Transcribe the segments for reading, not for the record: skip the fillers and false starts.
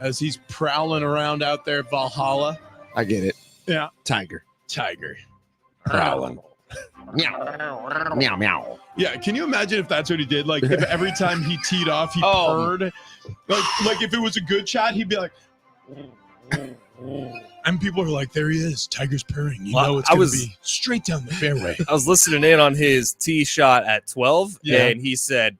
as he's prowling around out there, Valhalla. I get it. Yeah. Tiger. Prowling. Meow. Meow, meow. Yeah, can you imagine if that's what he did? Like, if every time he teed off, he purred. Like if it was a good shot, he'd be like... And people are like, there he is. Tiger's purring. You know it's going to be straight down the fairway. I was listening in on his tee shot at 12, and he said,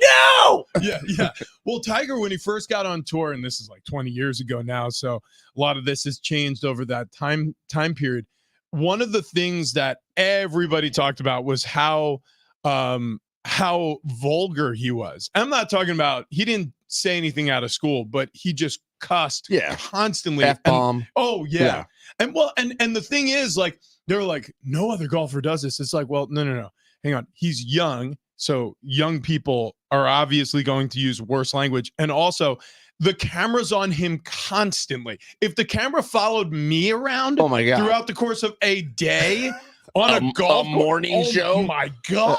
no! Yeah. Well, Tiger, when he first got on tour, and this is like 20 years ago now, so a lot of this has changed over that time period. One of the things that everybody talked about was how vulgar he was. I'm not talking about he didn't say anything out of school, but he just cussed constantly. F-bomb. Yeah. And the thing is, like, they're like, no other golfer does this. It's like, well, no. Hang on. He's young. So young people are obviously going to use worse language. And also, the camera's on him constantly. If the camera followed me around throughout the course of a day on a golf morning show. Oh my God.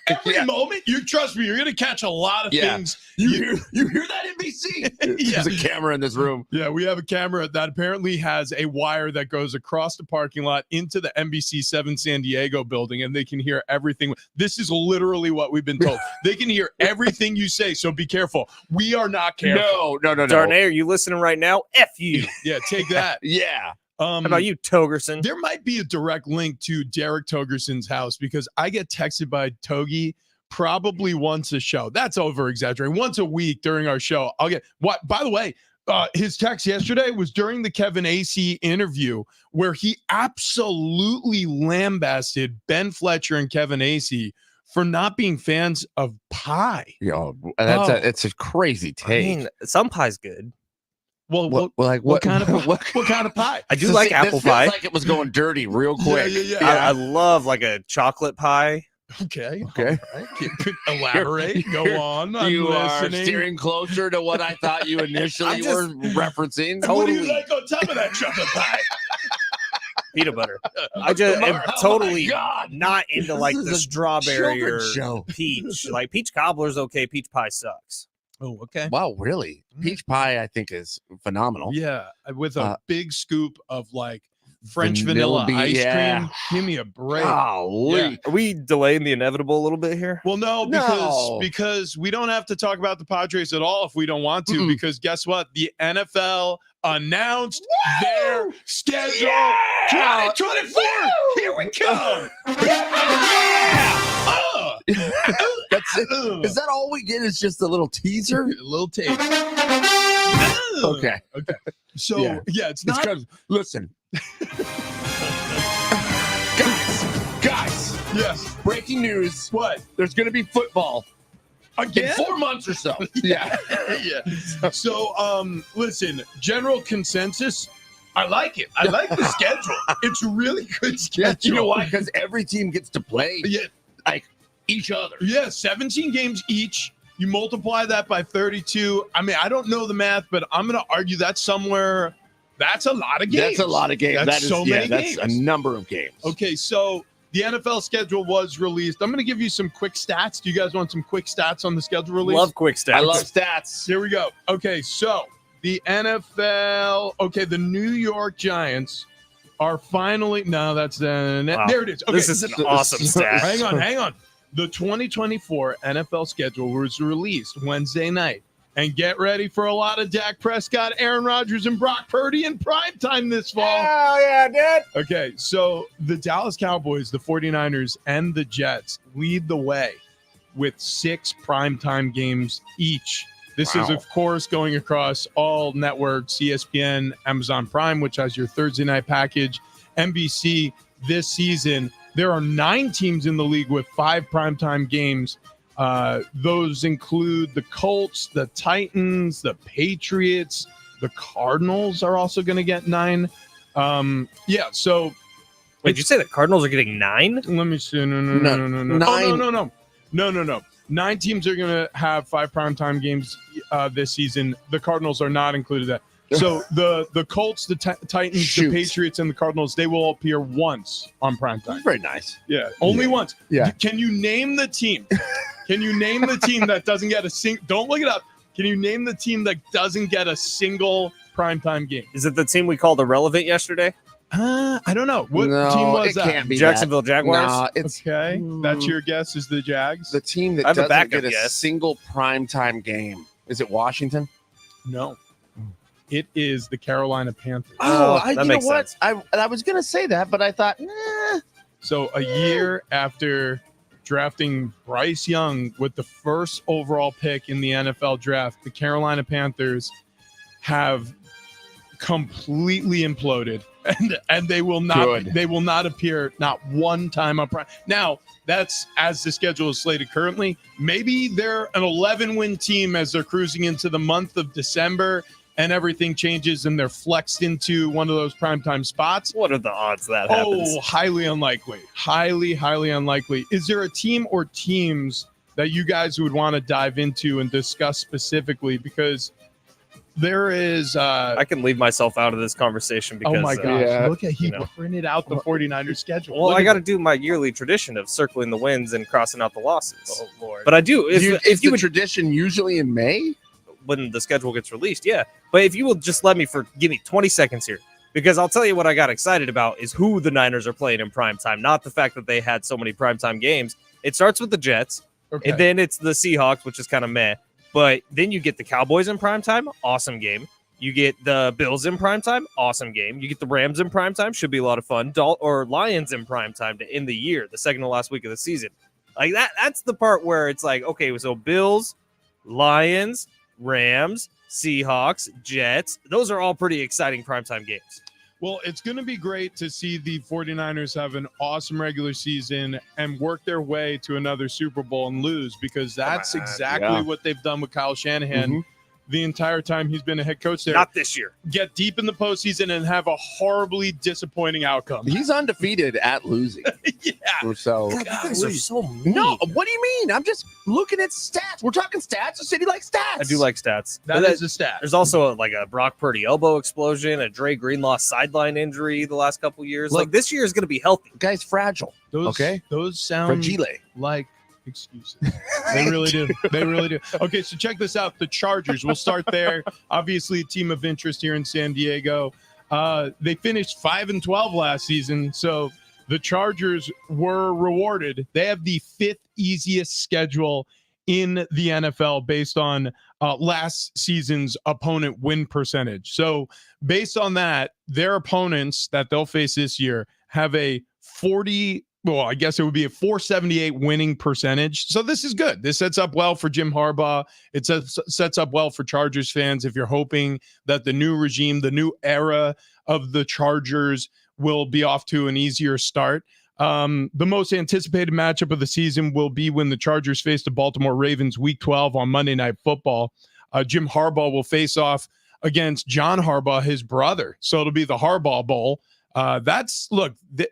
Every moment, you trust me, you're going to catch a lot of things. You hear that, NBC? There's a camera in this room. Yeah, we have a camera that apparently has a wire that goes across the parking lot into the NBC 7 San Diego building, and they can hear everything. This is literally what we've been told. They can hear everything you say, so be careful. We are not careful. No. Darnay, are you listening right now? F you. Yeah, take that. Yeah. How about you, Togerson? There might be a direct link to Derek Togerson's house because I get texted by Togi probably once a show. That's over exaggerating. Once a week during our show, I'll get what. By the way, his text yesterday was during the Kevin Acee interview where he absolutely lambasted Ben Fletcher and Kevin Acee for not being fans of pie. Yeah, it's a crazy take. I mean, some pie's good. Well, what kind of pie? I do like apple pie. Like it was going dirty real quick. Yeah. I love like a chocolate pie. Okay. Right. Elaborate. Go on. You are steering closer to what I thought you initially were referencing. Totally. What do you like on top of that chocolate pie? Peanut butter. I just am totally not into like the strawberry or peach. Like peach cobbler's okay. Peach pie sucks. Oh, okay. Wow, really? Peach pie, I think, is phenomenal. Yeah, with a big scoop of like French vanilla ice cream. Give me a break. Golly. Are we delaying the inevitable a little bit here? Well, no, because we don't have to talk about the Padres at all if we don't want to. Because guess what? The NFL announced their schedule. 2024. Here we come. That's it. Is that all we get? Is just a little teaser, a little taste. Okay. So it's not. Listen, guys. Yes. Breaking news. What? There's going to be football again in 4 months or so. Yeah. So, listen. General consensus. I like it. I like the schedule. It's a really good schedule. You know why? Because every team gets to play. Like each other. Yeah, 17 games each. You multiply that by 32. I mean, I don't know the math, but I'm going to argue that's a lot of games. That's a lot of games. That's so many games. That's a number of games. Okay, so the NFL schedule was released. I'm going to give you some quick stats. Do you guys want some quick stats on the schedule release? Love quick stats. I love stats. Here we go. Okay, so the NFL, the New York Giants are finally, there it is. Okay, this is an awesome stat. Hang on. The 2024 NFL schedule was released Wednesday night. And get ready for a lot of Dak Prescott, Aaron Rodgers, and Brock Purdy in primetime this fall. Hell yeah, dude. Okay, so the Dallas Cowboys, the 49ers, and the Jets lead the way with 6 primetime games each. This is, of course, going across all networks, ESPN, Amazon Prime, which has your Thursday night package, NBC this season. There are 9 teams in the league with 5 primetime games. Those include the Colts, the Titans, the Patriots, the Cardinals are also going to get 9. So wait, did you say the Cardinals are getting 9? Let me see. No. 9 teams are going to have 5 primetime games this season. The Cardinals are not included that. So the Colts, the Titans, the Patriots, and the Cardinals, they will appear once on primetime. Very nice. Yeah, only once. Yeah. Can you name the team? Can you name the team that doesn't get a don't look it up. Can you name the team that doesn't get a single primetime game? Is it the team we called irrelevant yesterday? I don't know. What No, team was it that? can't be Jacksonville that. Jaguars? Nah, it's Okay, that's your guess. Is the Jags? the team that I have a doesn't backup get a guess. single primetime game. Is it Washington? No, it is the Carolina Panthers. that you know makes what? sense. I was gonna say that, but I thought, nah. So a year after drafting Bryce Young with the first overall pick in the NFL draft, the Carolina Panthers have completely imploded, and they will not appear not one time on prime. Now, that's as the schedule is slated currently. Maybe they're an 11-win team as they're cruising into the month of December and everything changes and they're flexed into one of those primetime spots. What are the odds that happens? Oh, highly unlikely. Highly, highly unlikely. Is there a team or teams that you guys would want to dive into and discuss specifically? Because there is I can leave myself out of this conversation because oh my gosh, yeah, look at he you know. printed out the 49ers schedule. well, Look I at got to do my yearly tradition of circling the wins and crossing out the losses. oh Lord. But I do. Is If you the would, tradition usually in May? when the schedule gets released, yeah. But if you will just let me give me 20 seconds here, because I'll tell you what I got excited about is who the Niners are playing in primetime, not the fact that they had so many primetime games. It starts with the Jets, Okay. and then it's the Seahawks, which is kind of meh. But then you get the Cowboys in primetime, awesome game. You get the Bills in primetime, awesome game. You get the Rams in primetime, should be a lot of fun. Or Lions in primetime to end the year, the second to last week of the season. Like that's the part where it's like, okay, so Bills, Lions, Rams, Seahawks, Jets, those are all pretty exciting primetime games. Well, it's going to be great to see the 49ers have an awesome regular season and work their way to another Super Bowl and lose, because that's exactly what they've done with Kyle Shanahan the entire time he's been a head coach there. Not this year. Get deep in the postseason and have a horribly disappointing outcome. He's undefeated at losing. Yeah. So God, you guys are so mean. no, what do you mean? I'm just looking at stats. We're talking stats. The city likes stats. I do like stats. That But is a stat. There's also like a Brock Purdy elbow explosion, a Dre Greenlaw sideline injury the last couple years. Look, like this year is going to be healthy. Guy's fragile. Those sound Fragile. like excuses. They really do. They really do. Okay, so check this out. The Chargers. We'll start there. Obviously, a team of interest here in San Diego. They finished 5-12 last season, so the Chargers were rewarded. They have the 5th easiest schedule in the NFL based on last season's opponent win percentage. So based on that, their opponents that they'll face this year have a 478 winning percentage. So this is good. This sets up well for Jim Harbaugh. It sets up well for Chargers fans if you're hoping that the new regime, the new era of the Chargers will be off to an easier start. The most anticipated matchup of the season will be when the Chargers face the Baltimore Ravens Week 12 on Monday Night Football. Jim Harbaugh will face off against John Harbaugh, his brother. So it'll be the Harbaugh Bowl.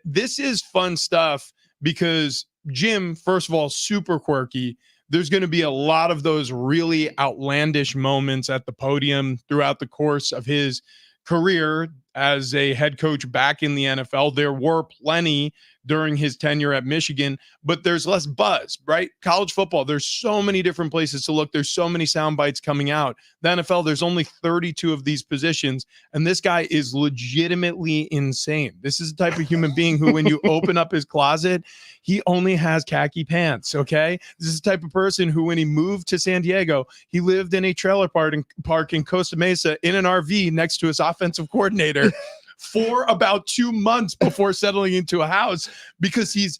This is fun stuff because Jim, first of all, super quirky. There's going to be a lot of those really outlandish moments at the podium throughout the course of his career as a head coach back in the NFL. There were plenty during his tenure at Michigan, but there's less buzz, right? College football, there's so many different places to look. There's so many sound bites coming out. The NFL, there's only 32 of these positions, and this guy is legitimately insane. This is the type of human being who, when you open up his closet, he only has khaki pants, okay? This is the type of person who, when he moved to San Diego, he lived in a trailer park in Costa Mesa in an RV next to his offensive coordinator for about 2 months before settling into a house because he's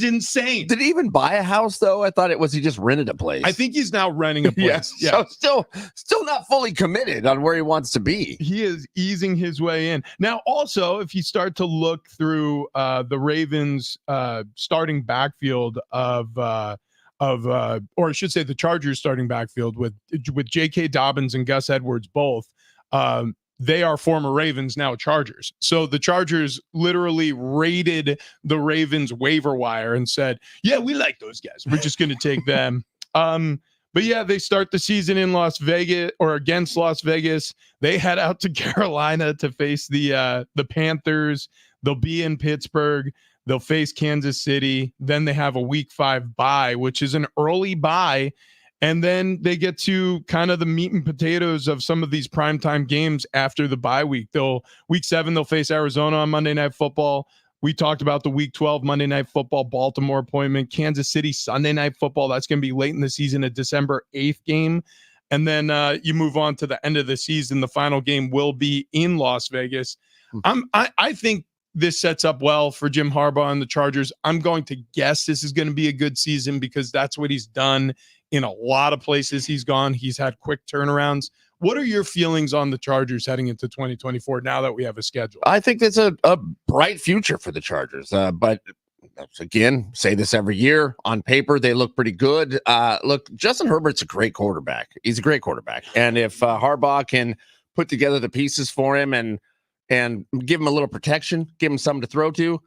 insane. Did he even buy a house though? I thought he just rented a place. I think he's now renting a place. Yes. Yeah. So still not fully committed on where he wants to be. He is easing his way in. Now, also, if you start to look through the Ravens starting backfield or I should say the Chargers starting backfield with J.K. Dobbins and Gus Edwards both, they are former Ravens, now Chargers. So the Chargers literally raided the Ravens waiver wire and said, yeah, we like those guys. We're just going to take them. But yeah, they start the season in Las Vegas or against Las Vegas. They head out to Carolina to face the Panthers. They'll be in Pittsburgh. They'll face Kansas City. Then they have a Week 5 bye, which is an early bye. And then they get to kind of the meat and potatoes of some of these primetime games after the bye week. Week 7, they'll face Arizona on Monday Night Football. We talked about the Week 12 Monday Night Football Baltimore appointment. Kansas City Sunday Night Football. That's going to be late in the season, a December 8th game. And then you move on to the end of the season. The final game will be in Las Vegas. I think this sets up well for Jim Harbaugh and the Chargers. I'm going to guess this is going to be a good season because that's what he's done in a lot of places he's gone. He's had quick turnarounds. What are your feelings on the Chargers heading into 2024 now that we have a schedule? I think that's a bright future for the Chargers. But again, say this every year. On paper, they look pretty good. Look, Justin Herbert's a great quarterback. He's a great quarterback. And if Harbaugh can put together the pieces for him and give him a little protection, give him something to throw to,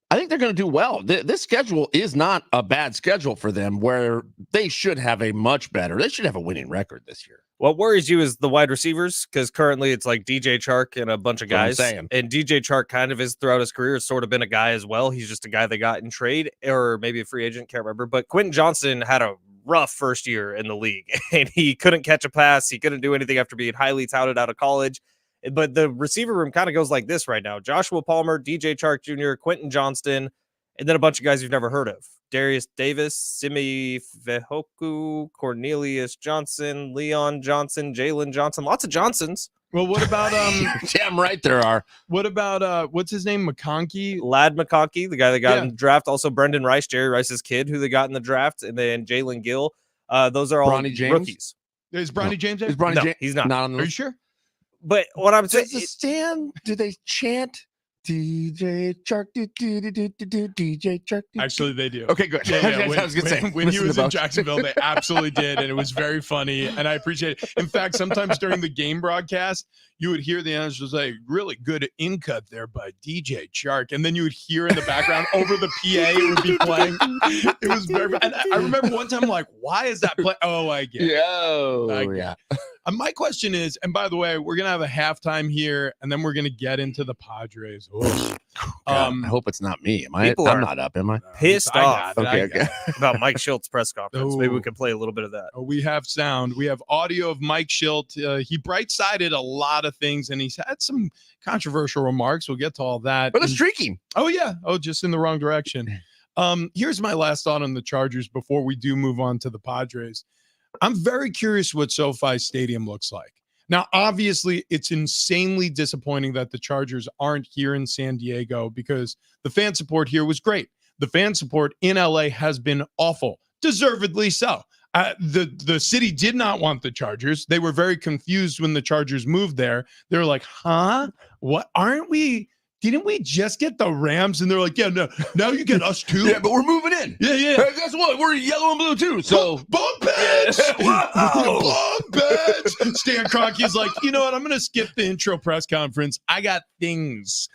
I think they're going to do well. This schedule is not a bad schedule for them where they should have a winning record this year. What worries you is the wide receivers, because currently it's like DJ Chark and a bunch of guys. And DJ Chark kind of is throughout his career has sort of been a guy as well. He's just a guy they got in trade or maybe a free agent, can't remember. But Quentin Johnson had a rough first year in the league and he couldn't catch a pass. He couldn't do anything after being highly touted out of college. But the receiver room kind of goes like this right now. Joshua Palmer, DJ Chark Jr., Quentin Johnston, and then a bunch of guys you've never heard of. Darius Davis, Simi Vehoku, Cornelius Johnson, Leon Johnson, Jalen Johnson. Lots of Johnsons. Well, what about damn right there are. What about what's his name? McConkey? Lad McConkey, the guy that got in the draft. Also Brendan Rice, Jerry Rice's kid, who they got in the draft, and then Jalen Gill. Those are all rookies. Is Bronny James there? No, he's not. On the Are you sure? But what I'm saying is, do they chant DJ Chark? DJ Chark. Actually, they do. Okay, good. Yeah, I was gonna say when he was in Jacksonville, they absolutely did, and it was very funny, and I appreciate it. In fact, sometimes during the game broadcast, you would hear the announcers like, "Really good in cut there by DJ Chark," and then you would hear in the background over the PA it would be playing. It was very. And I remember one time, I'm like, "Why is that play?" Oh, I get it. Yeah. My question is, and by the way, we're gonna have a halftime here, and then we're gonna get into the Padres. I hope it's not me. I'm not up, am I? Pissed off okay. about Mike Schilt's press conference. Maybe we can play a little bit of that. We have sound. We have audio of Mike Schilt. He bright-sided a lot of things, and he's had some controversial remarks. We'll get to all that. But it's streaking. Oh, yeah. Oh, just in the wrong direction. Here's my last thought on the Chargers before we do move on to the Padres. I'm very curious what SoFi Stadium looks like. Now, obviously, it's insanely disappointing that the Chargers aren't here in San Diego because the fan support here was great. The fan support in LA has been awful, deservedly so. The city did not want the Chargers. They were very confused when the Chargers moved there. They were like, huh? What? Didn't we just get the Rams? And they're like, yeah, no, now you get us too. Yeah, but we're moving in. Yeah. Hey, guess what? We're yellow and blue too. So bunk beds. Bunk beds. Stan Kroenke's like, you know what? I'm going to skip the intro press conference. I got things.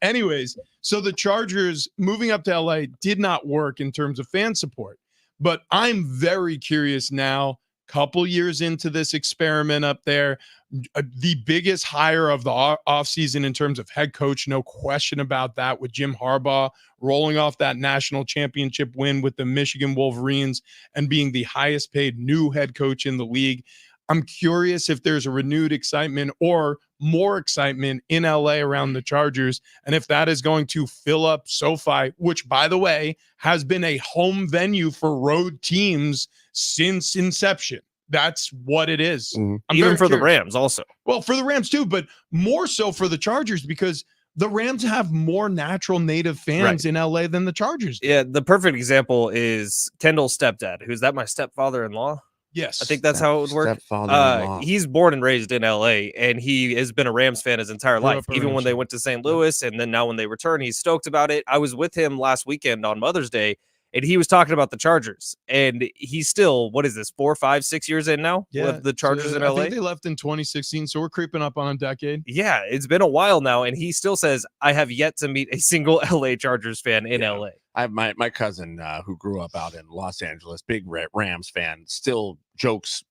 Anyways, so the Chargers moving up to LA did not work in terms of fan support. But I'm very curious now, couple years into this experiment up there, the biggest hire of the offseason in terms of head coach, no question about that, with Jim Harbaugh rolling off that national championship win with the Michigan Wolverines and being the highest paid new head coach in the league. I'm curious if there's a renewed excitement or more excitement in LA around the Chargers, and if that is going to fill up SoFi, which, by the way, has been a home venue for road teams since inception. That's what it is. Mm-hmm. Even for the Rams also. Well, for the Rams too, but more so for the Chargers because the Rams have more natural native fans in LA than the Chargers do. Yeah, the perfect example is Kendall's stepdad. Who's that? My stepfather-in-law? Yes. I think that's how it would work. He's born and raised in LA, and he has been a Rams fan his entire life, even when they went to St. Louis, and then now when they return, he's stoked about it. I was with him last weekend on Mother's Day, and he was talking about the Chargers, and he's still, 4, 5, 6 years in now with the Chargers in LA? I think they left in 2016, so we're creeping up on a decade. Yeah, it's been a while now, and he still says, I have yet to meet a single LA Chargers fan in LA. I have my cousin who grew up out in Los Angeles, big Rams fan, still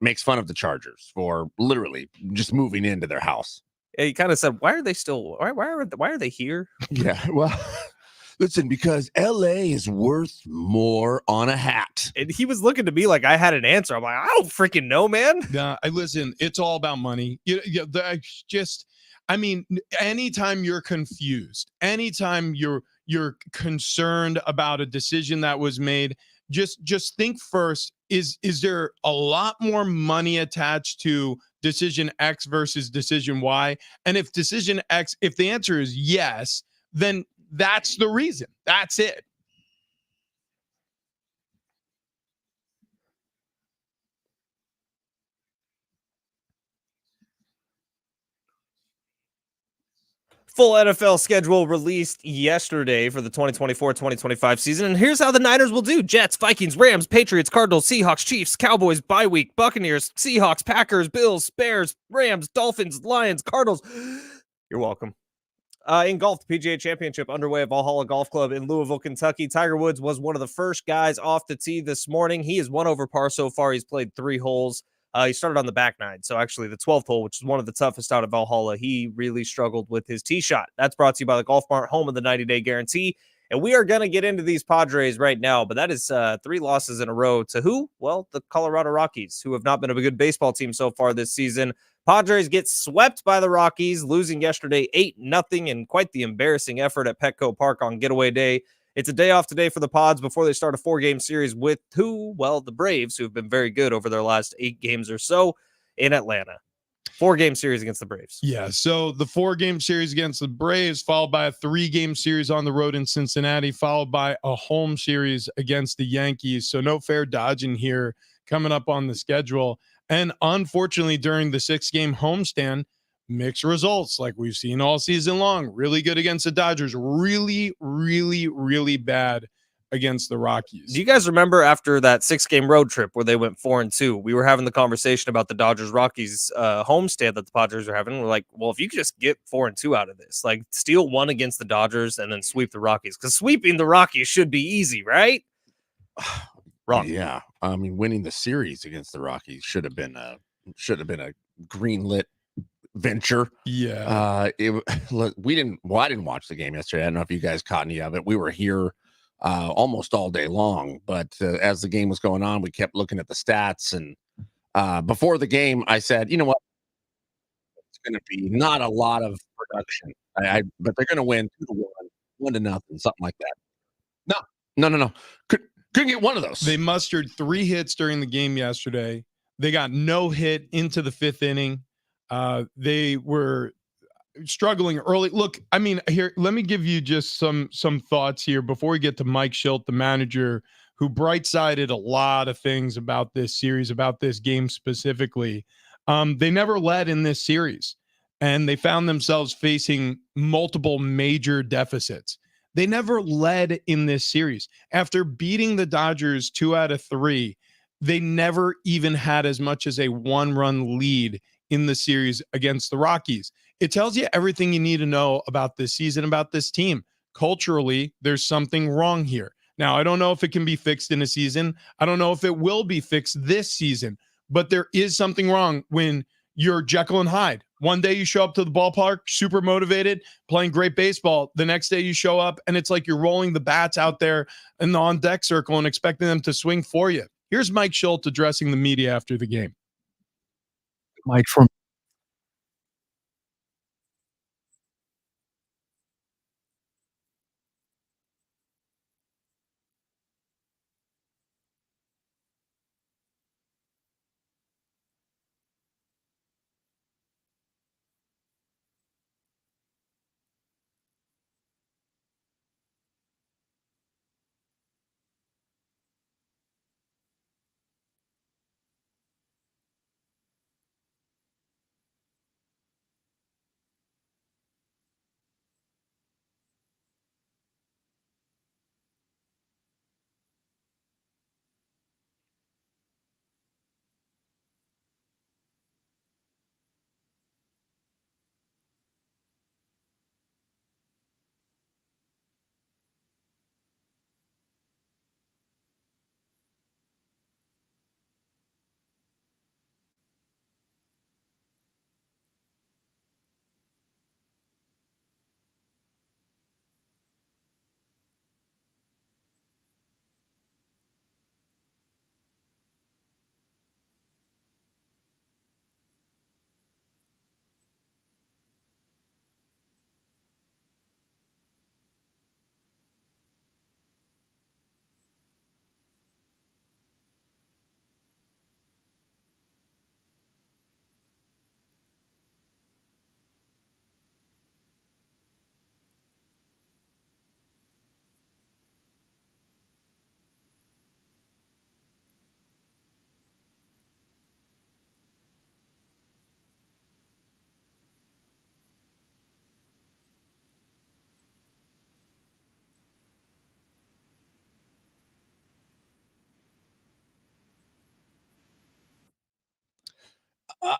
makes fun of the Chargers for literally just moving into their house. He kind of said, "Why are they still? Why are they here?" Yeah, well, Listen, because LA is worth more on a hat. And he was looking to me like I had an answer. I'm like, I don't freaking know, man. Nah, I listen. It's all about money. I mean, anytime you're confused, anytime you're concerned about a decision that was made, just think first: is there a lot more money attached to decision X versus decision Y? And if decision X, if the answer is yes, then that's the reason. That's it. Full NFL schedule released yesterday for the 2024-2025 season. And here's how the Niners will do. Jets, Vikings, Rams, Patriots, Cardinals, Seahawks, Chiefs, Cowboys, bye week, Buccaneers, Seahawks, Packers, Bills, Bears, Rams, Dolphins, Lions, Cardinals. You're welcome. In golf, the PGA Championship underway at Valhalla Golf Club in Louisville, Kentucky. Tiger Woods was one of the first guys off the tee this morning. He is 1 over par so far. He's played 3 holes. He started on the back 9. So actually the 12th hole, which is one of the toughest out of Valhalla, he really struggled with his tee shot. That's brought to you by the Golf Mart, home of the 90-day guarantee. And we are going to get into these Padres right now, but that is 3 losses in a row to who? Well, the Colorado Rockies, who have not been a good baseball team so far this season. Padres get swept by the Rockies, losing yesterday 8-0 in quite the embarrassing effort at Petco Park on getaway day. It's a day off today for the Pods before they start a 4-game series with who? Well, the Braves, who have been very good over their last 8 games or so in Atlanta. 4-game series against the Braves. Yeah, so the 4-game series against the Braves, followed by a 3-game series on the road in Cincinnati, followed by a home series against the Yankees. So no fair dodging here coming up on the schedule. And unfortunately, during the 6-game homestand, mixed results like we've seen all season long. Really good against the Dodgers. Really, really, really bad against the Rockies. Do you guys remember after that 6-game road trip where they went 4-2? We were having the conversation about the Dodgers Rockies homestand that the Padres are having. We're like, well, if you could just get 4-2 out of this, like steal 1 against the Dodgers and then sweep the Rockies, because sweeping the Rockies should be easy, right? Wrong. Yeah, I mean, winning the series against the Rockies should have been a greenlit venture. Yeah. We didn't. Well, I didn't watch the game yesterday. I don't know if you guys caught any of it. We were here almost all day long, but as the game was going on, we kept looking at the stats. And before the game, I said, you know what, it's going to be not a lot of production. But they're going to win 2-1, 1-0, something like that. No. Couldn't get one of those. They mustered 3 hits during the game yesterday. They got no hit into the 5th inning. They were struggling early. Look, I mean, here, let me give you just some thoughts here before we get to Mike Schilt, the manager, who bright-sided a lot of things about this series, about this game specifically. They never led in this series, and they found themselves facing multiple major deficits. They never led in this series. After beating the Dodgers 2 out of 3, they never even had as much as a 1-run lead in the series against the Rockies. It tells you everything you need to know about this season, about this team. Culturally, there's something wrong here. Now, I don't know if it can be fixed in a season. I don't know if it will be fixed this season, but there is something wrong when you're Jekyll and Hyde. One day you show up to the ballpark, super motivated, playing great baseball. The next day you show up and it's like you're rolling the bats out there in the on-deck circle and expecting them to swing for you. Here's Mike Schilt addressing the media after the game. Mike, from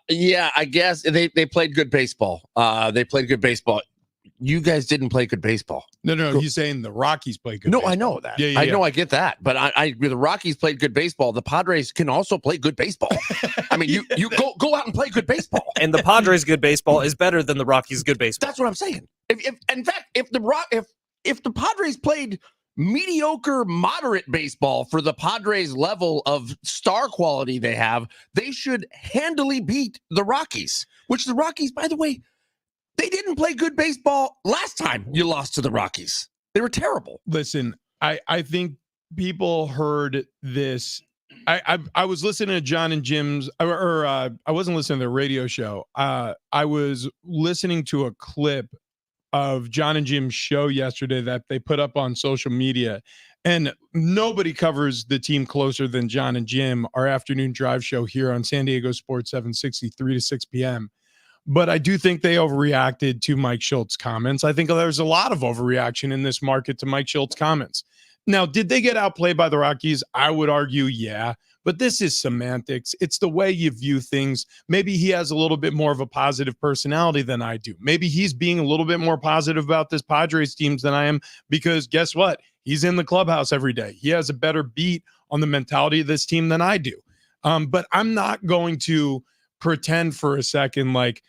Yeah, I guess they played good baseball. They played good baseball. You guys didn't play good baseball. No, he's saying the Rockies play good No, baseball. I know that. Yeah, I know, I get that. But the Rockies played good baseball. The Padres can also play good baseball. I mean, you go out and play good baseball. And the Padres' good baseball is better than the Rockies' good baseball. That's what I'm saying. In fact, if the Padres played mediocre, moderate baseball for the Padres level of star quality they have, they should handily beat the Rockies, which the Rockies, by the way, they didn't play good baseball last time you lost to the Rockies. They were terrible. Listen, I think people heard this. I was listening to John and Jim's, or I wasn't listening to the radio show. I was listening to a clip of John and Jim's show yesterday that they put up on social media, and nobody covers the team closer than John and Jim, our afternoon drive show here on San Diego Sports 760, 3 to 6 p.m. But I do think they overreacted to Mike Schultz's comments. I think there's a lot of overreaction in this market to Mike Schultz's comments. Now, did they get outplayed by the Rockies? I would argue, yeah. But this is semantics. It's the way you view things. Maybe he has a little bit more of a positive personality than I do. Maybe he's being a little bit more positive about this Padres teams than I am, because guess what? He's in the clubhouse every day. He has a better beat on the mentality of this team than I do. But I'm not going to pretend for a second like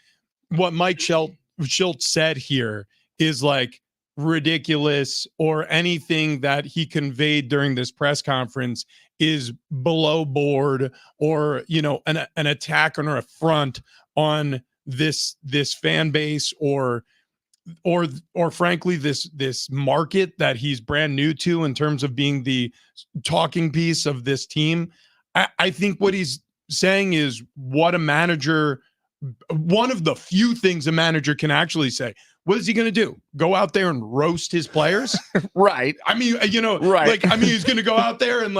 what Mike Schultz said here is like ridiculous, or anything that he conveyed during this press conference is below board, or an attack or an affront on this fan base, or frankly this market that he's brand new to in terms of being the talking piece of this team. I think what he's saying is what a manager, one of the few things a manager can actually say. What is he going to do? Go out there and roast his players? Right. I mean, right. He's going to go out there and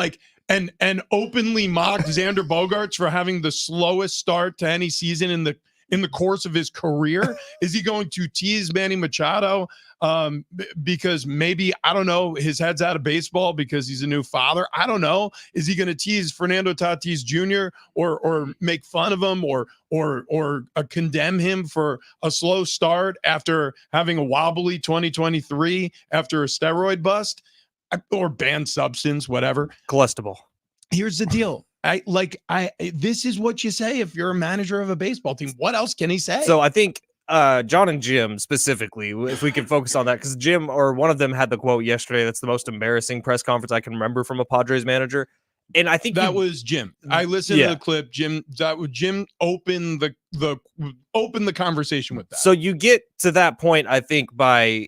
and openly mock Xander Bogaerts for having the slowest start to any season in the course of his career. Is he going to tease Manny Machado because maybe, I don't know, his head's out of baseball because he's a new father? I don't know. Is he going to tease Fernando Tatis Jr. or make fun of him or condemn him for a slow start after having a wobbly 2023 after a steroid bust or banned substance, whatever? Colestable. Here's the deal. This is what you say if you're a manager of a baseball team. What else can he say? So I think John and Jim specifically, if we can focus on that, because Jim or one of them had the quote yesterday that's the most embarrassing press conference I can remember from a Padres manager. And I think that was Jim. I listened to the clip. Jim opened the conversation with that. So you get to that point, I think, by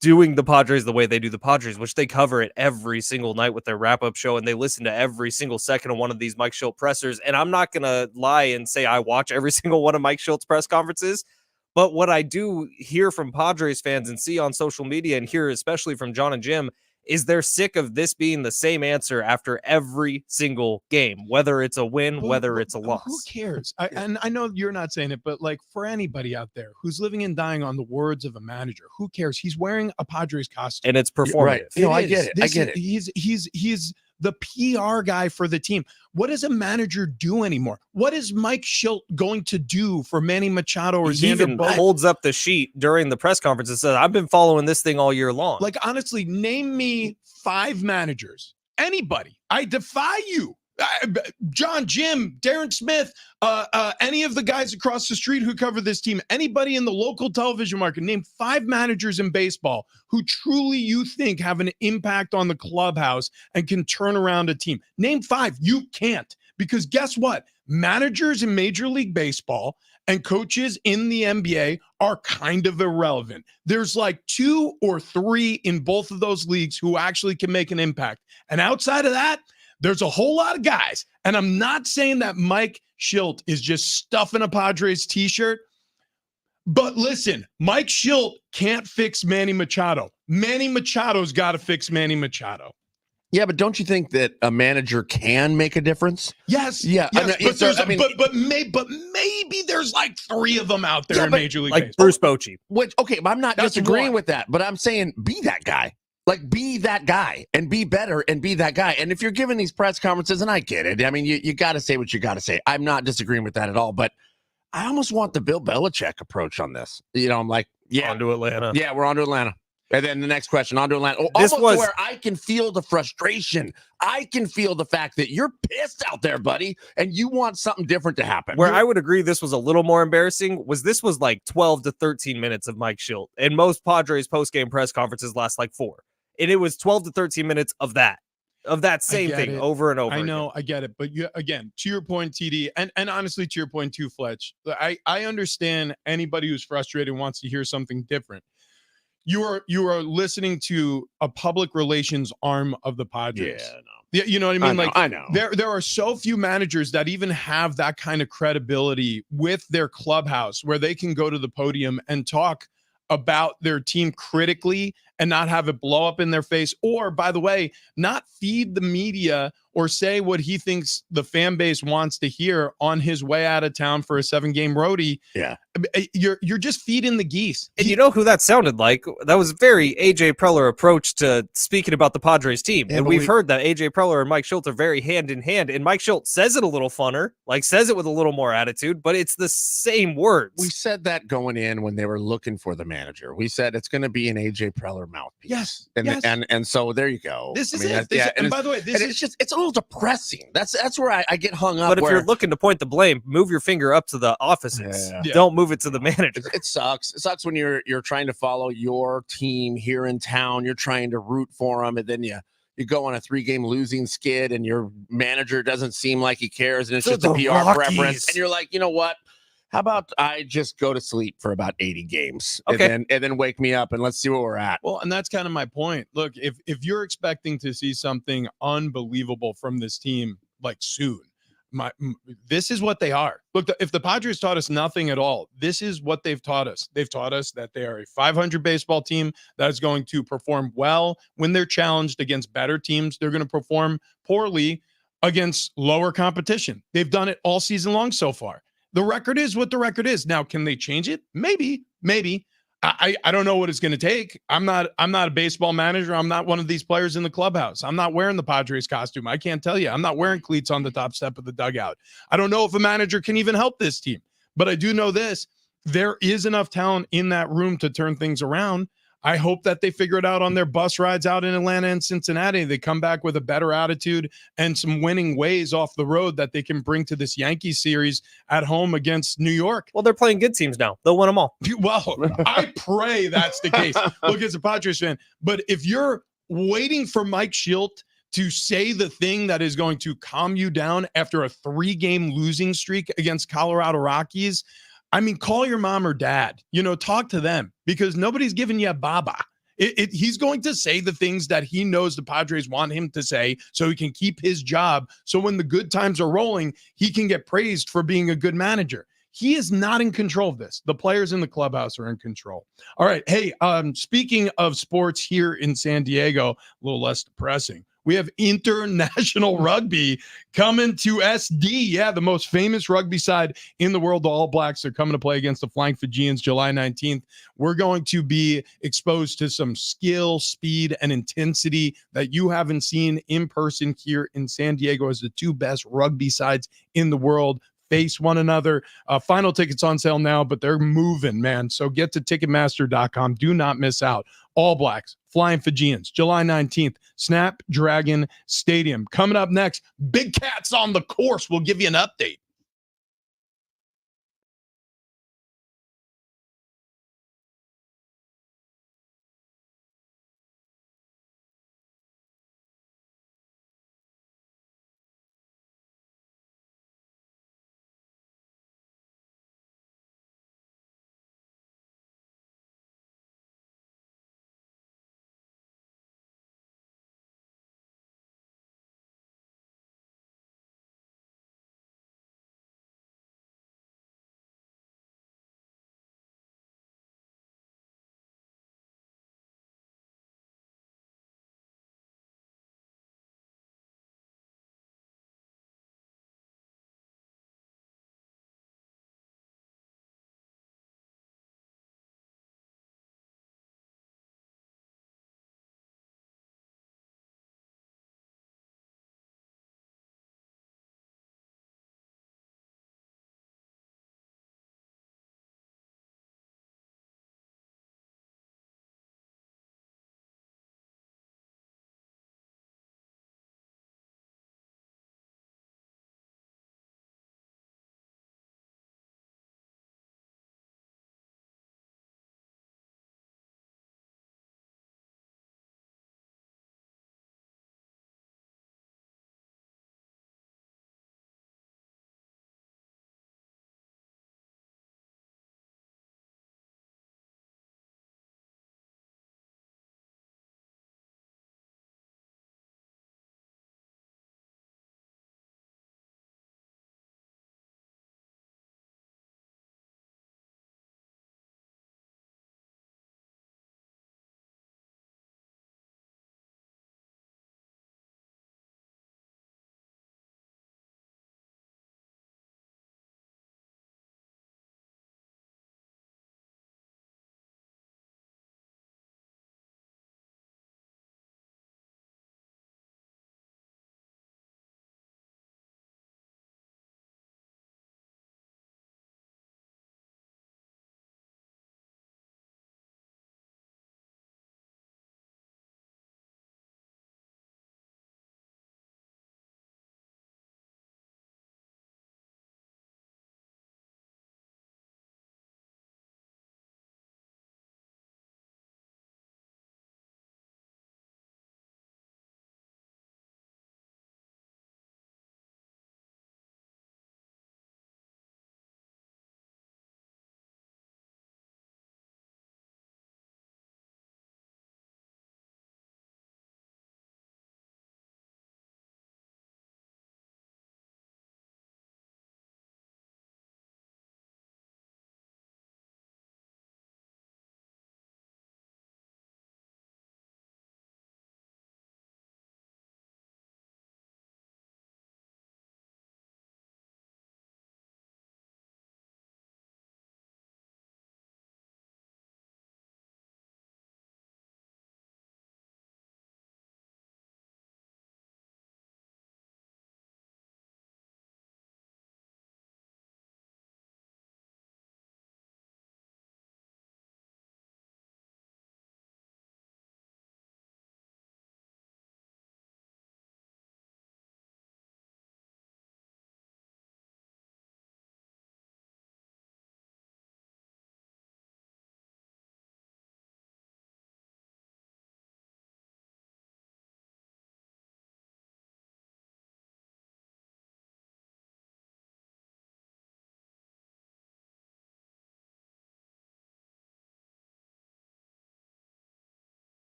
doing the Padres the way they do the Padres, which they cover it every single night with their wrap-up show, and they listen to every single second of one of these Mike Schultz pressers. And I'm not going to lie and say I watch every single one of Mike Schultz press conferences, but what I do hear from Padres fans and see on social media and hear especially from John and Jim is they're sick of this being the same answer after every single game, whether it's a win, whether it's a loss. Who cares? And I know you're not saying it, but like for anybody out there who's living and dying on the words of a manager, who cares? He's wearing a Padres costume. And it's performative. Right. I get it. He's the PR guy for the team. What does a manager do anymore? What is Mike Schultz going to do for Manny Machado or he Xander even Bogaerts? Holds up the sheet during the press conference and says, I've been following this thing all year long. Like, honestly, name me 5 managers. Anybody. I defy you. John, Jim, Darren Smith, any of the guys across the street who cover this team, anybody in the local television market, name 5 managers in baseball who truly you think have an impact on the clubhouse and can turn around a team. Name 5. You can't, because guess what? Managers in Major League Baseball and coaches in the NBA are kind of irrelevant. There's like 2 or 3 in both of those leagues who actually can make an impact. And outside of that, there's a whole lot of guys. And I'm not saying that Mike Schultz is just stuffing a Padres t-shirt. But listen, Mike Schultz can't fix Manny Machado. Manny Machado's got to fix Manny Machado. Yeah, but don't you think that a manager can make a difference? Yes. Yeah. Yes, but maybe there's like 3 of them out there in Major League like Baseball. Bruce Bochy. Which, okay, I'm not disagreeing with that, but I'm saying be that guy. Like, be that guy and be better and be that guy. And if you're giving these press conferences, and I get it, I mean, you got to say what you got to say. I'm not disagreeing with that at all, but I almost want the Bill Belichick approach on this. I'm like, yeah, On to Atlanta. yeah, we're on to Atlanta. And then the next question, on to Atlanta. This Almost was to where I can feel the frustration. I can feel the fact that you're pissed out there, buddy, and you want something different to happen. where I would agree this was a little more embarrassing this was like 12 to 13 minutes of Mike Schilt, and most Padres post-game press conferences last like 4. And it was 12 to 13 minutes of that same thing over and over. I know, again. I get it, but again, to your point, TD, and honestly, to your point too, Fletch. I understand anybody who's frustrated wants to hear something different. You are listening to a public relations arm of the Padres. Yeah, no. Yeah, you know what I mean? I know. There are so few managers that even have that kind of credibility with their clubhouse where they can go to the podium and talk about their team critically and not have it blow up in their face, or, by the way, not feed the media or say what he thinks the fan base wants to hear on his way out of town for a 7-game roadie. Yeah. You're just feeding the geese. And you know who that sounded like? That was very AJ Preller approach to speaking about the Padres team. Yeah, and we've heard that AJ Preller and Mike Schilt are very hand in hand. And Mike Schilt says it a little funner, like says it with a little more attitude, but it's the same words. We said that going in when they were looking for the manager. We said it's going to be an AJ Preller mouthpiece. Yes. And so there you go. This is it. And by the way, it's a little depressing. That's where I get hung up. But if you're looking to point the blame, move your finger up to the offices. Yeah. Don't move it to the manager. It sucks. It sucks when you're trying to follow your team here in town. You're trying to root for them, and then you go on a 3-game losing skid, and your manager doesn't seem like he cares, and it's just a PR preference. And you're like, you know what? How about I just go to sleep for about 80 games, okay, and then wake me up, and let's see where we're at. Well, and that's kind of my point. Look, if you're expecting to see something unbelievable from this team, like soon, this is what they are. Look, if the Padres taught us nothing at all, this is what they've taught us. They've taught us that they are a 500 baseball team that is going to perform well when they're challenged against better teams. They're going to perform poorly against lower competition. They've done it all season long so far. The record is what the record is. Now, can they change it? Maybe. I don't know what it's going to take. I'm not a baseball manager. I'm not one of these players in the clubhouse. I'm not wearing the Padres costume. I can't tell you. I'm not wearing cleats on the top step of the dugout. I don't know if a manager can even help this team, but I do know this. There is enough talent in that room to turn things around. I hope that they figure it out on their bus rides out in Atlanta and Cincinnati. They come back with a better attitude and some winning ways off the road that they can bring to this Yankees series at home against New York. Well, they're playing good teams now. They'll win them all. Well, I pray that's the case. Look, as a Padres fan, but if you're waiting for Mike Schilt to say the thing that is going to calm you down after a 3-game losing streak against Colorado Rockies, I mean, call your mom or dad, talk to them, because nobody's giving you a baba. He's going to say the things that he knows the Padres want him to say so he can keep his job. So when the good times are rolling, he can get praised for being a good manager. He is not in control of this. The players in the clubhouse are in control. All right. Hey, speaking of sports here in San Diego, a little less depressing. We have international rugby coming to SD. Yeah, the most famous rugby side in the world, the All Blacks, are coming to play against the Flying Fijians July 19th. We're going to be exposed to some skill, speed, and intensity that you haven't seen in person here in San Diego as the 2 best rugby sides in the world face one another. Final tickets on sale now, but they're moving, man. So get to Ticketmaster.com. Do not miss out. All Blacks, Flying Fijians, July 19th, Snapdragon Stadium. Coming up next, Big Cats on the course. We'll give you an update.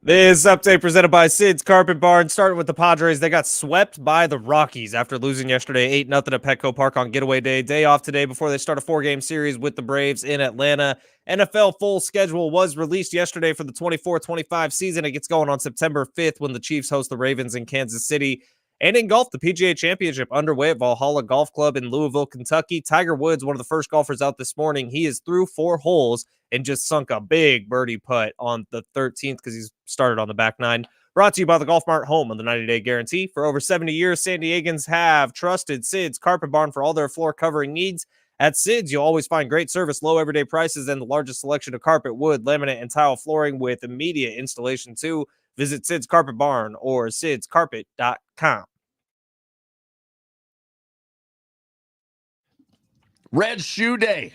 This update presented by Sid's Carpet Barn. Starting with the Padres, they got swept by the Rockies after losing yesterday 8-0 at Petco Park on getaway day. Day off today before they start a 4-game series with the Braves in Atlanta. NFL full schedule was released yesterday for the 24-25 season. It gets going on September 5th when the Chiefs host the Ravens in Kansas City. And in golf, the PGA Championship underway at Valhalla Golf Club in Louisville, Kentucky. Tiger Woods, one of the first golfers out this morning, he is through 4 holes and just sunk a big birdie putt on the 13th because he's started on the back 9. Brought to you by the Golf Mart, home of the 90-day guarantee. For over 70 years, San Diegans have trusted Sid's Carpet Barn for all their floor covering needs. At Sid's, you'll always find great service, low everyday prices, and the largest selection of carpet, wood, laminate, and tile flooring with immediate installation too. Visit Sid's Carpet Barn or sidscarpet.com. Red Shoe Day,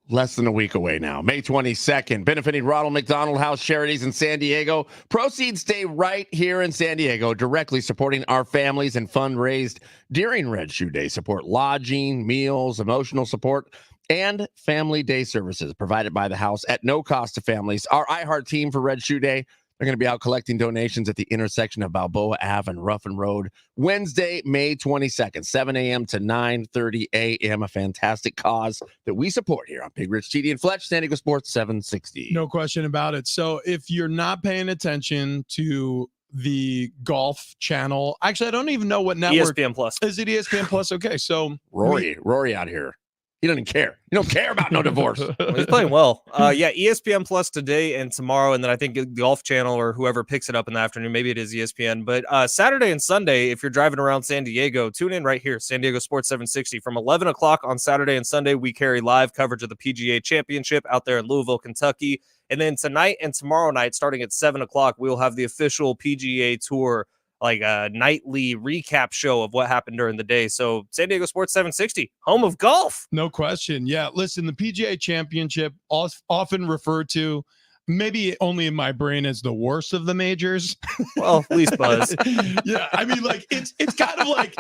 less than a week away now, May 22nd, benefiting Ronald McDonald House Charities in San Diego. Proceeds stay right here in San Diego, directly supporting our families, and fund raised during Red Shoe Day support lodging, meals, emotional support, and family day services provided by the house at no cost to families. Our iHeart team for Red Shoe Day, they're going to be out collecting donations at the intersection of Balboa Ave and Ruffin Road Wednesday, May 22nd, 7 a.m. to 9:30 a.m. A fantastic cause that we support here on Big Rich, TD, and Fletch, San Diego Sports 760. No question about it. So if you're not paying attention to the golf channel, actually, I don't even know what network. ESPN Plus. Is it ESPN Plus? Okay, so Rory out here. He doesn't care. You don't care about no divorce. Well, he's playing well. Yeah, ESPN Plus today and tomorrow, and then I think the Golf Channel or whoever picks it up in the afternoon. Maybe it is ESPN. But Saturday and Sunday, if you're driving around San Diego, tune in right here, San Diego Sports 760. From 11 o'clock on Saturday and Sunday, we carry live coverage of the PGA Championship out there in Louisville, Kentucky. And then tonight and tomorrow night, starting at 7 o'clock, we'll have the official PGA Tour, like a nightly recap show of what happened during the day. So San Diego Sports 760, home of golf. No question. Yeah, listen, the PGA Championship, often referred to, maybe only in my brain, as the worst of the majors. Well, at least Buzz. Yeah, I mean, like it's kind of like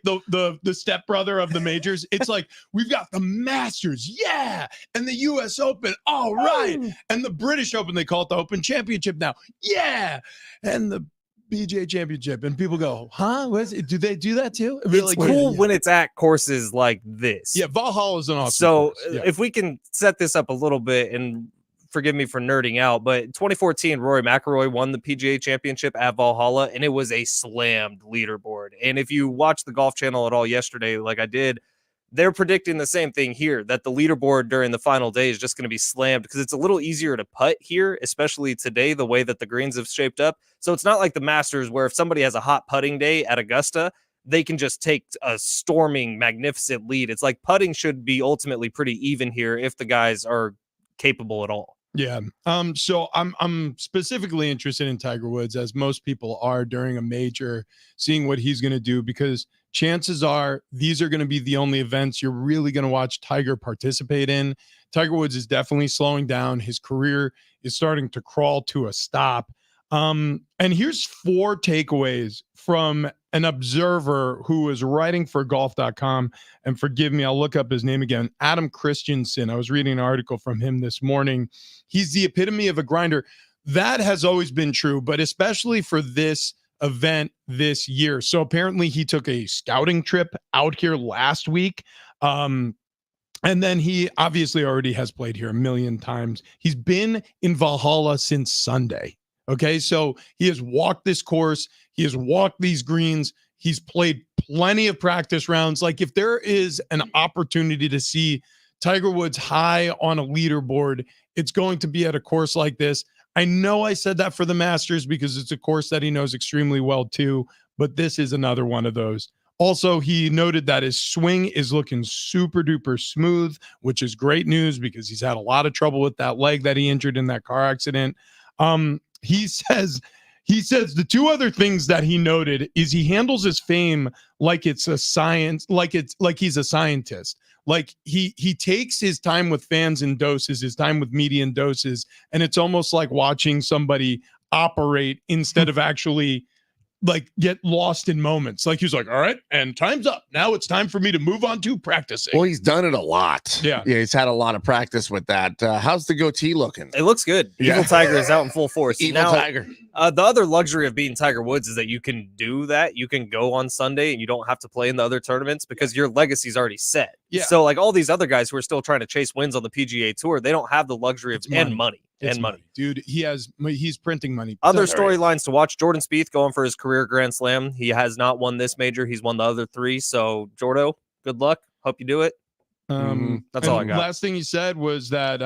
the stepbrother of the majors. It's like we've got the Masters, yeah, and the U.S. Open, all right, and the British Open. They call it the Open Championship now, yeah, and the PGA Championship, and people go, huh? What is it? Do they do that too? It's like, cool when it's at courses like this. Yeah, Valhalla is an awesome So course. Yeah. if we can set this up a little bit, and forgive me for nerding out, but 2014, Rory McIlroy won the PGA Championship at Valhalla, and it was a slammed leaderboard. And if you watch the Golf Channel at all yesterday, like I did, they're predicting the same thing here, that the leaderboard during the final day is just going to be slammed because it's a little easier to putt here, especially today, the way that the greens have shaped up. So it's not like the Masters where if somebody has a hot putting day at Augusta, they can just take a storming, magnificent lead. It's like putting should be ultimately pretty even here if the guys are capable at all. Yeah. So I'm specifically interested in Tiger Woods, as most people are during a major, seeing what he's going to do, because chances are these are going to be the only events you're really going to watch Tiger participate in. Tiger Woods is definitely slowing down. His career is starting to crawl to a stop. And here's 4 takeaways from an observer who was writing for golf.com. And forgive me, I'll look up his name again. Adam Christensen. I was reading an article from him this morning. He's the epitome of a grinder. That has always been true, but especially for this event this year. So apparently he took a scouting trip out here last week. And then he obviously already has played here a million times. He's been in Valhalla since Sunday. Okay, so he has walked this course. He has walked these greens. He's played plenty of practice rounds. Like, if there is an opportunity to see Tiger Woods high on a leaderboard, it's going to be at a course like this. I know I said that for the Masters because it's a course that he knows extremely well too, but this is another one of those. Also, he noted that his swing is looking super duper smooth, which is great news because he's had a lot of trouble with that leg that he injured in that car accident. He says the 2 other things that he noted is he handles his fame like it's a science, like he's a scientist. Like he takes his time with fans in doses, his time with media in doses, and it's almost like watching somebody operate instead of actually like get lost in moments. Like he's like, all right, and time's up. Now it's time for me to move on to practicing. Well, he's done it a lot. Yeah. He's had a lot of practice with that. How's the goatee looking? It looks good. Yeah. Evil Tiger is out in full force. Evil Now, Tiger. the other luxury of being Tiger Woods is that you can do that. You can go on Sunday and you don't have to play in the other tournaments because your legacy's already set. Yeah. So like all these other guys who are still trying to chase wins on the PGA Tour, they don't have the luxury of money. It's And money. dude. He's printing money. Other So- storylines to watch: Jordan Spieth going for his career Grand Slam. He has not won this major. He's won the other 3. So Jordo, good luck. Hope you do it. That's all I got. Last thing he said was that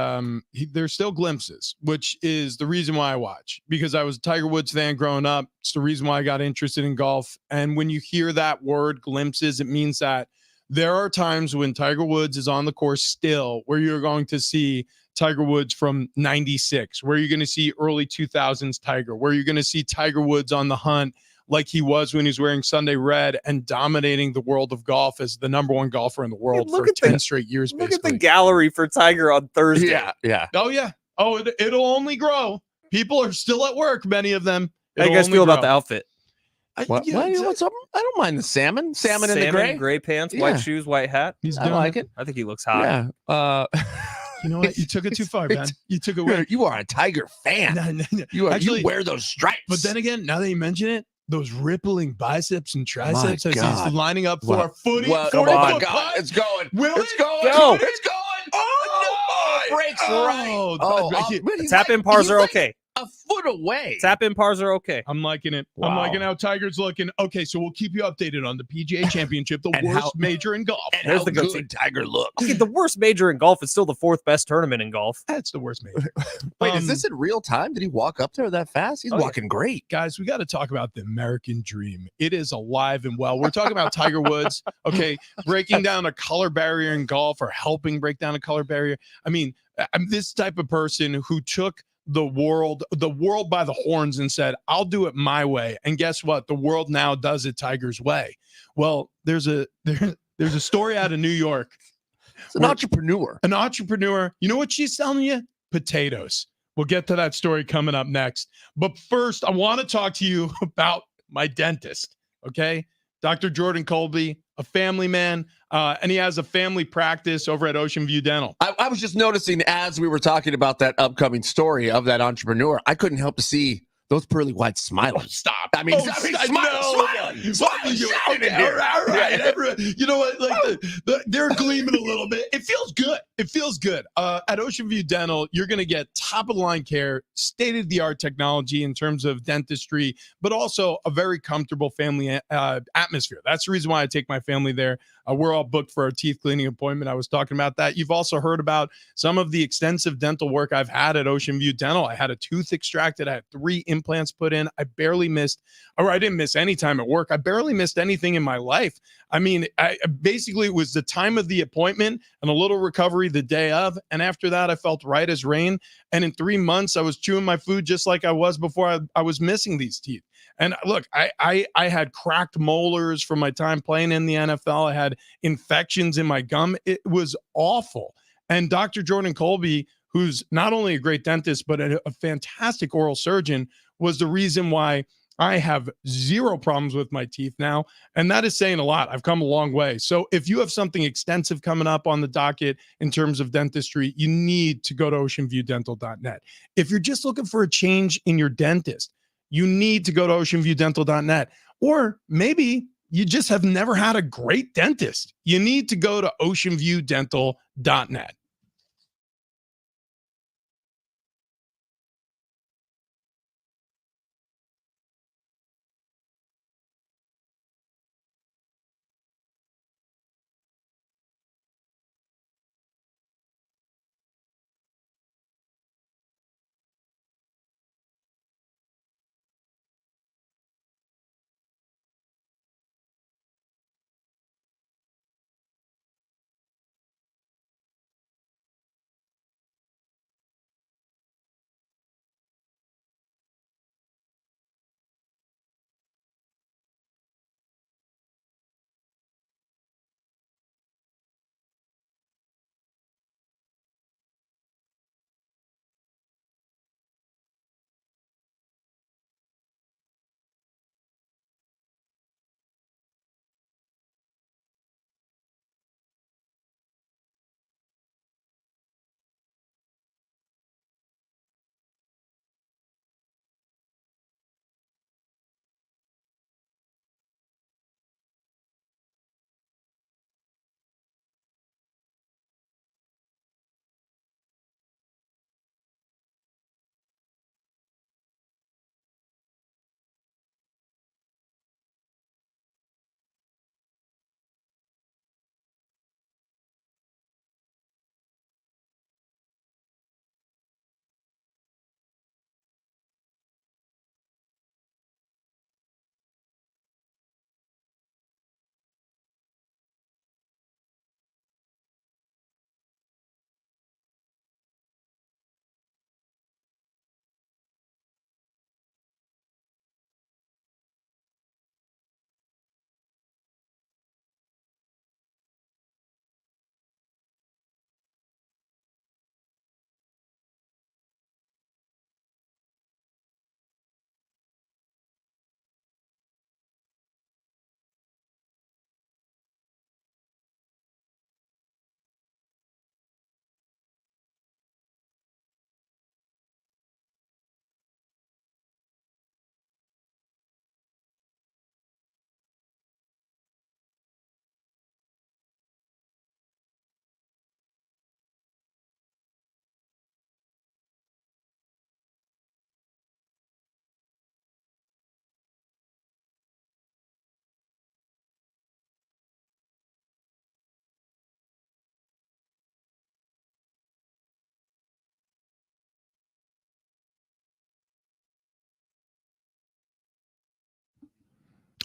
there's still glimpses, which is the reason why I watch, because I was a Tiger Woods fan growing up. It's the reason why I got interested in golf. And when you hear that word glimpses, it means that there are times when Tiger Woods is on the course still where you're going to see Tiger Woods from 96, where you're going to see early 2000s Tiger, where you're going to see Tiger Woods on the hunt like he was when he was wearing Sunday red and dominating the world of golf as the number 1 golfer in the world for 10 straight years. Look basically. at the gallery for Tiger on Thursday. Yeah. Oh, yeah. Oh, it'll only grow. People are still at work, many of them. How you guys feel about the outfit? What's up? I don't mind the salmon in the gray pants, Yeah. white shoes, white hat. I like it. I think he looks hot. Yeah. You know what? You took it too far, man. You took it way. You are a Tiger fan. No. You Actually, wear those stripes. But then again, now that you mention it, those rippling biceps and triceps as God. he's lining up for a 40 Come 40 on, foot God, putt. it's going. Will It's it? going. Go. It's going. Oh, no, breaks right. But he's Tap in like- pars he's are like okay. a foot away. Tap in pars are okay. I'm liking it. I'm Wow. liking how Tiger's looking. Okay, so we'll keep you updated on the PGA Championship, the And worst how- major in golf. And There's how the goatee. good Tiger looks. Okay, the worst major in golf is still the 4th best tournament in golf. That's the worst major. Wait, is this in real time? Did he walk up there that fast? He's Oh, yeah. walking great. Guys, we got to talk about the American dream. It is alive and well. We're talking about Tiger Woods, okay, breaking down a color barrier in golf or helping break down a color barrier. I mean, I'm this type of person who took the world by the horns and said, I'll do it my way. And guess what? The world now does it Tiger's way. Well, there's a story out of New York. It's an entrepreneur. An entrepreneur. You know what she's selling you? Potatoes. We'll get to that story coming up next. But first, I want to talk to you about my dentist. Okay. Dr. Jordan Colby, a family man, and he has a family practice over at Ocean View Dental. I was just noticing as we were talking about that upcoming story of that entrepreneur, I couldn't help to see those pearly whites smiling. Stop. I mean, stop. smiling. Okay, all right. You know what? Like they're gleaming a little bit. It feels good. It feels good. At Ocean View Dental, you're going to get top of the line care, state of the art technology in terms of dentistry, but also a very comfortable family atmosphere. That's the reason why I take my family there. We're all booked for our teeth cleaning appointment. I was talking about that. You've also heard about some of the extensive dental work I've had at Ocean View Dental. I had a tooth extracted. I had 3 implants put in. I didn't miss any time at work. I barely missed anything in my life. I mean, basically it was the time of the appointment and a little recovery the day of. And after that, I felt right as rain. And in 3 months, I was chewing my food just like I was before I was missing these teeth. And look, I had cracked molars from my time playing in the NFL. I had infections in my gum. It was awful. And Dr. Jordan Colby, who's not only a great dentist, but a fantastic oral surgeon, was the reason why I have 0 problems with my teeth now. And that is saying a lot. I've come a long way. So if you have something extensive coming up on the docket in terms of dentistry, you need to go to oceanviewdental.net. If you're just looking for a change in your dentist, you need to go to oceanviewdental.net. Or maybe you just have never had a great dentist. You need to go to oceanviewdental.net.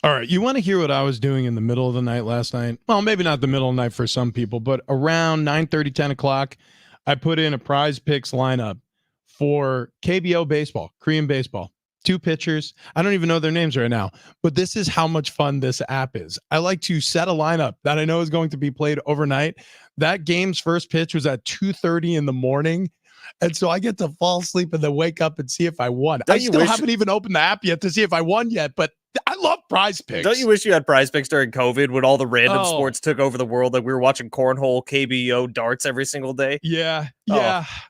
All right, you want to hear what I was doing in the middle of the night last night? Well, maybe not the middle of the night for some people, but around 9:30, 10 o'clock, I put in a Prize Picks lineup for KBO baseball, Korean baseball. 2 pitchers. I don't even know their names right now, but this is how much fun this app is. I like to set a lineup that I know is going to be played overnight. That game's first pitch was at 2:30 in the morning. And so I get to fall asleep and then wake up and see if I won. I still haven't even opened the app yet to see if I won yet, but I love Prize Picks. Don't you wish you had Prize Picks during COVID when all the random sports took over the world? Like we were watching cornhole, KBO, darts every single day. Yeah.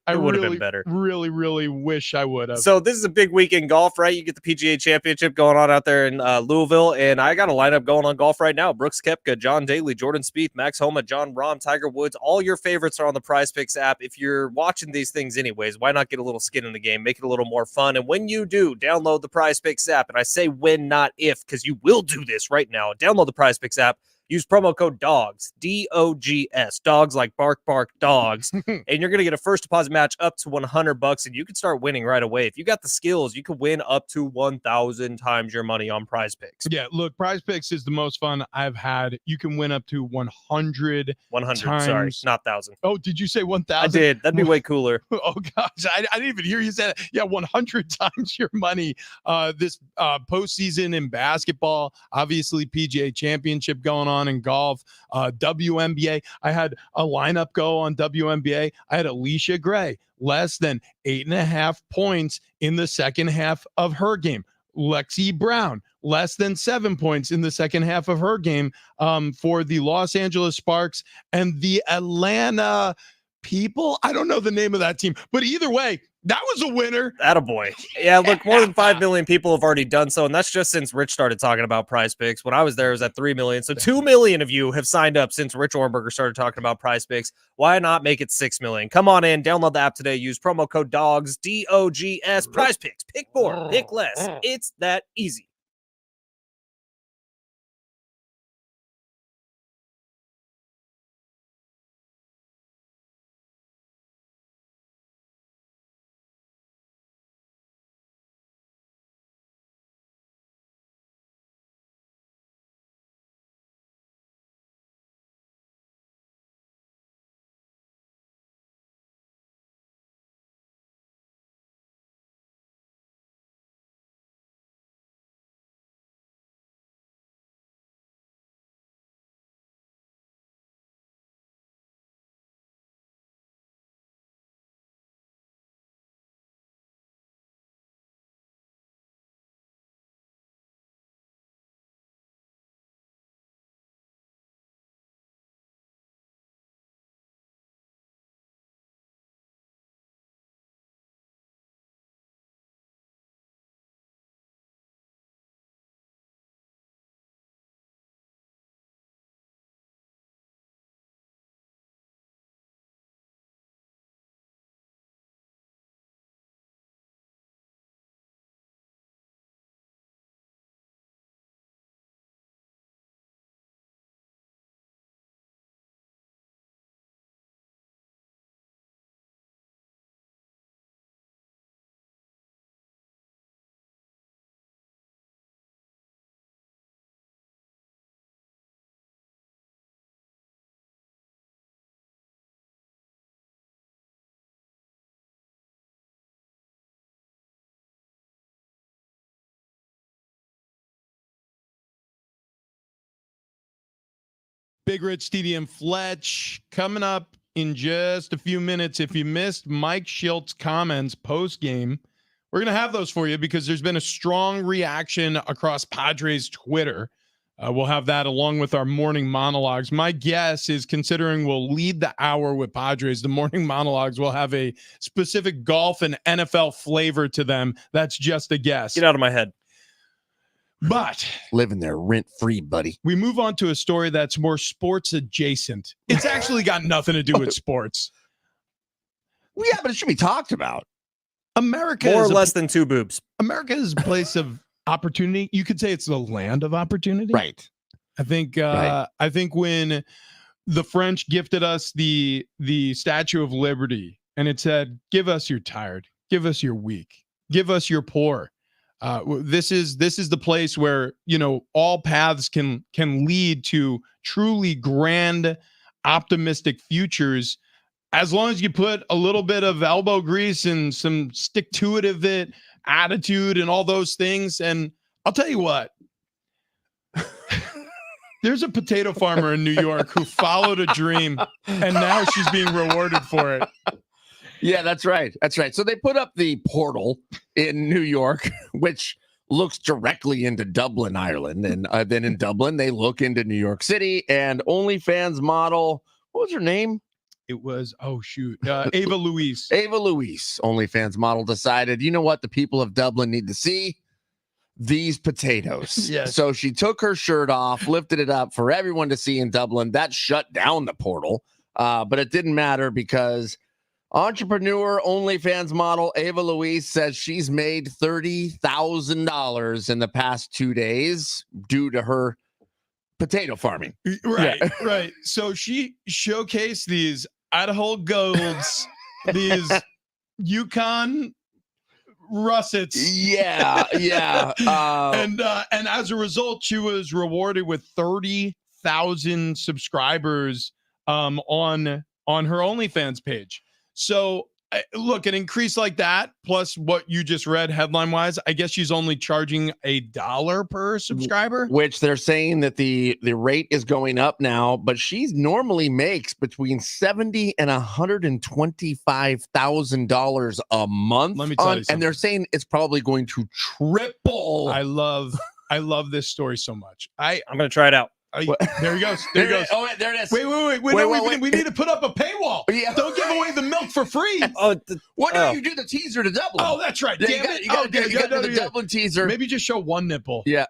I would have been better. Really wish I would have. So this is a big week in golf, right? You get the PGA Championship going on out there in Louisville, and I got a lineup going on golf right now. Brooks Koepka, John Daly, Jordan Spieth, Max Homa, John Rahm, Tiger Woods. All your favorites are on the Prize Picks app. If you're watching these things anyways, why not get a little skin in the game, make it a little more fun? And when you do, download the Prize Picks app. And I say when, not if, because you will do this right now. Download the Prize Picks app. Use promo code DOGS, DOGS, dogs like bark, dogs. And you're going to get a first deposit match up to $100, and you can start winning right away. If you got the skills, you could win up to 1,000 times your money on Prize Picks. Yeah, look, Prize Picks is the most fun I've had. You can win up to 100 times. Sorry, not 1,000. Oh, did you say 1,000? I did. That'd be way cooler. Oh, gosh. I didn't even hear you say that. Yeah, 100 times your money. This postseason in basketball, obviously PGA Championship going on in golf, WNBA. I had a lineup go on WNBA. I had Alicia Gray, less than 8.5 points in the second half of her game. Lexi Brown, less than 7 points in the second half of her game for the Los Angeles Sparks and the Atlanta people. I don't know the name of that team, but either way, that was a winner. Attaboy. Yeah, look, more than 5 million people have already done so, and that's just since Rich started talking about Prize Picks. When I was there, it was at 3 million. So 2 million of you have signed up since Rich Ornberger started talking about Prize Picks. Why not make it 6 million? Come on in, download the app today. Use promo code DOGS, DOGS, Prize Picks. Pick more, pick less. It's that easy. Big Rich Stadium Fletch coming up in just a few minutes. If you missed Mike Schilt's comments post game, we're going to have those for you because there's been a strong reaction across Padres Twitter. We'll have that along with our morning monologues. My guess is, considering we'll lead the hour with Padres, the morning monologues will have a specific golf and NFL flavor to them. That's just a guess. Get out of my head. But living there rent-free, buddy. We move on to a story that's more sports adjacent. It's actually got nothing to do with sports. Well, yeah, but it should be talked about. America more or is less than 2 boobs. America is a place of opportunity. You could say it's the land of opportunity. Right. I think I think when the French gifted us the Statue of Liberty and it said, "Give us your tired, give us your weak, give us your poor." This is the place where all paths can lead to truly grand, optimistic futures, as long as you put a little bit of elbow grease and some stick to it attitude and all those things. And I'll tell you what. There's a potato farmer in New York who followed a dream, and now she's being rewarded for it. Yeah, that's right. That's right. So they put up the portal in New York, which looks directly into Dublin, Ireland. And then in Dublin, they look into New York City, and OnlyFans model, what was her name? It was, Ava Louise. Ava Louise, OnlyFans model, decided, you know what? The people of Dublin need to see these potatoes. Yes. So she took her shirt off, lifted it up for everyone to see in Dublin. That shut down the portal, but it didn't matter because entrepreneur, OnlyFans model Ava Louise says she's made $30,000 in the past 2 days due to her potato farming. Right, right. So she showcased these Idaho Golds, these Yukon russets. Yeah. And as a result, she was rewarded with 30,000 subscribers on her OnlyFans page. So look, an increase like that, plus what you just read headline wise, I guess she's only charging $1 per subscriber, which they're saying that the rate is going up now, but she normally makes between $70,000 and $125,000 a month. Let me tell you something. And they're saying it's probably going to triple. I love this story so much. I'm gonna try it out. There he goes. There he goes. Oh, wait, there it is. Wait. We need to put up a paywall. Yeah. Don't give away the milk for free. What do you do the teaser to Dublin? Oh, that's right. Damn it. You got the Dublin teaser. Maybe just show one nipple. Yeah.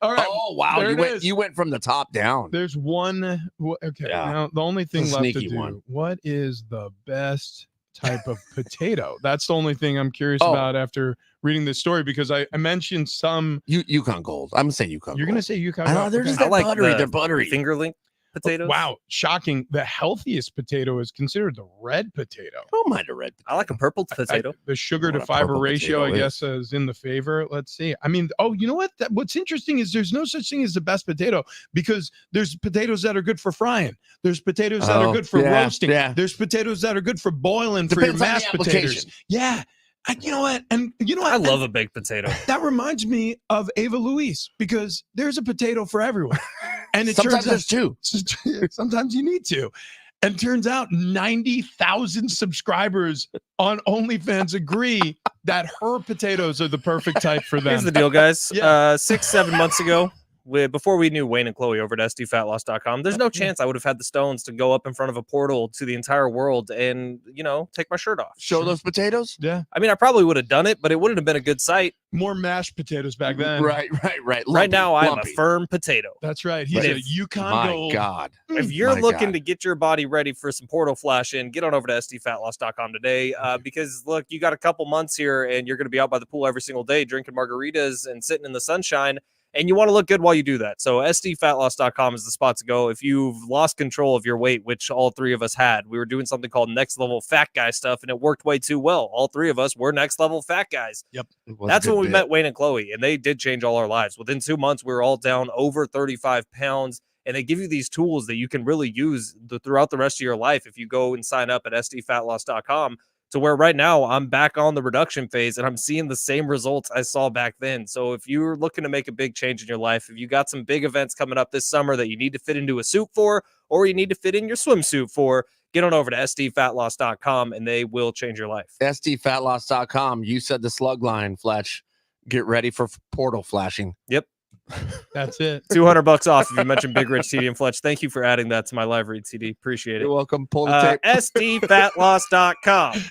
All right. Oh, wow. You went from the top down. There's one. Okay. Yeah. Now, the only thing left to do, one. what is the best type of potato? That's the only thing I'm curious about after reading this story, because I mentioned some Yukon Gold. I'm gonna say Yukon. You're gonna say Yukon Gold. Gold. They're just buttery. They're buttery. Fingerling potatoes. Wow, shocking. The healthiest potato is considered the red potato. I don't mind a red potato. I like a purple potato. The sugar to fiber ratio, I guess, is in the favor. Let's see. I mean, you know what? What's interesting is there's no such thing as the best potato, because there's potatoes that are good for frying. There's potatoes that are good for roasting. Yeah. There's potatoes that are good for boiling. Depends for your on mashed the potatoes. Yeah. You know what? And you know what? I love a baked potato. That reminds me of Ava Louise, because there's a potato for everyone. And it sometimes turns there's two. Sometimes you need to. And turns out 90,000 subscribers on OnlyFans agree that her potatoes are the perfect type for them. Here's the deal, guys. Yeah. 6-7 months ago, before we knew Wayne and Chloe over at sdfatloss.com, there's no chance I would have had the stones to go up in front of a portal to the entire world and, take my shirt off. Show those potatoes? Yeah. I mean, I probably would have done it, but it wouldn't have been a good sight. More mashed potatoes back then. Right. Right now, I'm a firm potato. That's right. He's a Yukon Gold. My God. If you're looking to get your body ready for some portal flash in, get on over to sdfatloss.com today, because, look, you got a couple months here, and you're going to be out by the pool every single day drinking margaritas and sitting in the sunshine. And you want to look good while you do that. So sdfatloss.com is the spot to go. If you've lost control of your weight, which all three of us had, we were doing something called next level fat guy stuff, and it worked way too well. All three of us were next level fat guys. Yep. That's when we met Wayne and Chloe, and they did change all our lives. Within 2 months, we were all down over 35 pounds. And they give you these tools that you can really use throughout the rest of your life if you go and sign up at sdfatloss.com. To where right now I'm back on the reduction phase and I'm seeing the same results I saw back then. So if you're looking to make a big change in your life, if you got some big events coming up this summer that you need to fit into a suit for, or you need to fit in your swimsuit for, get on over to sdfatloss.com and they will change your life. sdfatloss.com. You said the slug line, Fletch. Get ready for portal flashing. Yep. That's it. $200 off if you mention Big Rich TD and Fletch. Thank you for adding that to my live read, TD. Appreciate it. You're welcome. Pull the tape. sdfatloss.com.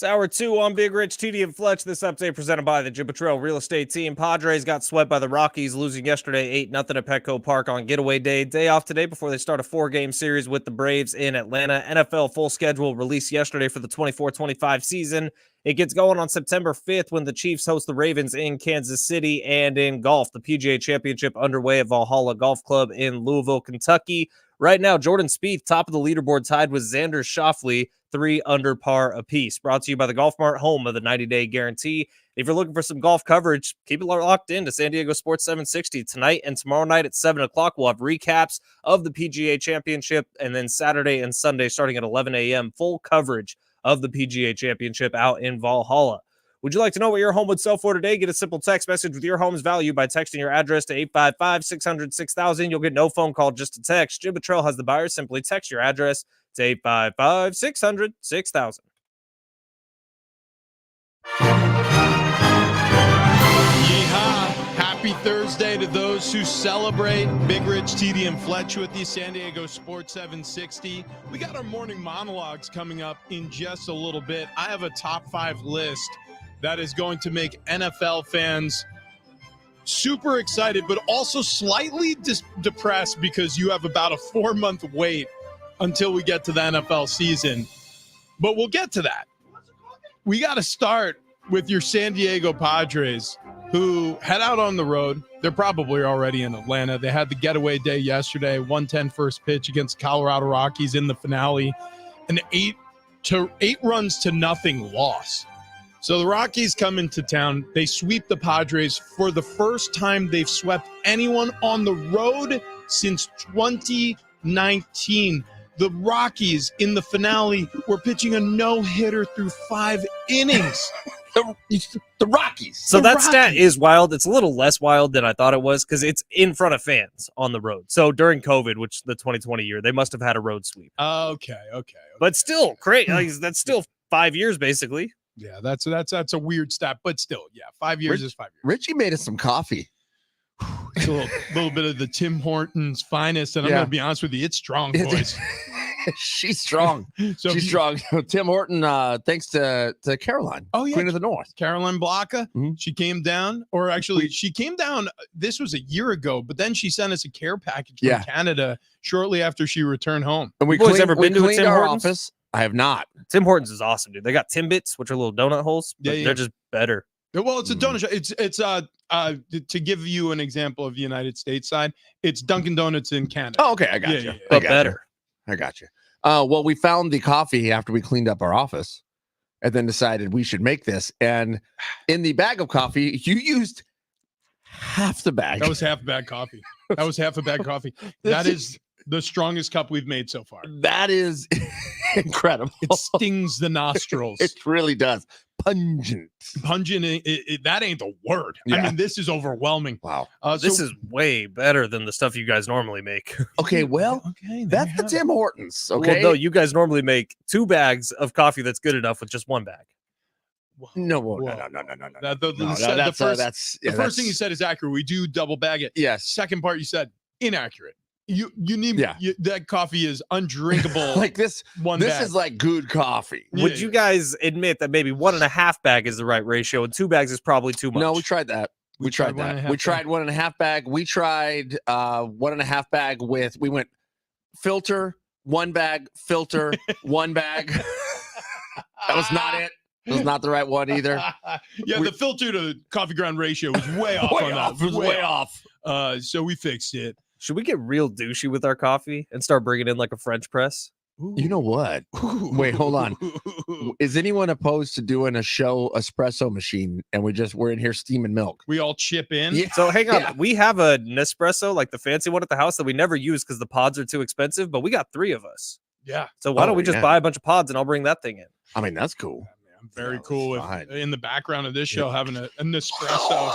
It's hour 2 on Big Rich, TD, and Fletch. This update presented by the Jibba Trail Real Estate Team. Padres got swept by the Rockies, losing yesterday 8-0 at Petco Park on getaway day. Day off today before they start a 4-game series with the Braves in Atlanta. NFL full schedule released yesterday for the 24-25 season. It gets going on September 5th when the Chiefs host the Ravens in Kansas City. And in golf, the PGA Championship underway at Valhalla Golf Club in Louisville, Kentucky. Right now, Jordan Spieth, top of the leaderboard, tied with Xander Schauffele, 3 under par apiece. Brought to you by the Golf Mart, home of the 90-day guarantee. If you're looking for some golf coverage, keep it locked in to San Diego Sports 760 tonight and tomorrow night at 7 o'clock. We'll have recaps of the PGA Championship, and then Saturday and Sunday starting at 11 a.m. full coverage of the PGA Championship out in Valhalla. Would you like to know what your home would sell for today? Get a simple text message with your home's value by texting your address to 855-600-6000. You'll get no phone call, just a text. Jibba Trail has the buyer. Simply text your address to 855-600-6000. Yeehaw. Happy Thursday to those who celebrate. Big Rich, TD, and Fletch with you, San Diego Sports 760. We got our morning monologues coming up in just a little bit. I have a top 5 list that is going to make NFL fans super excited, but also slightly depressed because you have about a 4-month wait until we get to the NFL season. But we'll get to that. We got to start with your San Diego Padres, who head out on the road. They're probably already in Atlanta. They had the getaway day yesterday, 110 first pitch against Colorado Rockies in the finale, an 8 runs to nothing loss. So the Rockies come into town. They sweep the Padres for the first time they've swept anyone on the road since 2019. The Rockies in the finale were pitching a no-hitter through 5 innings. The Rockies. So that stat is wild. It's a little less wild than I thought it was because it's in front of fans on the road. So during COVID, which the 2020 year, they must have had a road sweep. Okay. But still, great. Like, that's still 5 years, basically. Yeah, that's a weird stat, but still, yeah, 5 years is 5 years. Richie made us some coffee. It's a little bit of the Tim Hortons finest, and I'm going to be honest with you, it's strong, boys. She's strong. She's strong. Tim Horton, thanks to Caroline, Queen of the North. Caroline Blocka. Mm-hmm. She came down, or actually she came down, this was a year ago, but then she sent us a care package from Canada shortly after she returned home. And we cleaned our office. I have not. Tim Hortons is awesome, dude. They got Timbits, which are little donut holes. They're just better. Well, it's a donut shop. It's to give you an example of the United States side, it's Dunkin' Donuts in Canada. Oh, okay, I got you. But better. I got you. Well, we found the coffee after we cleaned up our office, and then decided we should make this. And in the bag of coffee, you used half the bag. That was half a bag coffee. That is the strongest cup we've made so far. That is incredible. It stings the nostrils. It really does. Pungent. That ain't the word. Yeah. I mean, this is overwhelming. Wow. This is way better than the stuff you guys normally make. Okay, well, that's the Tim Hortons. Okay. Well, no, you guys normally make 2 bags of coffee that's good enough with just 1 bag. No. The first thing you said is accurate. We do double bag it. Yes. Second part you said inaccurate. You need that coffee is undrinkable. Like this bag. Is like good coffee. Would you guys admit that maybe 1.5 bag is the right ratio and 2 bags is probably too much? No, we tried that. We tried that. We tried 1.5 bag. We tried 1.5 bag we went filter, 1 bag, filter, 1 bag. That was not it. It was not the right one either. The filter to coffee ground ratio was way off on that. It was way off. So we fixed it. Should we get real douchey with our coffee and start bringing in like a French press? Ooh. You know what? Wait, hold on. Is anyone opposed to doing a show espresso machine and we're in here steaming milk? We all chip in. Yeah. So hang on. Yeah. We have a Nespresso, like the fancy one at the house that we never use because the pods are too expensive, but we got 3 of us. Yeah. So why don't we just buy a bunch of pods and I'll bring that thing in? I mean, that's cool. I'm very cool with in the background of this show having a Nespresso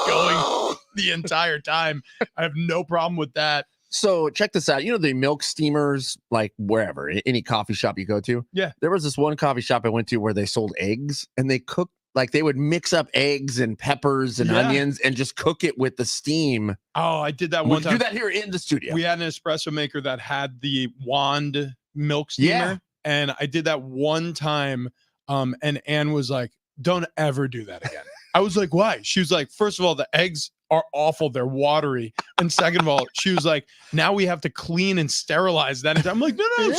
going the entire time. I have no problem with that. So check this out. You know the milk steamers, like wherever, any coffee shop you go to? Yeah. There was this one coffee shop I went to where they sold eggs and they cooked, like they would mix up eggs and peppers and onions and just cook it with the steam. Oh, I did that one time. We do that here in the studio. We had an espresso maker that had the wand milk steamer. And I did that one time And Ann was like, don't ever do that again. I was like, why? She was like, first of all, the eggs are awful. They're watery. And second of all, she was like, now we have to clean and sterilize that. I'm like, no, steam.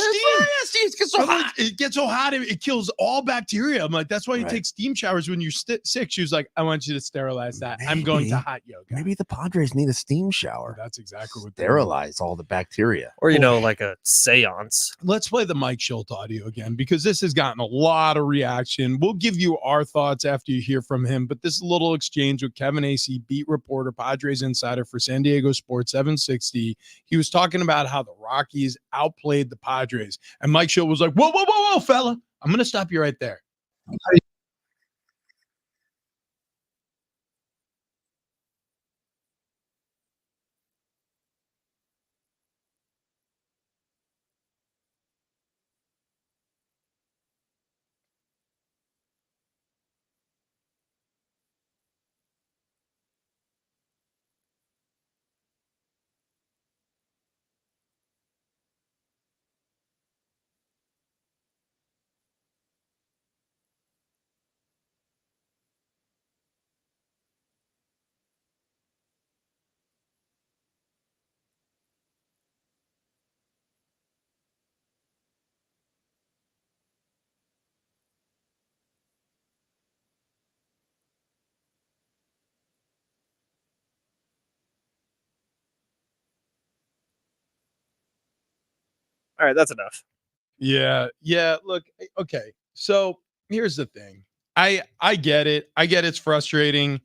It gets so hot. It gets so hot. It kills all bacteria. I'm like, that's why you Right. take steam showers when you're sick. She was like, I want you to sterilize that. I'm going to hot yoga. Maybe the Padres need a steam shower. That's exactly what Sterilize all the bacteria. Or, like a seance. Let's play the Mike Schilt audio again, because this has gotten a lot of reaction. We'll give you our thoughts after you hear from him, but this little exchange with Kevin Acee, beat reporter, Padres insider for San Diego Sports 760. He was talking about how the Rockies outplayed the Padres, and Mike Schilt was like, whoa, fella. I'm going to stop you right there. All right, that's enough. Yeah. Look, okay. So here's the thing. I get it. I get it's frustrating.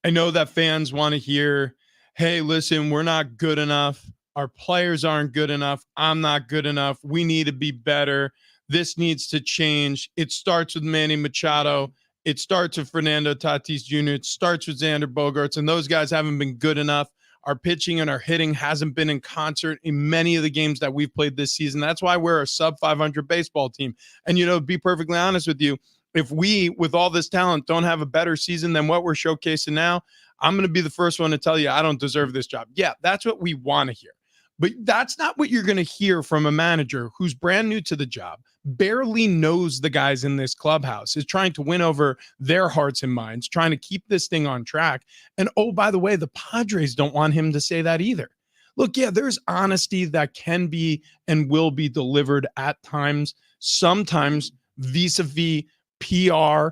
I know that fans want to hear, hey, listen, we're not good enough. Our players aren't good enough. I'm not good enough. We need to be better. This needs to change. It starts with Manny Machado. It starts with Fernando Tatis Jr. It starts with Xander Bogaerts, and those guys haven't been good enough. Our pitching and our hitting hasn't been in concert in many of the games that we've played this season. That's why we're a sub 500 baseball team. And, to be perfectly honest with you, if we, with all this talent, don't have a better season than what we're showcasing now, I'm going to be the first one to tell you I don't deserve this job. Yeah, that's what we want to hear. But that's not what you're going to hear from a manager who's brand new to the job, barely knows the guys in this clubhouse, is trying to win over their hearts and minds, trying to keep this thing on track. And, oh, by the way, the Padres don't want him to say that either. Look, yeah, there's honesty that can be and will be delivered at times, sometimes vis-a-vis PR,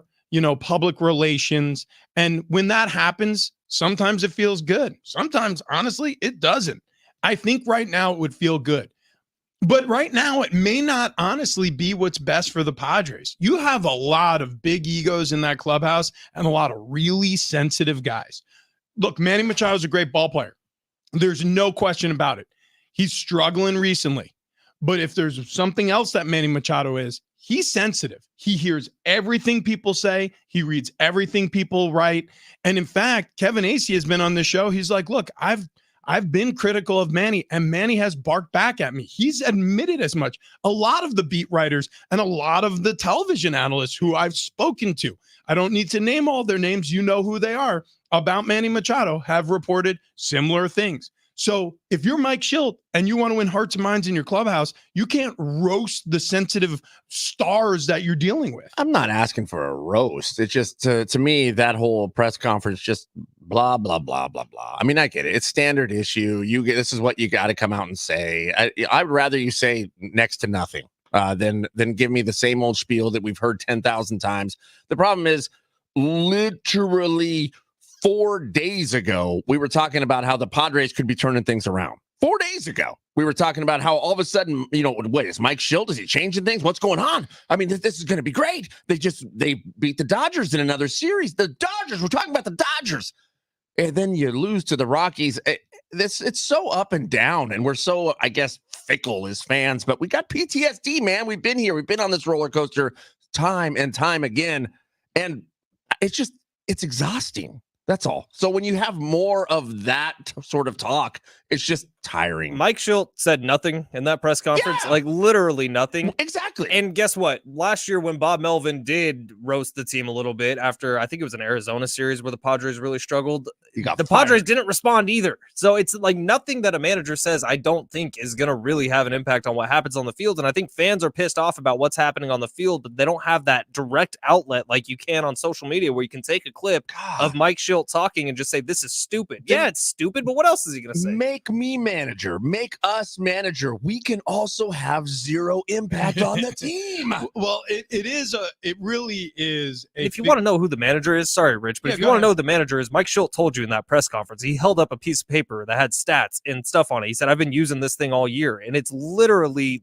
public relations. And when that happens, sometimes it feels good. Sometimes, honestly, it doesn't. I think right now it would feel good. But right now it may not honestly be what's best for the Padres. You have a lot of big egos in that clubhouse and a lot of really sensitive guys. Look, Manny Machado is a great ball player. There's no question about it. He's struggling recently. But if there's something else that Manny Machado is, he's sensitive. He hears everything people say. He reads everything people write. And in fact, Kevin Acee has been on the show. He's like, look, I've been critical of Manny, and Manny has barked back at me. He's admitted as much. A lot of the beat writers and a lot of the television analysts who I've spoken to, I don't need to name all their names, you know who they are, about Manny Machado, have reported similar things. So if you're Mike Schilt and you want to win hearts and minds in your clubhouse, you can't roast the sensitive stars that you're dealing with. I'm not asking for a roast. It's just, to me, that whole press conference, just blah, blah, blah, blah, blah. I mean, I get it. It's standard issue. This is what you got to come out and say. I'd rather you say next to nothing than give me the same old spiel that we've heard 10,000 times. The problem is, literally 4 days ago, we were talking about how the Padres could be turning things around. 4 days ago, we were talking about how all of a sudden, wait, is Mike Schilt? Is he changing things? What's going on? I mean, this is going to be great. They beat the Dodgers in another series. The Dodgers, we're talking about the Dodgers. And then you lose to the Rockies. It's so up and down, and we're so, I guess, fickle as fans. But we got PTSD, man. We've been here. We've been on this roller coaster time and time again. And it's exhausting. That's all. So when you have more of that sort of talk, it's just tiring. Mike Schilt said nothing in that press conference, Yeah. like literally nothing. Exactly. And guess what? Last year when Bob Melvin did roast the team a little bit after, I think it was an Arizona series where the Padres really struggled, the Padres didn't respond either. So it's like nothing that a manager says, I don't think is going to really have an impact on what happens on the field. And I think fans are pissed off about what's happening on the field, but they don't have that direct outlet like you can on social media where you can take a clip of Mike Schilt talking and just say, this is stupid. Yeah, it's stupid, but what else is he going to say? Make me manager. Make us manager. We can also have zero impact on the team. Well, it really is. If you want to know who the manager is, sorry, Rich, but if you want to know who the manager is, Mike Schilt told you in that press conference. He held up a piece of paper that had stats and stuff on it. He said, I've been using this thing all year, and it's literally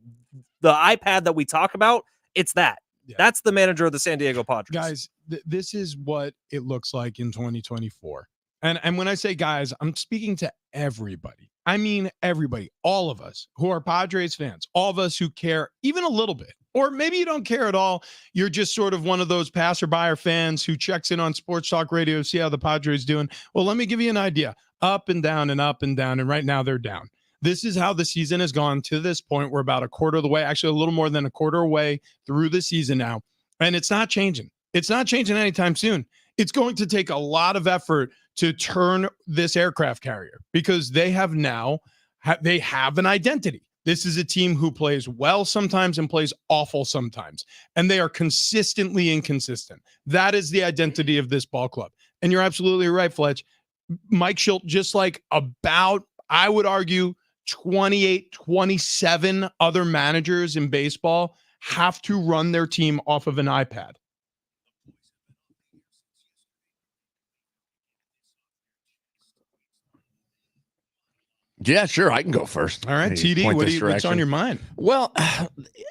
the iPad that we talk about. It's that. Yeah. That's the manager of the San Diego Padres. Guys, this is what it looks like in 2024. And when I say guys, I'm speaking to everybody. I mean everybody, all of us who are Padres fans, all of us who care even a little bit. Or maybe you don't care at all. You're just sort of one of those passerby or fans who checks in on Sports Talk Radio, see how the Padres doing. Well, let me give you an idea. Up and down and up and down. And right now they're down. This is how the season has gone to this point. We're about a quarter of the way, actually a little more than a quarter away through the season now. And it's not changing. It's not changing anytime soon. It's going to take a lot of effort to turn this aircraft carrier because they have now, they have an identity. This is a team who plays well sometimes and plays awful sometimes, and they are consistently inconsistent. That is the identity of this ball club. And you're absolutely right, Fletch. Mike Schilt, just like about, I would argue, 28, 27 other managers in baseball have to run their team off of an iPad. Yeah, sure. I can go first. All right, TD, what's on your mind? Well,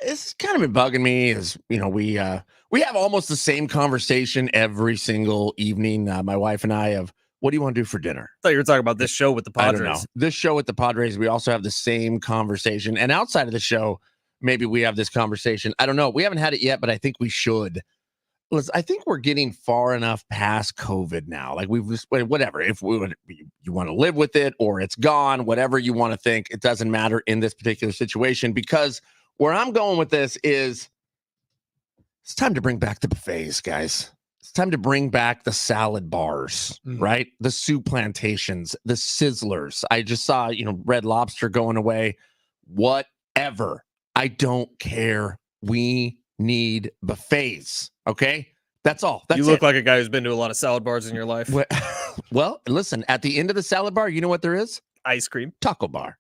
it's kind of been bugging me is, we have almost the same conversation every single evening. My wife and I have, what do you want to do for dinner? I thought you were talking about this show with the Padres. I don't know. This show with the Padres, we also have the same conversation. And outside of the show, maybe we have this conversation. I don't know. We haven't had it yet, but I think we should. Listen, I think we're getting far enough past COVID now. Like we've just, whatever, if you want to live with it or it's gone, whatever you want to think, it doesn't matter in this particular situation, because where I'm going with this is it's time to bring back the buffets, guys. It's time to bring back the salad bars, right? The soup plantations, the sizzlers. I just saw, Red Lobster going away. Whatever. I don't care. We need buffets. Okay, that's all. That's you look like a guy who's been to a lot of salad bars in your life. Well, listen, at the end of the salad bar, you know what there is? Ice cream. Taco bar.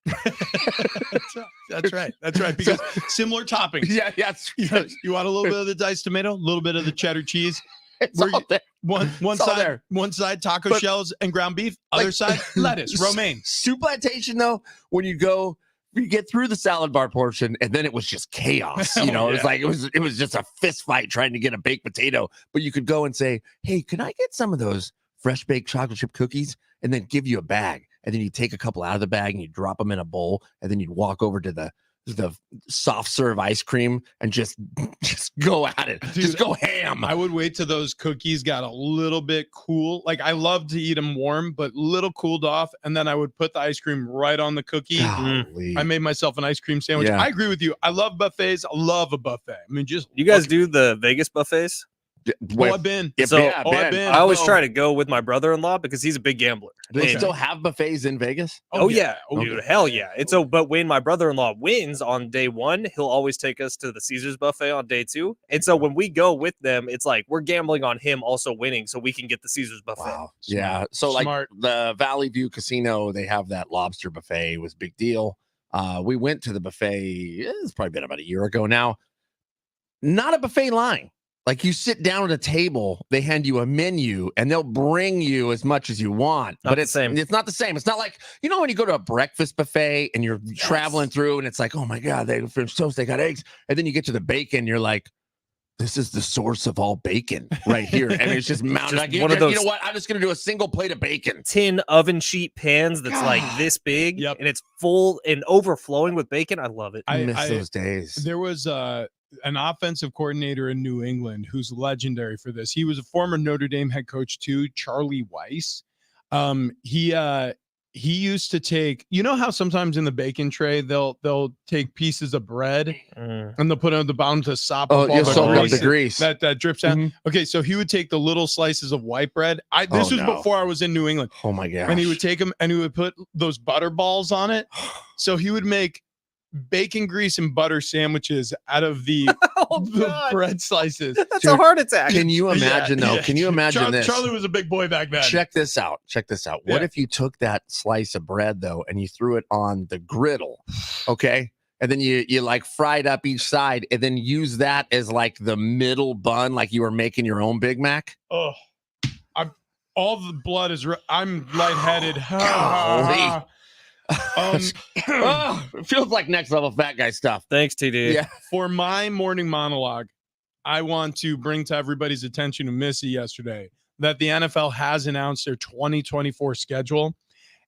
That's right. Because similar toppings. Yeah. You want a little bit of the diced tomato, a little bit of the cheddar cheese. It's all there. One side taco shells and ground beef, other side lettuce, romaine. Soup plantation, though, when you get through the salad bar portion, and then it was just chaos. It was like it was just a fist fight trying to get a baked potato. But you could go and say, "Hey, can I get some of those fresh baked chocolate chip cookies?" And then give you a bag, and then you take a couple out of the bag and you drop them in a bowl, and then you'd walk over to the soft serve ice cream and just go at it. Dude, just go ham. I would wait till those cookies got a little bit cool. Like I love to eat them warm, but little cooled off. And then I would put the ice cream right on the cookie. I made myself an ice cream sandwich. Yeah. I agree with you. I love buffets. I love a buffet. I mean, you guys do the Vegas buffets? I've been. I always try to go with my brother-in-law because he's a big gambler. Do they still have buffets in Vegas? Oh yeah. Dude, hell yeah. And so, but when my brother-in-law wins on day one, he'll always take us to the Caesars buffet on day two. And so when we go with them, it's like we're gambling on him also winning so we can get the Caesars buffet. Wow. Yeah. So like the Valley View Casino, they have that lobster buffet. It was a big deal. We went to the buffet. It's probably been about a year ago now. Not a buffet line. Like you sit down at a table, they hand you a menu, and they'll bring you as much as you want. But it's not the same. It's not like, when you go to a breakfast buffet and you're traveling through and it's like, oh my God, they have French toast, they got eggs. And then you get to the bacon, you're like, this is the source of all bacon right here. And it's just mounted. Like, you know what? I'm just going to do a single plate of bacon. Tin oven sheet pans that's like this big, and it's full and overflowing with bacon. I love it. I miss those days. There was an offensive coordinator in New England who's legendary for this. He was a former Notre Dame head coach too, Charlie Weiss. He used to take, you know how sometimes in the bacon tray they'll take pieces of bread and they'll put it on the bottom to sop up all the grease that drips down. Okay, so he would take the little slices of white bread. This was before I was in New England. Oh my gosh. And he would take them and he would put those butter balls on it. So he would make bacon grease and butter sandwiches out of the bread slices. That's a heart attack. Can you imagine though? Can you imagine this? Charlie was a big boy back then. Check this out. Yeah. What if you took that slice of bread though and you threw it on the griddle? Okay. And then you like fried up each side and then use that as like the middle bun, like you were making your own Big Mac. Oh, all the blood is. I'm lightheaded. Golly. It feels like next level fat guy stuff. Thanks, TD. Yeah. For my morning monologue, I want to bring to everybody's attention to Missy yesterday that the NFL has announced their 2024 schedule,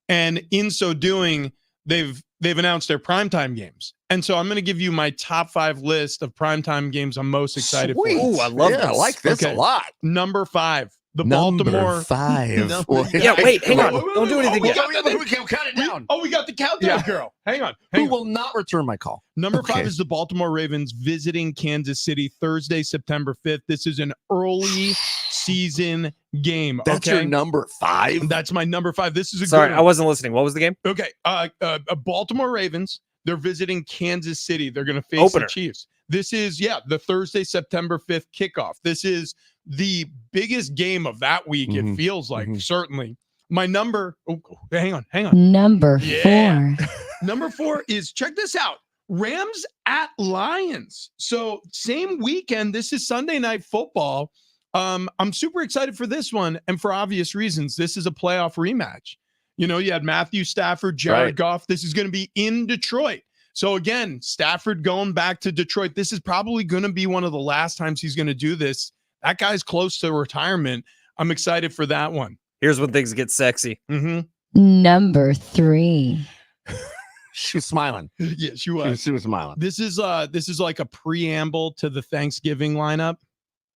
and in so doing, they've announced their primetime games. And so I'm going to give you my top 5 list of primetime games I'm most excited for. Ooh, I love this. I like this a lot. Number 5. The Number Baltimore 5. Yeah, wait, hang on. Don't do anything yet. We can count it down. We got the countdown, girl. Hang on. Who will not return my call? Number 5 is the Baltimore Ravens visiting Kansas City Thursday, September 5th. This is an early season game. That's your number 5? That's my number 5. This is a Sorry, good I one. wasn't listening. What was the game? Okay. Baltimore Ravens. They're visiting Kansas City. They're going to face the Chiefs. This is, the Thursday, September 5th kickoff. This is the biggest game of that week, it feels like, certainly. My number, hang on. Number 4. Number 4 is, check this out, Rams at Lions. So same weekend, this is Sunday Night Football. I'm super excited for this one, and for obvious reasons. This is a playoff rematch. You know, you had Matthew Stafford, Jared Goff. This is going to be in Detroit. So again, Stafford going back to Detroit. This is probably going to be one of the last times he's going to do this. That guy's close to retirement. I'm excited for that one. Here's when things get sexy. Number 3. She was smiling. Yeah, she was. She was smiling. This is like a preamble to the Thanksgiving lineup.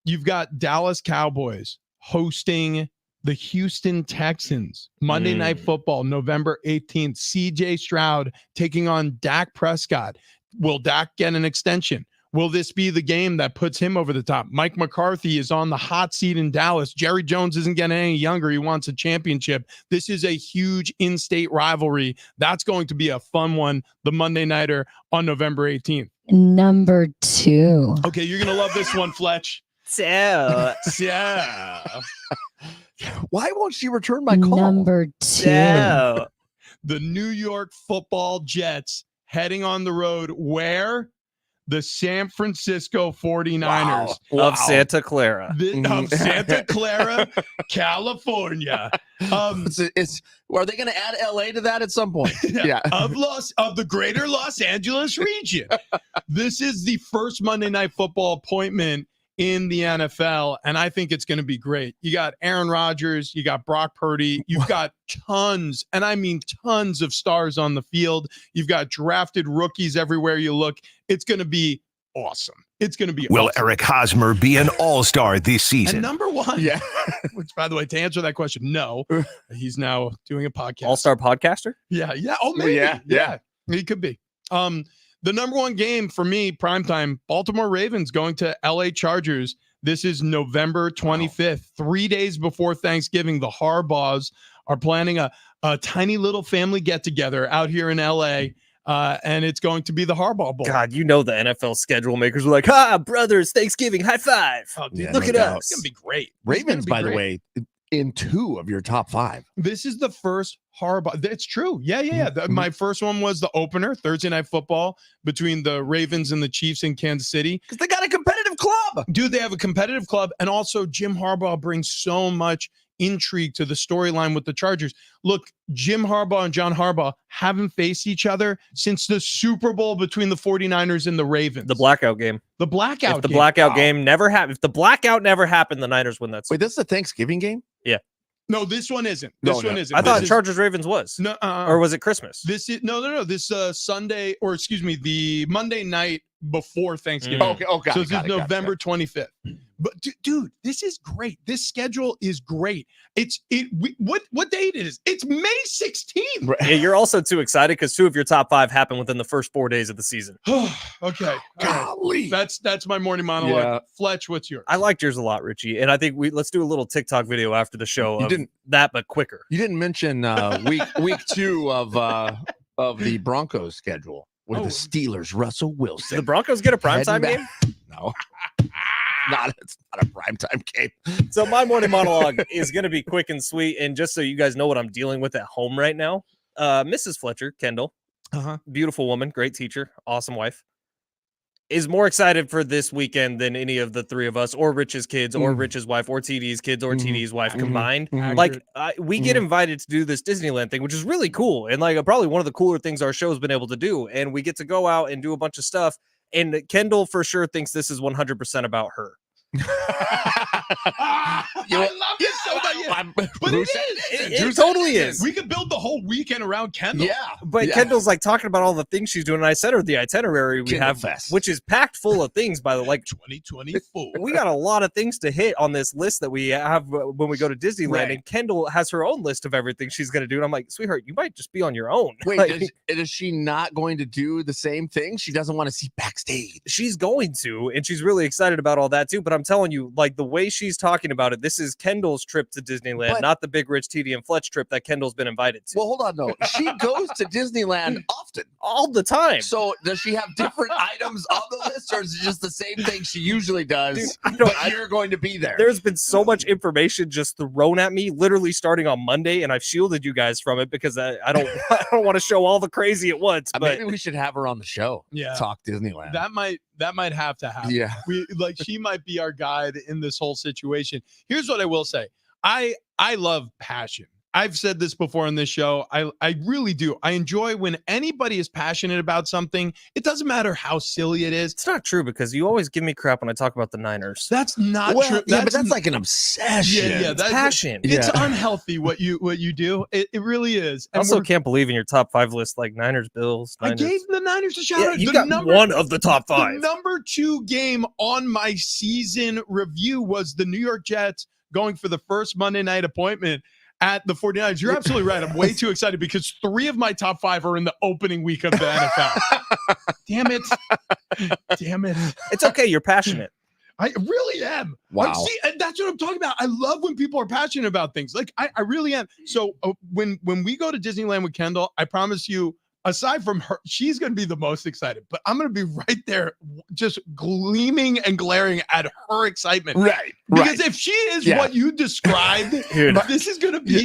You've got Dallas Cowboys hosting the Houston Texans. Monday Night Football, November 18th. CJ Stroud taking on Dak Prescott. Will Dak get an extension? Will this be the game that puts him over the top? Mike McCarthy is on the hot seat in Dallas. Jerry Jones isn't getting any younger. He wants a championship. This is a huge in-state rivalry. That's going to be a fun one, the Monday Nighter on November 18th. Number 2. Okay, you're going to love this one, Fletch. So, Yeah. Why won't she return my call? Number 2. The New York Football Jets heading on the road where? The San Francisco 49ers. of Santa Clara. Of Santa Clara, California. Are they going to add LA to that at some point? Yeah. Of the greater Los Angeles region. This is the first Monday Night Football appointment in the NFL, and I think it's going to be great. You got Aaron Rodgers, you got Brock Purdy, you've got tons, and I mean tons of stars on the field. You've got drafted rookies everywhere you look. It's going to be awesome. It's going to be Will awesome. Eric Hosmer be an all-star this season? And number 1, Yeah. which, by the way, to answer that question, no. He's now doing a podcast. All-star podcaster? Yeah. Oh, maybe. Yeah. He could be. The number 1 game for me, primetime, Baltimore Ravens going to LA Chargers. This is November 25th, 3 days before Thanksgiving. The Harbaughs are planning a tiny little family get-together out here in LA, and it's going to be the Harbaugh Bowl. God, you know the NFL schedule makers were like, brothers, Thanksgiving, high five. Oh, dude, Yeah, Look no at doubt. us. It's going to be great. Ravens, by the way, in 2 of your top 5. This is the first Harbaugh. It's true. Yeah. My first one was the opener, Thursday Night Football, between the Ravens and the Chiefs in Kansas City. Because they got a competitive club. Dude, they have a competitive club. And also, Jim Harbaugh brings so much intrigue to the storyline with the Chargers. Look, Jim Harbaugh and John Harbaugh haven't faced each other since the Super Bowl between the 49ers and the Ravens. The blackout game. The blackout If the game. blackout game never happened, if the blackout never happened, the Niners win that. Wait, this is a Thanksgiving game? No, this one isn't. No, This one no. isn't. I thought This is- Chargers Ravens was. No, Or was it Christmas? This is no. This Sunday, or excuse me, the Monday night before Thanksgiving. Okay. Okay. So this is November 25th. But dude, this is great. This schedule is great. What date it is? It's May 16th. Yeah, you're also too excited because 2 of your top 5 happen within the first 4 days of the season. Okay. Golly. That's my morning monologue. Yeah. Fletch, what's yours? I liked yours a lot, Richie, and I think let's do a little TikTok video after the show. You of didn't- that, but quicker. You didn't mention week 2 of the Broncos schedule with the Steelers. Russell Did Wilson. the Broncos get a Heading primetime back- game? No. It's not a primetime game. So my morning monologue is going to be quick and sweet, and just so you guys know what I'm dealing with at home right now, Mrs. Fletcher, Kendall, beautiful woman, great teacher, awesome wife, is more excited for this weekend than any of the 3 of us, or Rich's kids, or Rich's wife, or TD's kids, or TD's wife combined. Like we get invited to do this Disneyland thing, which is really cool, and like probably one of the cooler things our show's been able to do. And we get to go out and do a bunch of stuff. And Kendall for sure thinks this is 100% about her. I love it so much. But it is. It totally is. We could build the whole weekend around Kendall. Yeah. But Kendall's like talking about all the things she's doing. And I sent her the itinerary we Kendall have, Fest. which is packed full of things. By the way, like 2024. we got a lot of things to hit on this list that we have when we go to Disneyland. Right. And Kendall has her own list of everything she's going to do. And I'm like, sweetheart, you might just be on your own. Wait, Like, is she not going to do the same thing? She doesn't want to see backstage. she's going to, and she's really excited about all that too. But I'm telling you, like the way she's talking about it, this is Kendall's trip to Disneyland, But- not the Big Rich, TD, and Fletch trip that Kendall's been invited to Well, hold on, though. She goes to Disneyland often. all the time. So does she have different items on the list, or is it just the same thing she usually does? Dude, I don't- but you're going to be there. There's been so much information just thrown at me, literally starting on Monday, and I've shielded you guys from it because I don't I don't want to show all the crazy at once. But Maybe we should have her on the show. Yeah. Talk Disneyland. That might have to happen. Yeah. She might be our guide in this whole situation. Here's what I will say. I love passion. I've said this before on this show. I really do. I enjoy when anybody is passionate about something. It doesn't matter how silly it is. it's not true because you always give me crap when I talk about the Niners. That's not Well, true. yeah, but that's like an obsession. Yeah, It's passion. It's Yeah. unhealthy what you do. It really is. I And also we're- can't believe in your top 5 list like Niners, Bills. I Niners. gave the Niners a shout Yeah, out. you The got one of the top The 5. number 2 game on my season review was the New York Jets going for the first Monday night appointment at the 49ers. You're absolutely right. I'm way too excited because 3 of my top 5 are in the opening week of the NFL. Damn it. It's okay. You're passionate. I really am. Wow. Like, see, and that's what I'm talking about. I love when people are passionate about things. Like I really am. So when we go to Disneyland with Kendall, I promise you, aside from her, she's going to be the most excited, but I'm going to be right there just gleaming and glaring at her excitement. Right. Because if she is Yeah. what you described, Dude. this is going to be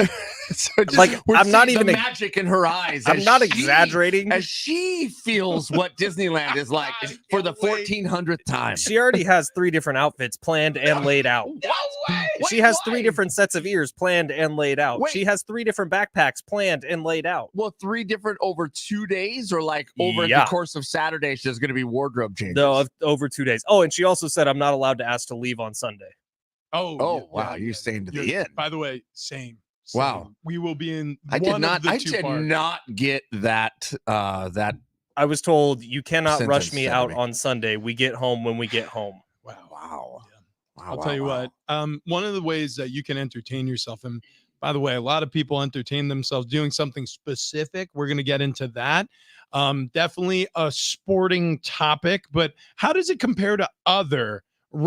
So just- Like, we're I'm not seeing even the ex- magic in her eyes. I'm as not she- exaggerating. As she feels what Disneyland is like I for the can't wait. 1400th time. She already has 3 different outfits planned and laid out. She has 3 different sets of ears planned and laid out. Wait. She has 3 different backpacks planned and laid out. Well, 3 different over 2 days, or like over Yeah. the course of Saturday, there's going to be wardrobe changes. No, over 2 days. Oh, and she also said I'm not allowed to ask to leave on Sunday. Oh, wow, you're staying to the You're- end. By the way, same. Wow. We will be in I one did not. of the I 2 did parts. not get that. That. I was told you cannot rush Sentence me said to out me. on Sunday. We get home when we get home. Wow. Wow. Yeah. I'll tell you what. One of the ways that you can entertain yourself, and by the way, a lot of people entertain themselves doing something specific. We're going to get into that. Definitely a sporting topic, but how does it compare to other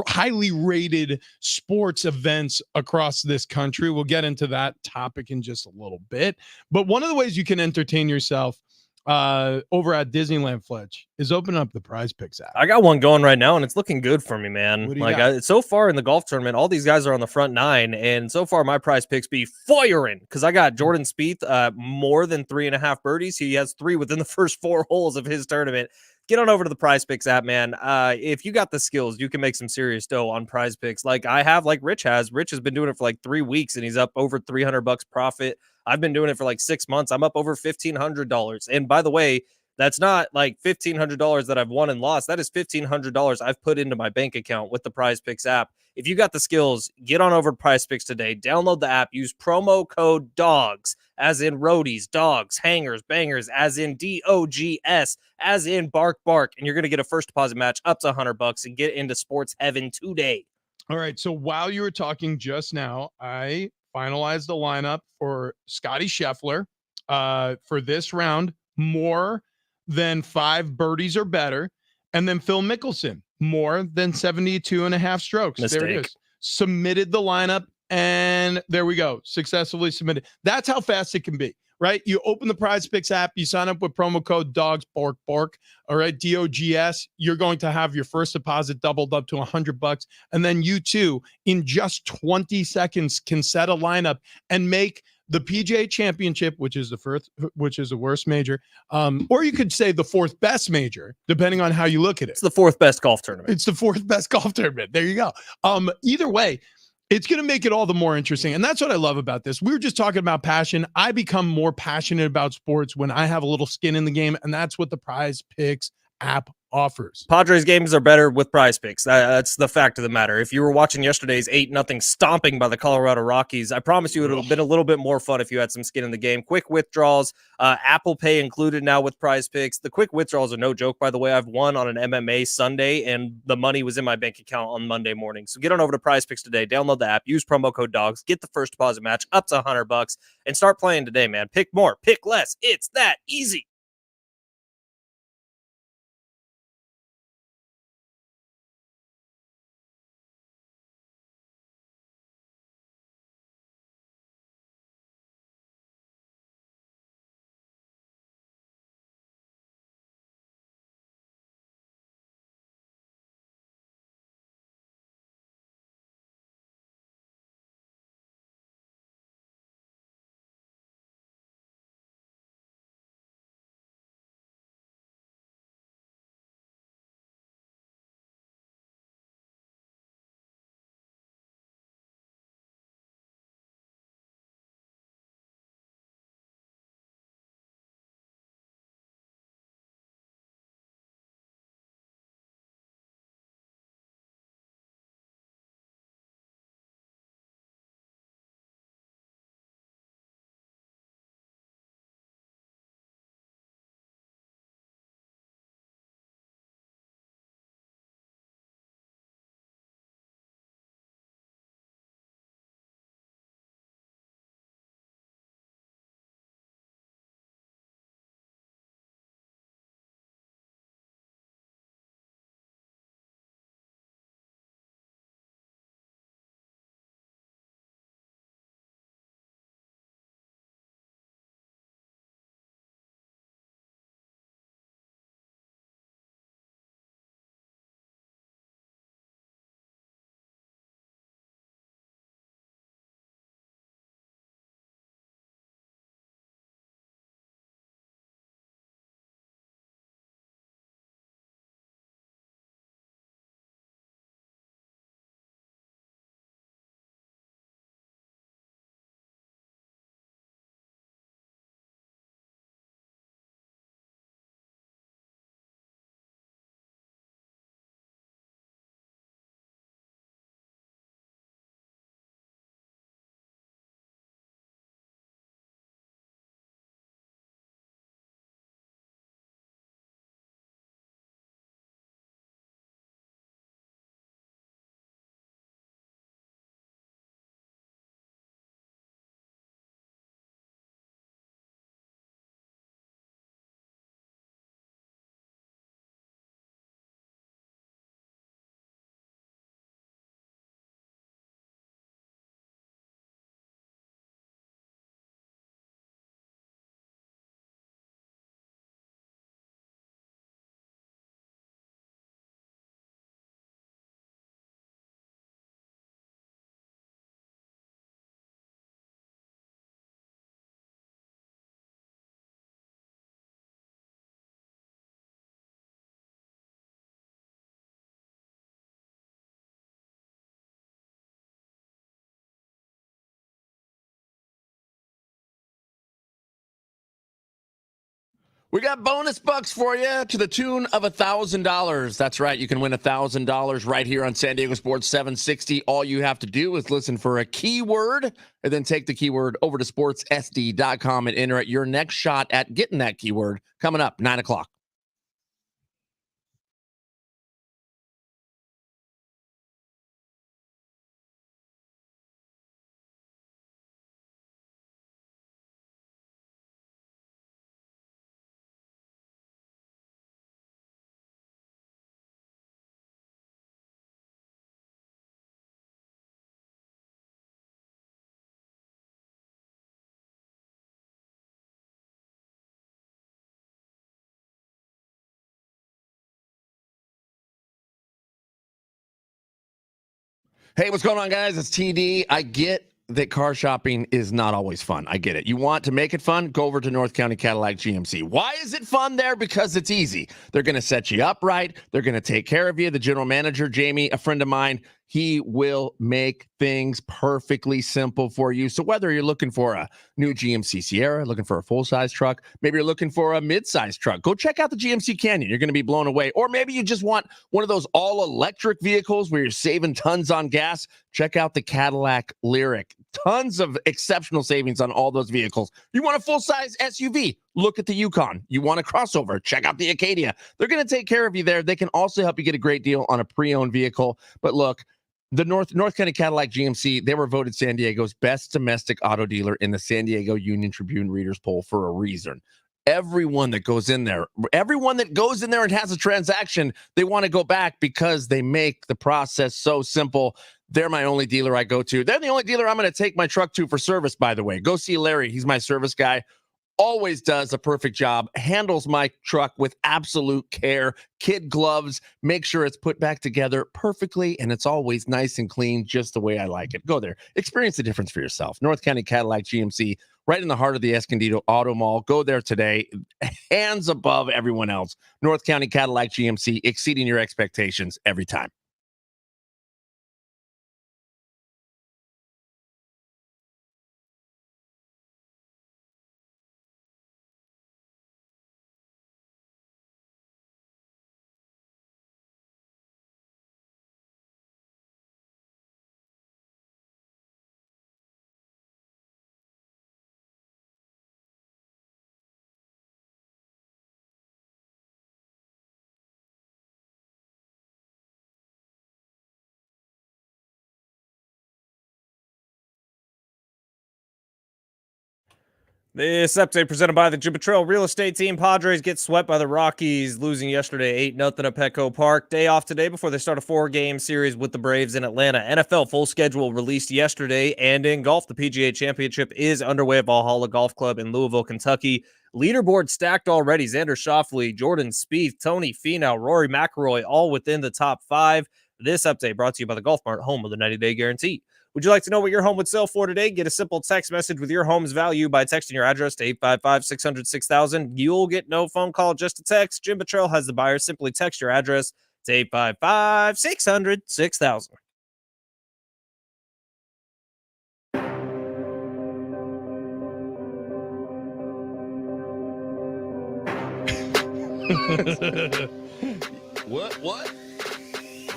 highly rated sports events across this country? We'll get into that topic in just a little bit. But one of the ways you can entertain yourself over at Disneyland, Fletch, is open up the Prize Picks app. I got one going right now, and it's looking good for me, man. What do you Like got? so far in the golf tournament, all these guys are on the front 9, and so far my Prize Picks be firing because I got Jordan Spieth more than 3.5 birdies. He has 3 within the first 4 holes of his tournament. Get on over to the Prize Picks app, man. If you got the skills, you can make some serious dough on Prize Picks, like I have, like Rich has. Rich has been doing it for like 3 weeks, and he's up over $300 profit. I've been doing it for like 6 months. I'm up over $1,500. And by the way, That's not like $1,500 that I've won and lost. That is $1,500 I've put into my bank account with the Prize Picks app. If you got the skills, get on over to Prize Picks today. Download the app. Use promo code DOGS, as in roadies, dogs, hangers, bangers, as in DOGS, as in bark, bark. And you're going to get a first deposit match up to $100 and get into sports heaven today. All right. So while you were talking just now, I finalized the lineup for Scotty Scheffler for this round, more than 5 birdies or better. And then Phil Mickelson, more than 72.5 strokes. Mistake. There it is. Submitted the lineup, and there we go. Successfully submitted. That's how fast it can be, right? You open the Prize Picks app, you sign up with promo code DOGS, bark, bark. All right, DOGS. You're going to have your first deposit doubled up to $100. And then you too, in just 20 seconds, can set a lineup and make the PGA Championship, which is the worst major, or you could say the 4th best major, depending on how you look at it. It's the 4th best golf tournament. It's the 4th best golf tournament. There you go. Either way, it's going to make it all the more interesting. And that's what I love about this. We were just talking about passion. I become more passionate about sports when I have a little skin in the game, and that's what the Prize Picks app offers. Padres games are better with Prize Picks. That's the fact of the matter. If you were watching yesterday's 8-0 stomping by the Colorado Rockies, I promise you it would have been a little bit more fun if you had some skin in the game. Quick withdrawals, Apple Pay included now with Prize Picks. The quick withdrawals are no joke, by the way. I've won on an MMA Sunday, and the money was in my bank account on Monday morning. So get on over to Prize Picks today. Download the app. Use promo code DOGS. Get the first deposit match up to $100, and start playing today, man. Pick more. Pick less. It's that easy. We got bonus bucks for you to the tune of $1,000. That's right. You can win $1,000 right here on San Diego Sports 760. All you have to do is listen for a keyword and then take the keyword over to sportssd.com and enter it. Your next shot at getting that keyword coming up 9 o'clock. Hey, what's going on, guys? It's TD. I get that car shopping is not always fun. I get it. You want to make it fun? Go over to North County Cadillac GMC. Why is it fun there? Because it's easy. They're going to set you up right. They're going to take care of you. The general manager, Jamie, a friend of mine, he will make things perfectly simple for you. So whether you're looking for a new GMC Sierra, looking for a full-size truck, maybe you're looking for a mid-size truck, go check out the GMC Canyon. You're going to be blown away. Or maybe you just want one of those all-electric vehicles where you're saving tons on gas. Check out the Cadillac Lyric. Tons of exceptional savings on all those vehicles. You want a full-size SUV? Look at the Yukon. You want a crossover? Check out the Acadia. They're going to take care of you there. They can also help you get a great deal on a pre-owned vehicle. But look, the North County Cadillac GMC, they were voted San Diego's best domestic auto dealer in the San Diego Union Tribune Readers Poll for a reason. Everyone that goes in there and has a transaction, they want to go back because they make the process so simple. They're my only dealer I go to. They're the only dealer I'm going to take my truck to for service, by the way. Go see Larry. He's my service guy. Always does a perfect job, handles my truck with absolute care, kid gloves, make sure it's put back together perfectly, and it's always nice and clean, just the way I like it. Go there. Experience the difference for yourself. North County Cadillac GMC, right in the heart of the Escondido Auto Mall. Go there today. Hands above everyone else. North County Cadillac GMC, exceeding your expectations every time. This update presented by the Jim Trail Real Estate Team. Padres get swept by the Rockies, losing yesterday 8-0 at Petco Park. Day off today before they start a 4-game series with the Braves in Atlanta. NFL full schedule released yesterday. And in golf, the PGA Championship is underway at Valhalla Golf Club in Louisville, Kentucky. Leaderboard stacked already. Xander Schauffele, Jordan Spieth, Tony Finau, Rory McIlroy, all within the top 5. This update brought to you by the Golf Mart, home of the 90-day guarantee. Would you like to know what your home would sell for today? Get a simple text message with your home's value by texting your address to 855-600-6000. You'll get no phone call, just a text. Jim Betrell has the buyer. Simply text your address to 855-600-6000. What?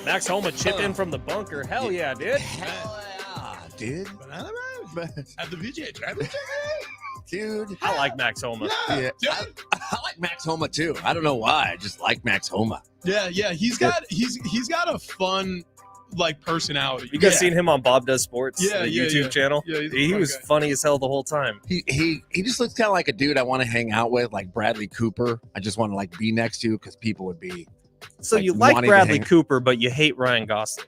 Max Homa chip in from the bunker. Hell yeah, dude. Hell yeah, dude. At the PGA Championship. Dude. I like Max Homa. Yeah. I like Max Homa too. I don't know why. I just like Max Homa. Yeah. He's got a fun personality. You guys seen him on Bob Does Sports, the yeah, YouTube channel? Yeah, he was funny as hell the whole time. He just looks kind of like a dude I want to hang out with, like Bradley Cooper. I just want to be next to because people would be. So you like wanting to Bradley hang- Cooper, but you hate Ryan Gosling.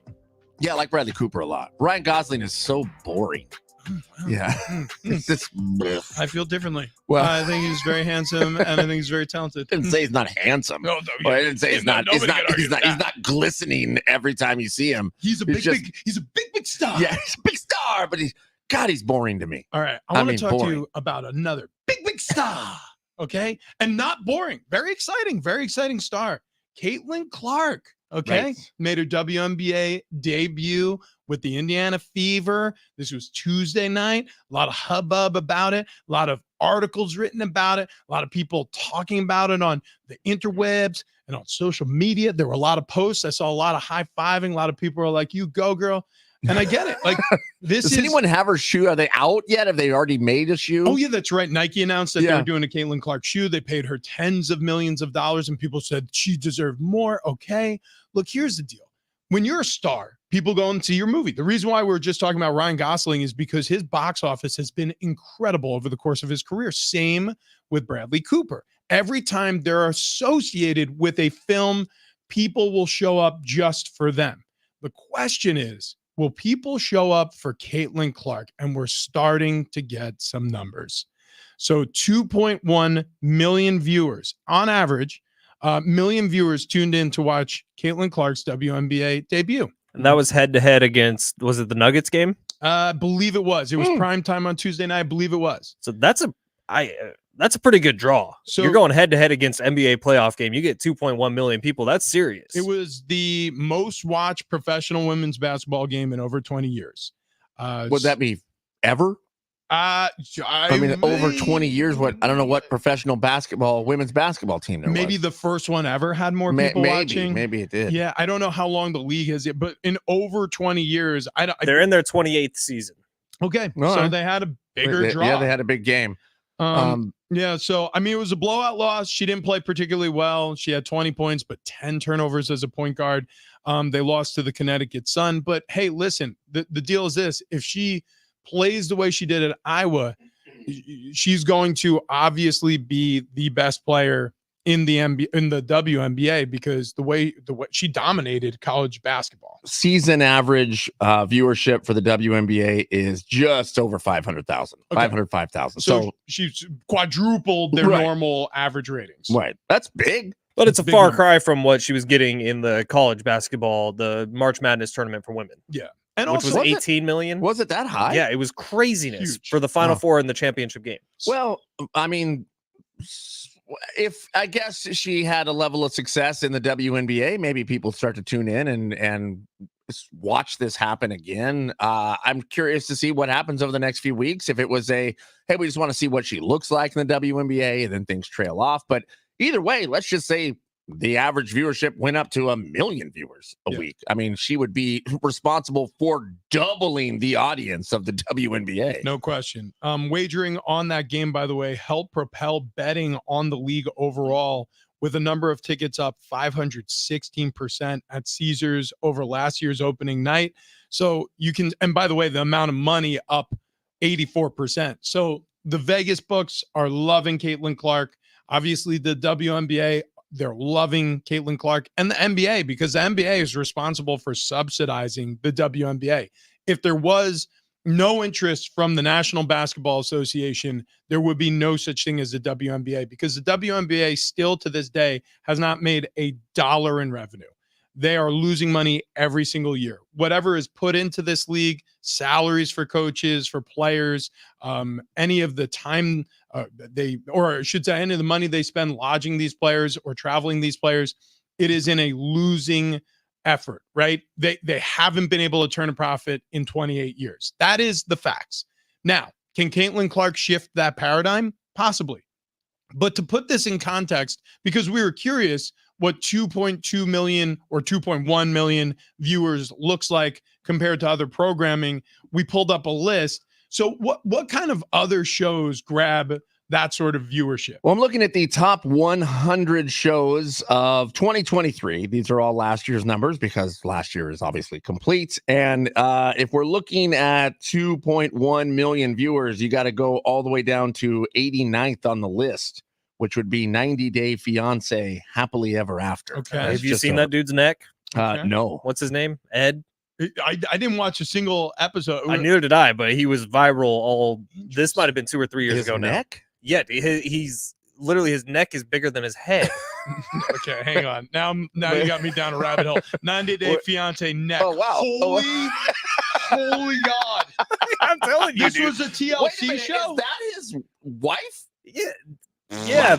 Yeah, I like Bradley Cooper a lot. Ryan Gosling is so boring. Yeah. It's just, I feel differently. Well- I think he's very handsome, and I think he's very talented. didn't say he's not handsome. No, Well, I didn't say he's not. He's nobody can argue with that. not glistening every time you see him. He's a He's big star. Yeah, he's a big star, but he's boring to me. All right. I I want mean, to talk to boring. you about another big star. Okay. And not boring. Very exciting star. Caitlin Clark Okay. Right. Made her WNBA debut with the Indiana Fever. This was Tuesday night. A lot of hubbub about it. A lot of articles written about it. A lot of people talking about it on the interwebs and on social media. There were a lot of posts. I saw a lot of high-fiving. A lot of people were like, you go, girl. And I get it. Like, this Does is anyone have her shoe? Are they out yet? Have they already made a shoe? Oh, yeah, that's right. Nike announced that they Yeah. were doing a Caitlin Clark shoe. They paid her tens of millions of dollars, and people said she deserved more. Okay. Look, here's the deal. When you're a star, people go and see your movie. The reason why we're just talking about Ryan Gosling is because his box office has been incredible over the course of his career. Same with Bradley Cooper. Every time they're associated with a film, people will show up just for them. The question is, will people show up for Caitlin Clark? And we're starting to get some numbers. So 2.1 million viewers on average, million viewers tuned in to watch Caitlin Clark's WNBA debut. And that was head to head against, was it the Nuggets game? I believe it was. It was prime time on Tuesday night. I believe it was. So that's a pretty good draw. So you're going head to head against NBA playoff game. You get 2.1 million people. That's serious. it was the most watched professional women's basketball game in over 20 years. Would that be ever? I mean, over 20 years. What? I don't know what professional women's basketball team there maybe was. the first one ever had more people watching. Maybe it did. Yeah, I don't know how long the league has it, but in over 20 years, They're in their 28th season. okay. All So right. they had a bigger They- draw. Yeah, they had a big game. Yeah, so I mean, it was a blowout loss. She didn't play particularly well. She had 20 points, but 10 turnovers as a point guard. They lost to the Connecticut Sun. But hey, listen, the deal is this: if she plays the way she did at Iowa, she's going to obviously be the best player in the WNBA because the way she dominated college basketball. Season average viewership for the WNBA is just over 500,000, Okay. 505,000. So she's quadrupled their Right. normal average ratings. Right. That's big. But it's a Big far number. cry from what she was getting in the college basketball, the March Madness tournament for women, And which also, was 18 million. Was it that high? Yeah, it was craziness Huge. for the Final Oh. Four in the championship game. Well, I mean, if I guess she had a level of success in the WNBA, maybe people start to tune in and watch this happen again. I'm curious to see what happens over the next few weeks. If it was hey, we just want to see what she looks like in the WNBA, and then things trail off. But either way, let's just say the average viewership went up to 1 million viewers a week. I mean, she would be responsible for doubling the audience of the WNBA. no question. Wagering on that game, by the way, helped propel betting on the league overall with a number of tickets up 516% at Caesars over last year's opening night. So you can, and by the way, the amount of money up 84%. So the Vegas books are loving Caitlin Clark. Obviously, the WNBA, they're loving Caitlin Clark, and the NBA, because the NBA is responsible for subsidizing the WNBA. If there was no interest from the National Basketball Association, there would be no such thing as the WNBA, because the WNBA still to this day has not made $1 in revenue. They are losing money every single year. Whatever is put into this league, salaries for coaches, for players, any of the time or I should say, any of the money they spend lodging these players or traveling these players, it is in a losing effort, right? They haven't been able to turn a profit in 28 years. That is the facts. Now, can Caitlin Clark shift that paradigm? Possibly. But to put this in context, because we were curious what 2.2 million or 2.1 million viewers looks like compared to other programming, we pulled up a list. So what kind of other shows grab that sort of viewership? Well, I'm looking at the top 100 shows of 2023. These are all last year's numbers because last year is obviously complete. And if we're looking at 2.1 million viewers, you got to go all the way down to 89th on the list, which would be 90 Day Fiance Happily Ever After. Okay. Have you seen that dude's neck? Okay. No. What's his name? Ed? I didn't watch a single episode. Neither did I, but he was viral this might have been 2 or 3 years His ago neck? now. Yeah, he's literally, his neck is bigger than his head. Okay, hang on. Now you got me down a rabbit hole. 90 Day Fiance neck. Oh, wow. Holy God. I'm telling you, This dude. was a Wait a TLC minute, show. is that his wife? Yeah. Yeah,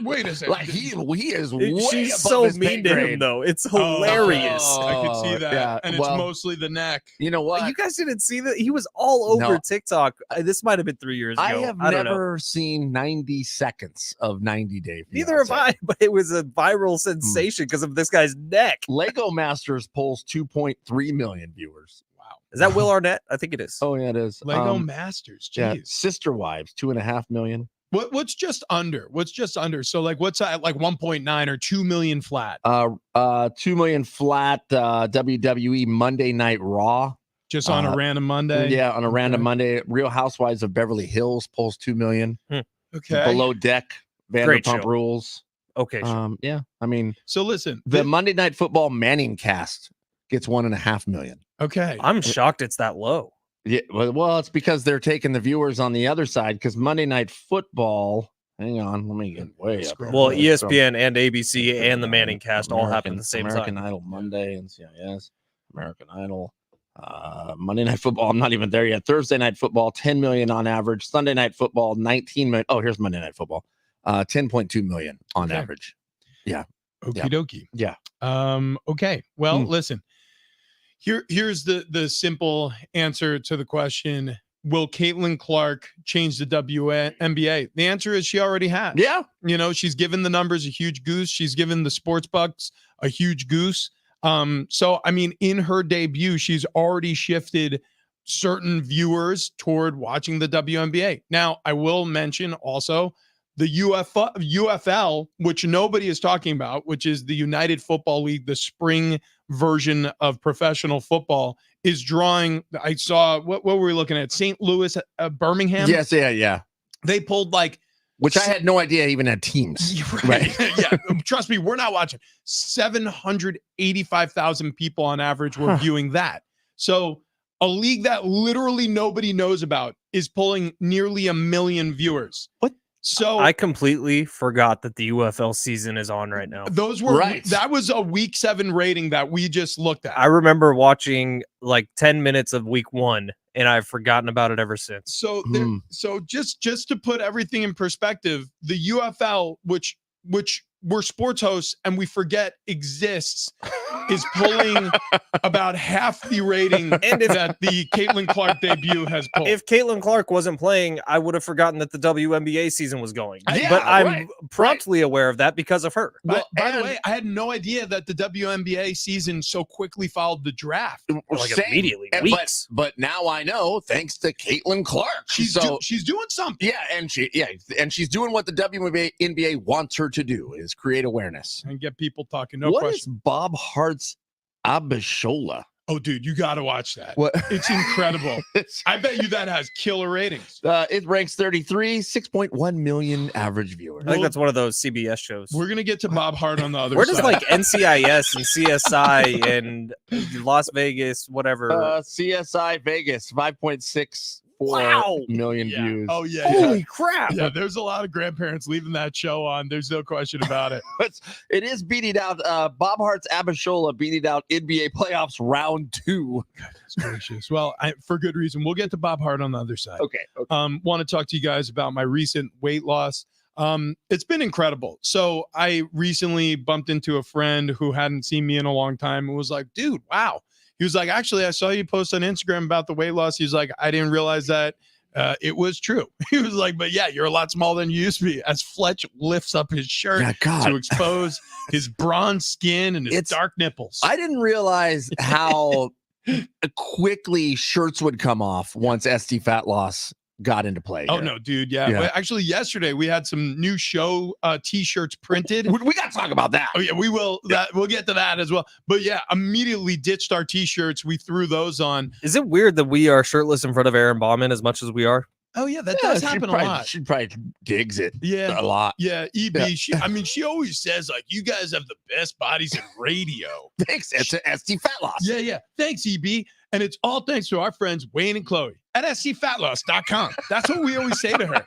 Wait a second. Like he is way she's above so his pay mean to him grade. though. It's hilarious. I could see that. Yeah, And it's well, mostly the neck. You know what? You guys didn't see that? He was all over No. TikTok. This might have been 3 years ago. I have don't know. never seen 90 seconds of 90 Day Neither have Fiancé. I, but it was a viral sensation because of this guy's neck. Lego Masters pulls 2.3 million viewers. Wow. Is that Will Arnett? I think it is. Oh yeah, it is. Lego Masters. Jeez. Yeah, Sister Wives 2.5 million. What's just under? What's just under? So like what's that, like 1.9 or 2 million flat? 2 million flat. WWE Monday Night Raw. Just on a random Monday. Yeah, on a random Okay. Monday. Real Housewives of Beverly Hills pulls 2 million. Okay. Below Deck, Great Vanderpump show. Rules. Okay. Sure. Yeah, I mean So listen, the Monday Night Football Manning cast gets 1.5 million. okay. I'm shocked it's that low. Yeah, well, it's because they're taking the viewers on the other side because Monday Night Football. Hang on, let me get way up. here. Well, Let's go. ESPN and ABC and the Manning cast all happen at the same American time. Idol Monday, NCIS, American Idol, Monday Night Football. I'm not even there yet. Thursday Night Football, 10 million on average. Sunday Night Football, 19 million. Oh, here's Monday Night Football, 10.2 million on Okay. average. Okie dokie. Yeah. Okay. Well, listen. Here's the simple answer to the question. Will Caitlin Clark change the WNBA? The answer is she already has. Yeah. You know, she's given the numbers a huge goose. She's given the sports bucks a huge goose. So I mean, in her debut, she's already shifted certain viewers toward watching the WNBA. Now, I will mention also the UFL, which nobody is talking about, which is the United Football League, the spring version of professional football, is drawing. I saw what were we looking at? St. Louis, Birmingham. Yes. Yeah. They pulled like, Which I had no idea even had teams. right. Yeah. Trust me, we're not watching. 785,000 people on average were viewing that. So a league that literally nobody knows about is pulling nearly 1 million viewers. What? So I completely forgot that the UFL season is on right now. those were Right. that was a week 7 rating that we just looked at. I remember watching like 10 minutes of week 1 and I've forgotten about it ever since. So there, so just to put everything in perspective, the UFL, which we're sports hosts and we forget exists, is pulling about half the rating that the Caitlin Clark debut has pulled. If Caitlin Clark wasn't playing, I would have forgotten that the WNBA season was going. Yeah, but I'm right, promptly aware of that because of her. By the way, I had no idea that the WNBA season so quickly followed the draft. Like Same. immediately, And- weeks. But now I know, thanks to Caitlin Clark. She's doing something. Yeah, and she's doing what the WNBA wants her to do, is create awareness. And get people talking. No What question. is Bob Hart's Abishola? Oh, dude, you got to watch that. What? It's incredible. I bet you that has killer ratings. It ranks 33, 6.1 million average viewers. I think that's one of those CBS shows. We're gonna get to Bob Hart on the other Where side. does like NCIS and CSI and Las Vegas, whatever? CSI Vegas, 5.64 Wow. million Yeah. views. Oh yeah. Holy crap! Yeah, there's a lot of grandparents leaving that show on. There's no question about it. It is beating out Bob Hart's Abishola, beating out NBA playoffs round 2. Goodness gracious. Well, for good reason. We'll get to Bob Hart on the other side. Okay. Want to talk to you guys about my recent weight loss. It's been incredible. So I recently bumped into a friend who hadn't seen me in a long time and was like, dude, wow. He was like, actually, I saw you post on Instagram about the weight loss. He was like, I didn't realize that it was true. He was like, but yeah, you're a lot smaller than you used to be. As Fletch lifts up his shirt Yeah, God. to expose his bronze skin and his dark nipples. I didn't realize how quickly shirts would come off once SD Fat Loss got into play. Oh here. no, dude. Yeah. Yeah. Well, actually, yesterday we had some new show t-shirts printed. We got to talk about that. Oh yeah, we will. We'll get to that as well. But yeah, immediately ditched our t-shirts. We threw those on. Is it weird that we are shirtless in front of Aaron Bauman as much as we are? Oh yeah, that does happen a lot. She probably digs it Yeah. a lot. Yeah, EB. Yeah. She always says like, "You guys have the best bodies in radio." Thanks. It's an SD Fat Loss. Yeah. Thanks, EB. And it's all thanks to our friends Wayne and Chloe at scfatloss.com. That's what we always say to her.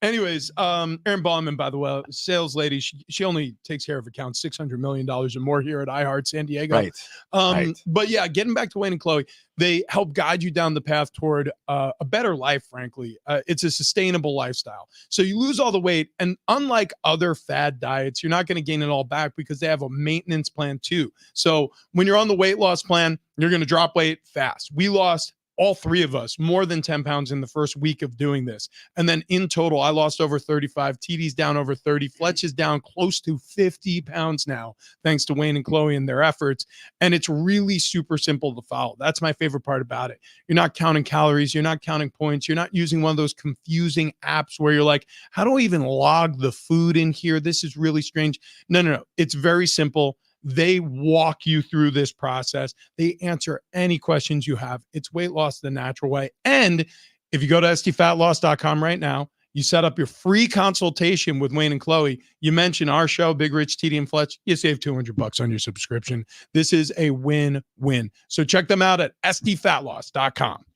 Anyways, Erin Ballman, by the way, sales lady, she only takes care of accounts $600 million or more here at iHeart San Diego. Right. Right. But yeah, getting back to Wayne and Chloe, they help guide you down the path toward a better life, frankly. It's a sustainable lifestyle. So you lose all the weight, and unlike other fad diets, you're not going to gain it all back because they have a maintenance plan too. So when you're on the weight loss plan, you're going to drop weight fast. We lost, all three of us, more than 10 pounds in the first week of doing this. And then in total, I lost over 35. TD's down over 30. Fletch is down close to 50 pounds now, thanks to Wayne and Chloe and their efforts. And it's really super simple to follow. That's my favorite part about it. You're not counting calories. You're not counting points. You're not using one of those confusing apps where you're like, how do I even log the food in here? This is really strange. No. It's very simple. They walk you through this process. They answer any questions you have. It's weight loss the natural way. And if you go to stfatloss.com right now, you set up your free consultation with Wayne and Chloe. You mention our show, Big Rich, TD, and Fletch. You save $200 on your subscription. This is a win-win. So check them out at stfatloss.com.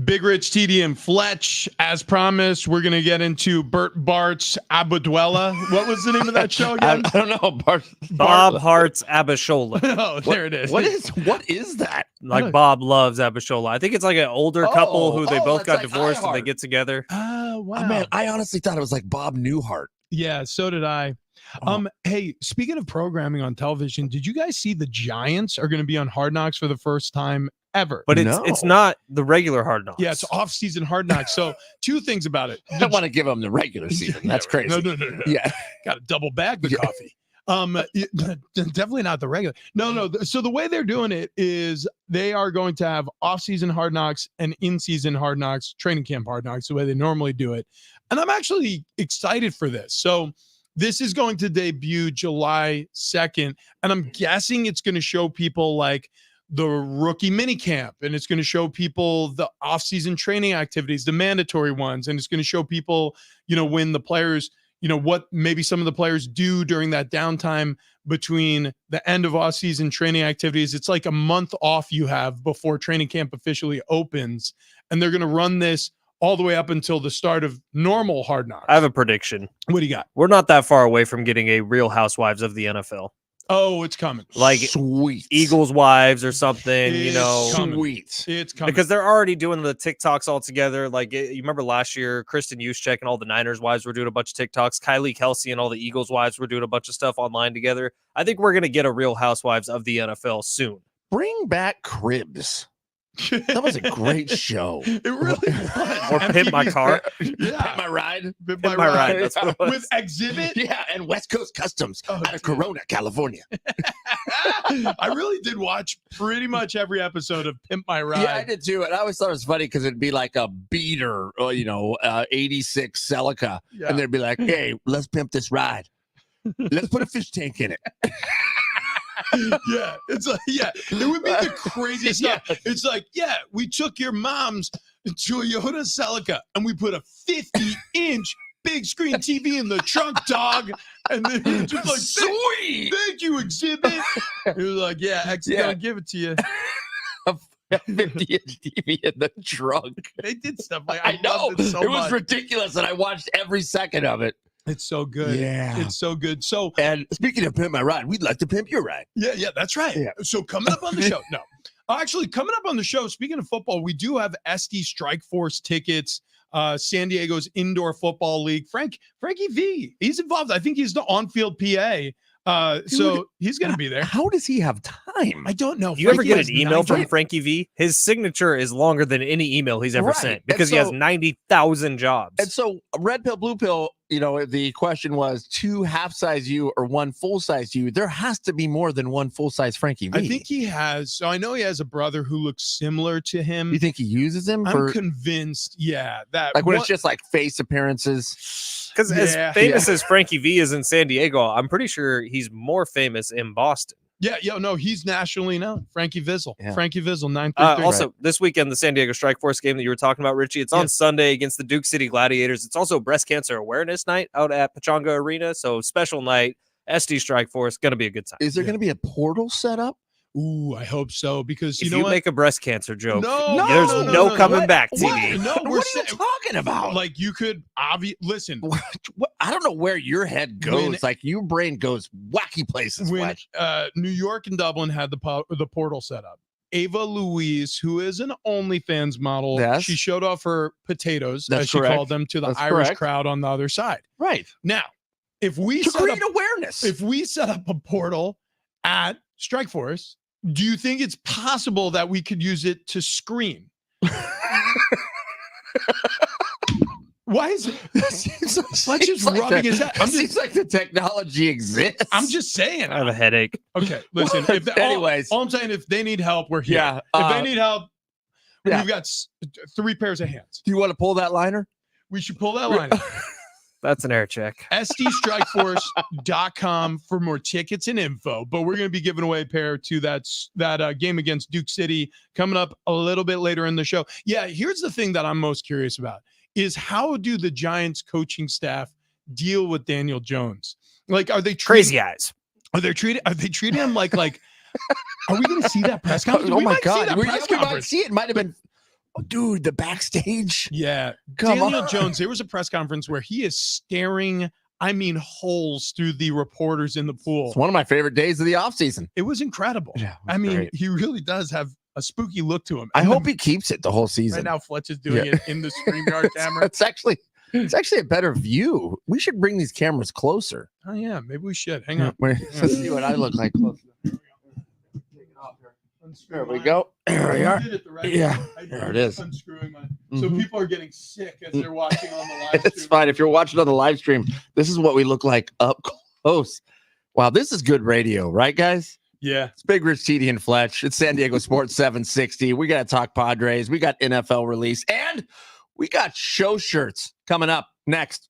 Big Rich, TD, and Fletch. As promised, we're going to get into Bert Bart's Abuduela. What was the name of that show again? I don't know. Bob Hart's Abishola. Oh, there it is. What is that? Like Bob loves Abishola. I think it's like an older couple who they both got that's like divorced and they iHeart. get together. Oh, wow. Oh, man, I honestly thought it was like Bob Newhart. Yeah, so did I. Oh. Hey, speaking of programming on television, did you guys see the Giants are going to be on Hard Knocks for the first time ever? But No. it's not the regular Hard Knocks. Yeah, it's off-season Hard Knocks. So two things about it. I don't want to give them the regular season. That's crazy. No. Yeah. Got to double bag the Yeah. coffee. Definitely not the regular. No. So the way they're doing it is they are going to have off-season Hard Knocks and in-season Hard Knocks, training camp Hard Knocks, the way they normally do it. And I'm actually excited for this. So this is going to debut July 2nd, and I'm guessing it's going to show people like the rookie mini camp, and it's going to show people the off-season training activities, the mandatory ones, and it's going to show people, when the players, what maybe some of the players do during that downtime between the end of off-season training activities. It's like a month off you have before training camp officially opens, and they're going to run this all the way up until the start of normal Hard Knocks. I have a prediction. What do you got? We're not that far away from getting a Real Housewives of the NFL. Oh, it's coming. Like Sweet. Eagles wives or something, It's coming. Sweet. It's coming. because they're already doing the TikToks all together. Like you remember last year, Kristen Juszczyk and all the Niners wives were doing a bunch of TikToks. Kylie Kelsey and all the Eagles wives were doing a bunch of stuff online together. I think we're going to get a Real Housewives of the NFL soon. Bring back Cribs. That was a great show. It really was. Or Pimp My Car. Yeah. Pimp My Ride. Pimp My Ride. That's what it was. With Exhibit. Yeah, and West Coast Customs out of Corona, California. I really did watch pretty much every episode of Pimp My Ride. Yeah, I did too. And I always thought it was funny because it'd be like a beater, 86 Celica. Yeah. And they'd be like, hey, let's pimp this ride. Let's put a fish tank in it. Yeah, it's like, it would be the craziest stuff. It's like, we took your mom's Toyota Celica and we put a 50-inch big screen TV in the trunk, dog. And then he was just like, Sweet. Thank you, Exhibit. He was like, X is gonna give it to you. A 50-inch TV in the trunk. They did stuff like I know. loved it so It was much. ridiculous, and I watched every second of it. It's so good. Yeah. It's so good. So And speaking of pimp my ride, we'd like to pimp your ride. yeah, that's right. Yeah. So coming up on the show, actually coming up on the show, speaking of football, we do have SD Strike Force tickets, San Diego's Indoor Football League. Frankie V, he's involved. I think he's the on-field PA. So he's going to be there. How does he have time? I don't know. You ever Frankie get has an email 9 from Frankie V? His signature is longer than any email he's ever Right. sent because And he has so- 90,000 jobs. And so, red pill, blue pill, the question was 2 half-size you or 1 full-size you. There has to be more than 1 full-size Frankie V. I think he has. So I know he has a brother who looks similar to him. You think he uses him I'm for convinced. Yeah, that like when one- it's just like face appearances? Because Yeah. as famous as Frankie V is in San Diego, I'm pretty sure he's more famous in Boston. no, he's nationally known. Frankie Vizzle. Yeah. Frankie Vizzle, 933. Also, this weekend, the San Diego Strike Force game that you were talking about, Richie, it's on Sunday against the Duke City Gladiators. It's also Breast Cancer Awareness Night out at Pechanga Arena. So special night, SD Strike Force, going to be a good time. Is there going to be a portal set up? Ooh, I hope so, because If you know what? make a breast cancer joke, No, there's no, no coming what? back, What? TV. No, we're What are you saying, talking about? like you could listen. What? I don't know where your head goes. When- Like your brain goes wacky places. When Fletch. New York and Dublin had the portal set up, Ava Louise, who is an OnlyFans model, Yes. she showed off her potatoes, That's as she correct. called them, to the That's Irish correct. crowd on the other side. Right. Now, if we To set up, create awareness. if we set up a portal at Strike Force, do you think it's possible that we could use it to screen? Why is it? Fletch is rubbing his head. Seems like the technology exists. I'm just saying. I have a headache. Okay, listen. If Anyways. all I'm saying, if they need help, we're here. Yeah, If they need help, yeah. we've got 3 pairs of hands. Do you want to pull that liner? We should pull that line. That's an air check. SDStrikeForce.com for more tickets and info. But we're going to be giving away a pair to that game against Duke City coming up a little bit later in the show. Yeah, here's the thing that I'm most curious about is how do the Giants coaching staff deal with Daniel Jones? Like, are they Crazy eyes. Are they treating him like? Are we going to see that press conference? Oh We my might see God! that We press might conference. see it. Might have been dude, the backstage. Yeah. Come Daniel on. Jones, there was a press conference where he is staring, holes through the reporters in the pool. It's one of my favorite days of the offseason. It was incredible. Yeah, it was great. He really does have a spooky look to him. I And hope he keeps it the whole season. right now Fletch is doing it in the StreamYard camera. It's actually a better view. We should bring these cameras closer. Oh yeah, maybe we should. Hang on. Let's see what I look like close. There we go. There we are. Yeah, there it is. Unscrewing mine. So people are getting sick as they're watching on the live stream. It's fine. If you're watching on the live stream, this is what we look like up close. Wow, this is good radio, right, guys? Yeah. It's Big Rich, TD, and Fletch. It's San Diego Sports 760. We got to talk Padres. We got NFL release. And we got show shirts coming up next.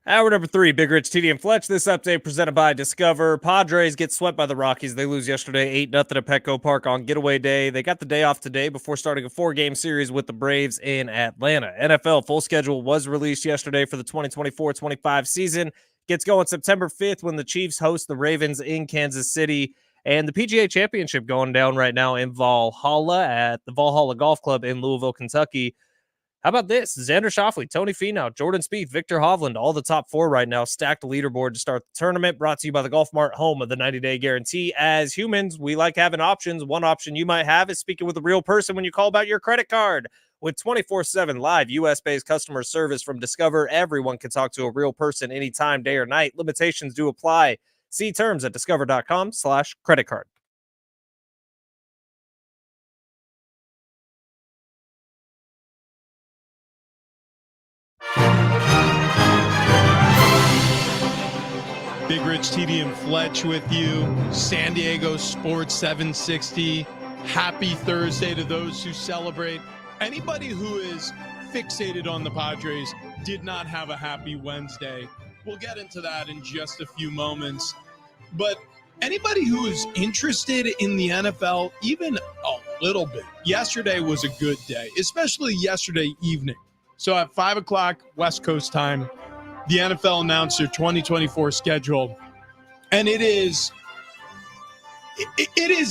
Hour number 3, Big Rich, TD, and Fletch. This update presented by Discover. Padres get swept by the Rockies. They lose yesterday 8-0 at Petco Park on getaway day. They got the day off today before starting a 4-game series with the Braves in Atlanta. NFL full schedule was released yesterday for the 2024-25 season. Gets going September 5th when the Chiefs host the Ravens in Kansas City. And the PGA Championship going down right now in Valhalla at the Valhalla Golf Club in Louisville, Kentucky. How about this? Xander Schauffele, Tony Finau, Jordan Spieth, Victor Hovland, all the top 4 right now, stacked leaderboard to start the tournament, brought to you by the Golf Mart, home of the 90-day guarantee. As humans, we like having options. One option you might have is speaking with a real person when you call about your credit card. With 24/7 live U.S.-based customer service from Discover, everyone can talk to a real person anytime, day or night. Limitations do apply. See terms at discover.com/credit card. Big Rich, TD, and Fletch with you. San Diego Sports 760. Happy Thursday to those who celebrate. Anybody who is fixated on the Padres did not have a happy Wednesday. We'll get into that in just a few moments. But anybody who is interested in the NFL, even a little bit, yesterday was a good day, especially yesterday evening. So at 5 o'clock West Coast time, the NFL announced their 2024 schedule, and it is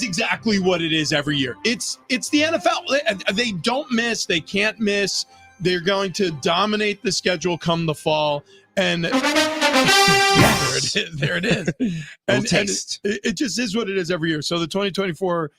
exactly what it is every year. It's the NFL. They don't miss. They can't miss. They're going to dominate the schedule come the fall. And yes. There it is. And it just is what it is every year. So the 2024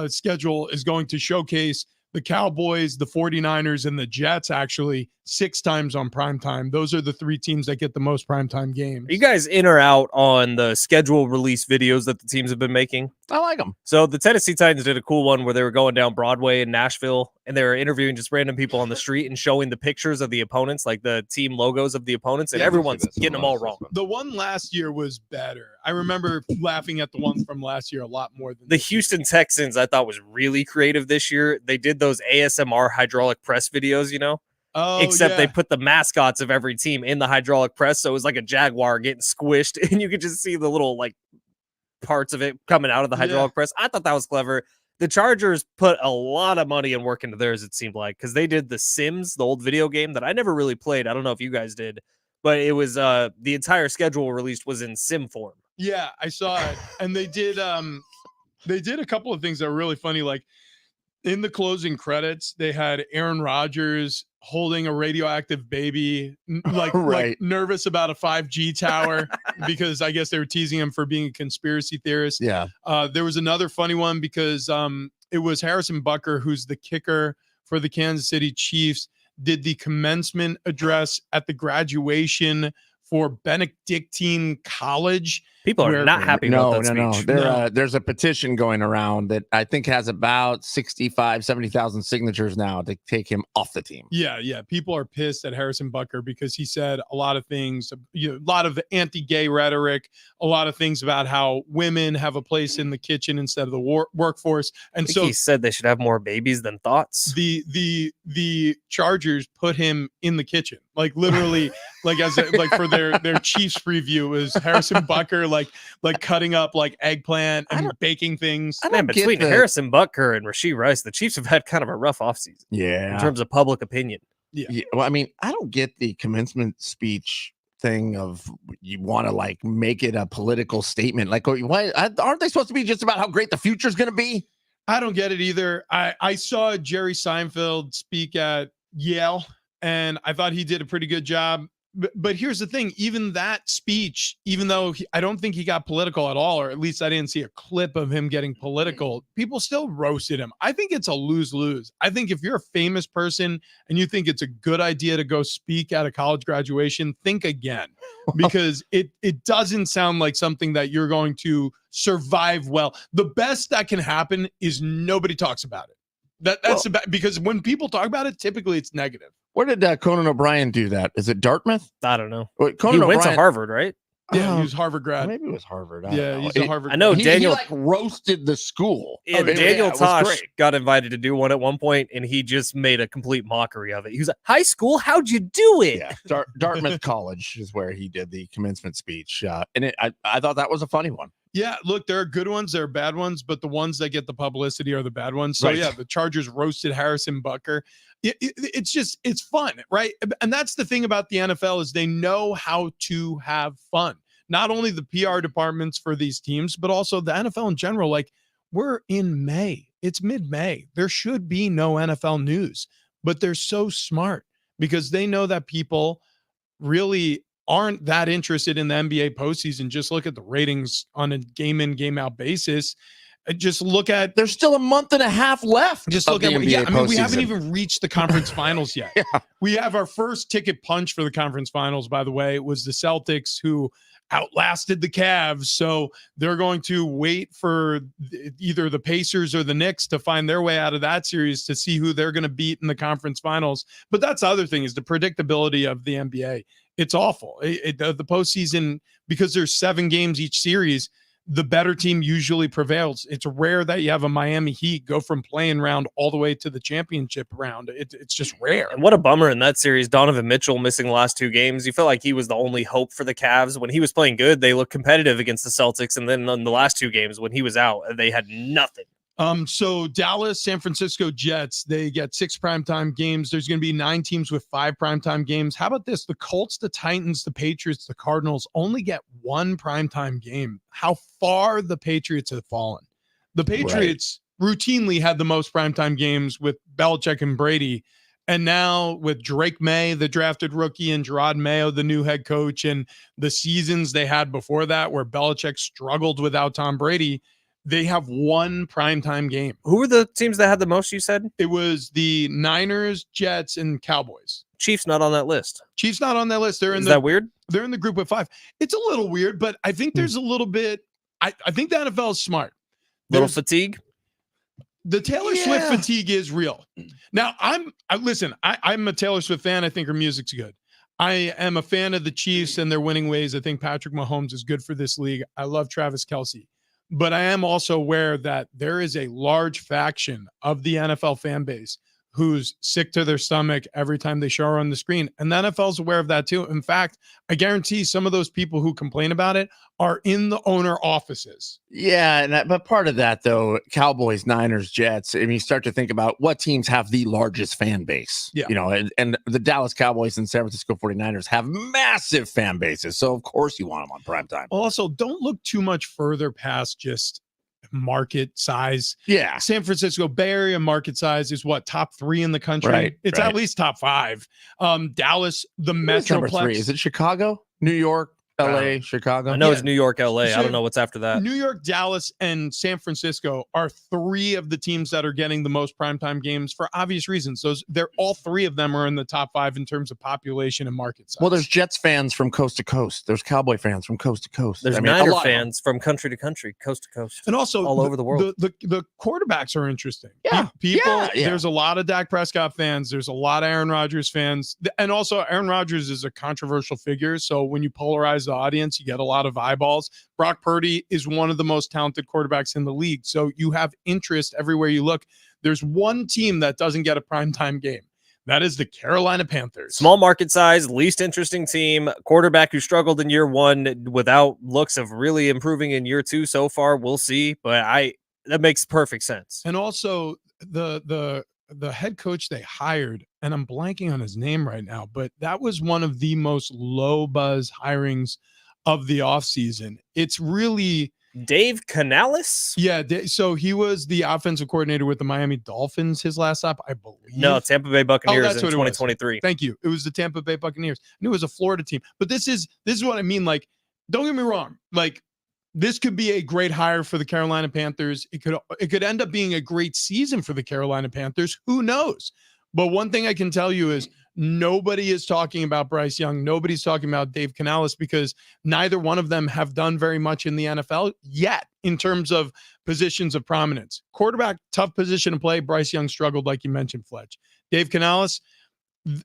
schedule is going to showcase the Cowboys, the 49ers, and the Jets actually 6 times on primetime. Those are the 3 teams that get the most primetime games. Are you guys in or out on the schedule release videos that the teams have been making? I like them. So the Tennessee Titans did a cool one where they were going down Broadway in Nashville, and they were interviewing just random people on the street and showing the pictures of the opponents, like the team logos of the opponents, and everyone's getting them all wrong. The one last year was better. I remember laughing at the one from last year a lot more than the Houston Texans. I thought was really creative this year. They did those ASMR hydraulic press videos, you know? Except they put the mascots of every team in the hydraulic press, so it was like a jaguar getting squished, and you could just see the little like parts of it coming out of the hydraulic press. I thought that was clever. The Chargers put a lot of money and work into theirs, it seemed like, because they did the Sims, the old video game that I never really played. I don't know if you guys did, but it was the entire schedule released was in sim form. Yeah, I saw it, and they did a couple of things that were really funny, like in the closing credits, they had Aaron Rodgers holding a radioactive baby, like nervous about a 5G tower because I guess they were teasing him for being a conspiracy theorist. Yeah. There was another funny one because it was Harrison Butker, who's the kicker for the Kansas City Chiefs, did the commencement address at the graduation for Benedictine College. People are not happy about that speech. There's a petition going around that I think has about 70,000 signatures now to take him off the team. Yeah. People are pissed at Harrison Butker because he said a lot of things, a lot of anti-gay rhetoric, a lot of things about how women have a place in the kitchen instead of the workforce. And so he said they should have more babies than thoughts. The Chargers put him in the kitchen, like literally, like for their Chiefs preview was Harrison Butker like cutting up like eggplant and baking things. Man, between Harrison Butker and Rashee Rice, the Chiefs have had kind of a rough offseason. Yeah, in terms of public opinion. Yeah. Well, I mean, I don't get the commencement speech thing of you want to like make it a political statement. Like, why aren't they supposed to be just about how great the future is going to be? I don't get it either. I saw Jerry Seinfeld speak at Yale, and I thought he did a pretty good job. But here's the thing, even that speech, even though I don't think he got political at all, or at least I didn't see a clip of him getting political, people still roasted him. I think it's a lose-lose. I think if you're a famous person and you think it's a good idea to go speak at a college graduation, think again, because it doesn't sound like something that you're going to survive well. The best that can happen is nobody talks about it. That's about, because when people talk about it, typically it's negative. Where did Conan O'Brien do that? Is it Dartmouth? I don't know. Conan he went O'Brien, to Harvard, right? Yeah, he was Harvard grad. Maybe it was Harvard. I Yeah, don't know. he's a Harvard. I know grad. Daniel- He like roasted the school. Yeah, Oh, yeah. Daniel it was Tosh great. got invited to do one at one point, and he just made a complete mockery of it. He was like, "High school? How'd you do it?" Yeah, Dartmouth College is where he did the commencement speech, and I thought that was a funny one. Yeah, look, there are good ones, there are bad ones, but the ones that get the publicity are the bad ones. So Right. yeah, the Chargers roasted Harrison Butker. It's fun, right? And that's the thing about the NFL is they know how to have fun. Not only the PR departments for these teams, but also the NFL in general. Like, we're in May. It's mid-May. There should be no NFL news, but they're so smart because they know that people really aren't that interested in the NBA postseason. Just look at the ratings on a game in, game out basis. Just look at, There's still a month and a half left. just of look the at, NBA yeah, I mean, we postseason. haven't even reached the conference finals yet. Yeah. We have our first ticket punch for the conference finals, by the way. It was the Celtics who outlasted the Cavs. So they're going to wait for either the Pacers or the Knicks to find their way out of that series to see who they're going to beat in the conference finals. But that's the other thing is the predictability of the NBA. It's awful. The postseason, because there's 7 games each series, the better team usually prevails. It's rare that you have a Miami Heat go from playing round all the way to the championship round. It's just rare. And what a bummer in that series. Donovan Mitchell missing the last 2 games. You felt like he was the only hope for the Cavs. When he was playing good, they looked competitive against the Celtics. And then in the last 2 games, when he was out, they had nothing. So Dallas, San Francisco Jets, they get 6 primetime games. There's going to be 9 teams with 5 primetime games. How about this? The Colts, the Titans, the Patriots, the Cardinals only get 1 primetime game. How far the Patriots have fallen. The Patriots routinely had the most primetime games with Belichick and Brady. And now with Drake May, the drafted rookie, and Gerard Mayo, the new head coach, and the seasons they had before that where Belichick struggled without Tom Brady, they have 1 primetime game. Who were the teams that had the most, you said? It was the Niners, Jets, and Cowboys. Chiefs not on that list. Chiefs not on that list. They're in Is the that weird? they're in the group with 5. It's a little weird, but I think there's a little bit. I think the NFL is smart. Little There's- fatigue? The Taylor Swift fatigue is real. Now, I'm a Taylor Swift fan. I think her music's good. I am a fan of the Chiefs and their winning ways. I think Patrick Mahomes is good for this league. I love Travis Kelce. But I am also aware that there is a large faction of the NFL fan base who's sick to their stomach every time they show her on the screen. And the NFL is aware of that too. In fact, I guarantee some of those people who complain about it are in the owner offices. Yeah, but part of that, though, Cowboys, Niners, Jets, I mean, you start to think about what teams have the largest fan base. Yeah. You know, and the Dallas Cowboys and San Francisco 49ers have massive fan bases. So, of course, you want them on primetime. Also, don't look too much further past just market size. Yeah. San Francisco Bay Area market size is what, top 3 in the country? Right, It's right. at least top 5. Dallas, the Who's number Metroplex. 3? Is it Chicago, New York, LA, Chicago? I know Yeah. it's New York, LA. So- I don't know what's after that. New York, Dallas, and San Francisco are 3 of the teams that are getting the most primetime games for obvious reasons. They're all 3 of them are in the top 5 in terms of population and market size. Well, there's Jets fans from coast to coast. There's Cowboy fans from coast to coast. There's a Niner lot of them. fans from country to country, coast to coast. and also all over the world. The quarterbacks are interesting. Yeah, People, yeah. there's a lot of Dak Prescott fans. There's a lot of Aaron Rodgers fans. And also Aaron Rodgers is a controversial figure. So when you polarize the audience, you get a lot of eyeballs. Brock Purdy is one of the most talented quarterbacks in the league. So you have interest everywhere you look. There's one team that doesn't get a primetime game. That is the Carolina Panthers. Small market size, least interesting team, quarterback who struggled in year 1 without looks of really improving in year 2 so far. We'll see, but that makes perfect sense. And also the head coach they hired, and I'm blanking on his name right now, but that was one of the most low buzz hirings of the offseason. It's really Dave Canales? Yeah, so he was the offensive coordinator with the Miami Dolphins his last stop, I believe. No, Tampa Bay Buccaneers that's in what it was. 2023. Thank you. It was the Tampa Bay Buccaneers. I knew it was a Florida team. But this is what I mean. Like, don't get me wrong. Like, this could be a great hire for the Carolina Panthers. It could end up being a great season for the Carolina Panthers. Who knows? But one thing I can tell you is nobody is talking about Bryce Young. Nobody's talking about Dave Canales because neither one of them have done very much in the NFL yet in terms of positions of prominence. Quarterback, tough position to play. Bryce Young struggled, like you mentioned, Fletch. Dave Canales,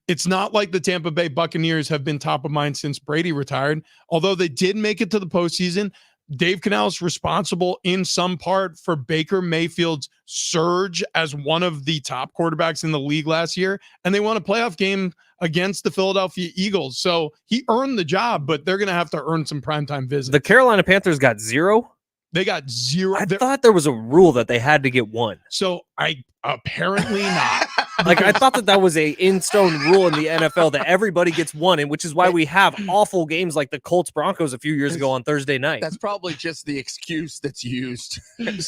it's not like the Tampa Bay Buccaneers have been top of mind since Brady retired. Although they did make it to the postseason, Dave Canales responsible in some part for Baker Mayfield's surge as one of the top quarterbacks in the league last year. And they won a playoff game against the Philadelphia Eagles. So he earned the job, but they're going to have to earn some primetime visits. The Carolina Panthers got 0. They got 0. I thought there was a rule that they had to get 1. So apparently not. Like, I thought that was a in-stone rule in the NFL that everybody gets 1, and which is why we have awful games like the Colts Broncos a few years ago on Thursday night. That's probably just the excuse that's used. And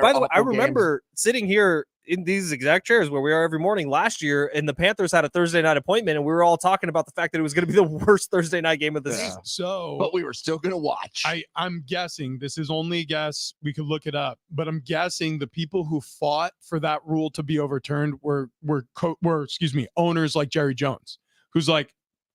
by the way, I remember sitting here in these exact chairs where we are every morning last year, and the Panthers had a Thursday night appointment, and we were all talking about the fact that it was going to be the worst Thursday night game of the season. So, but we were still going to watch. I'm guessing, this is only a guess, we could look it up, but I'm guessing the people who fought for that rule to be overturned were owners like Jerry Jones, who's like,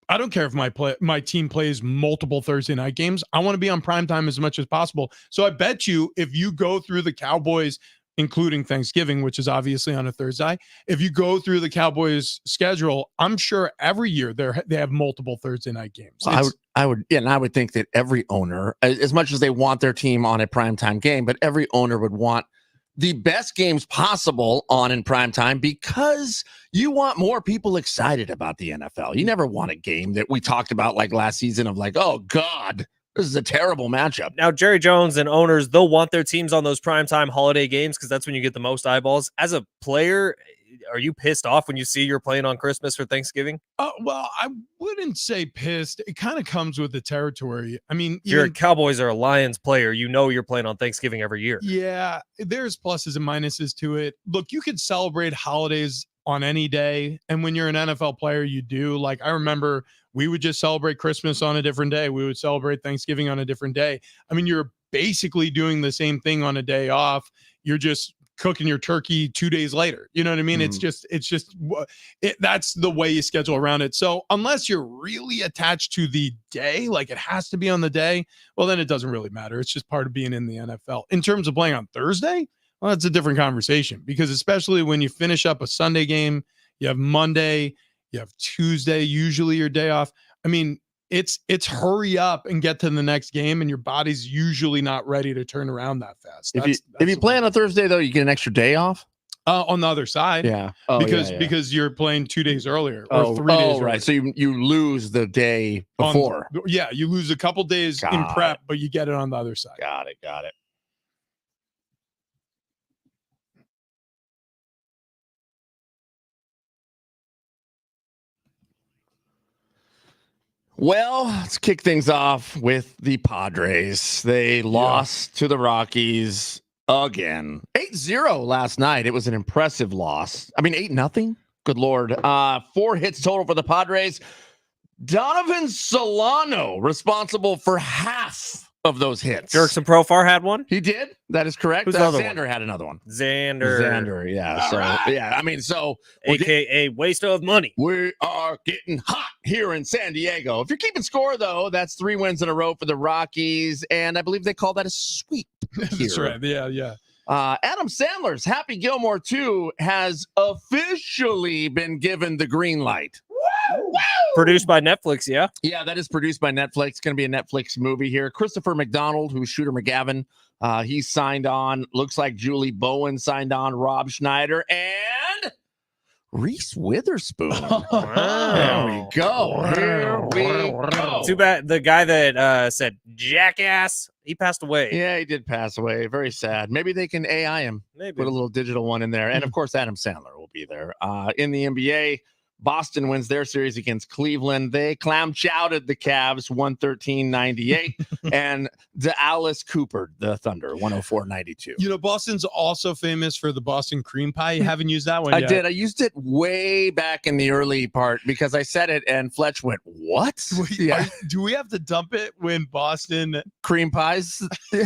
I don't care if my team plays multiple Thursday night games. I want to be on primetime as much as possible. So I bet you if you go through the Cowboys, including Thanksgiving, which is obviously on a Thursday, if you go through the Cowboys schedule, I'm sure every year they have multiple Thursday night games. I would think that every owner, as much as they want their team on a primetime game, but every owner would want the best games possible on in primetime because you want more people excited about the NFL. You never want a game that we talked about like last season of like, oh God, this is a terrible matchup. Now, Jerry Jones and owners, they'll want their teams on those primetime holiday games because that's when you get the most eyeballs. As a player, are you pissed off when you see you're playing on Christmas or Thanksgiving? Well, I wouldn't say pissed. It kind of comes with the territory. I mean, if you're a Cowboys or a Lions player, you know you're playing on Thanksgiving every year. Yeah, there's pluses and minuses to it. Look, you could celebrate holidays on any day, and when you're an NFL player, you do. Like, I remember we would just celebrate Christmas on a different day. We would celebrate Thanksgiving on a different day. I mean, you're basically doing the same thing on a day off. You're just cooking your turkey 2 days later. You know what I mean? That's the way you schedule around it. So unless you're really attached to the day, like it has to be on the day, well, then it doesn't really matter. It's just part of being in the NFL. In terms of playing on Thursday, well, that's a different conversation because especially when you finish up a Sunday game, you have Monday, you have Tuesday, usually your day off. I mean, it's hurry up and get to the next game, and your body's usually not ready to turn around that fast. If you play on a Thursday, though, you get an extra day off? On the other side. Yeah. Because you're playing 2 days earlier or 3 days earlier. Right. So you lose the day before. You lose a couple days in prep, but you get it on the other side. Got it. Well, let's kick things off with the Padres. They lost to the Rockies again. 8-0 last night. It was an impressive loss. I mean, 8-0. Good Lord. 4 hits total for the Padres. Donovan Solano responsible for half of those hits. Jerkson Profar had one? He did. That is correct. Xander had another one. Xander, yeah. Yeah, I mean, so AKA waste of money. We are getting hot here in San Diego. If you're keeping score, though, that's 3 wins in a row for the Rockies, and I believe they call that a sweep. That's right. Yeah. Adam Sandler's Happy Gilmore 2 has officially been given the green light. Woo! Produced by Netflix, yeah? Yeah, that is produced by Netflix. It's going to be a Netflix movie here. Christopher McDonald, who's Shooter McGavin, he signed on. Looks like Julie Bowen signed on. Rob Schneider and Reese Witherspoon. There we go. Here we go. Too bad the guy that said jackass, he passed away. Yeah, he did pass away. Very sad. Maybe they can AI him. Maybe. Put a little digital one in there. And, of course, Adam Sandler will be there. In the NBA, Boston wins their series against Cleveland. They clown-chowed the Cavs 113-98 and Alice Cooper, the Thunder, 104-92. You know, Boston's also famous for the Boston cream pie. You haven't used that one yet. I did. I used it way back in the early part because I said it and Fletch went, what? Yeah. Do we have to dump it when Boston cream pies? Wait,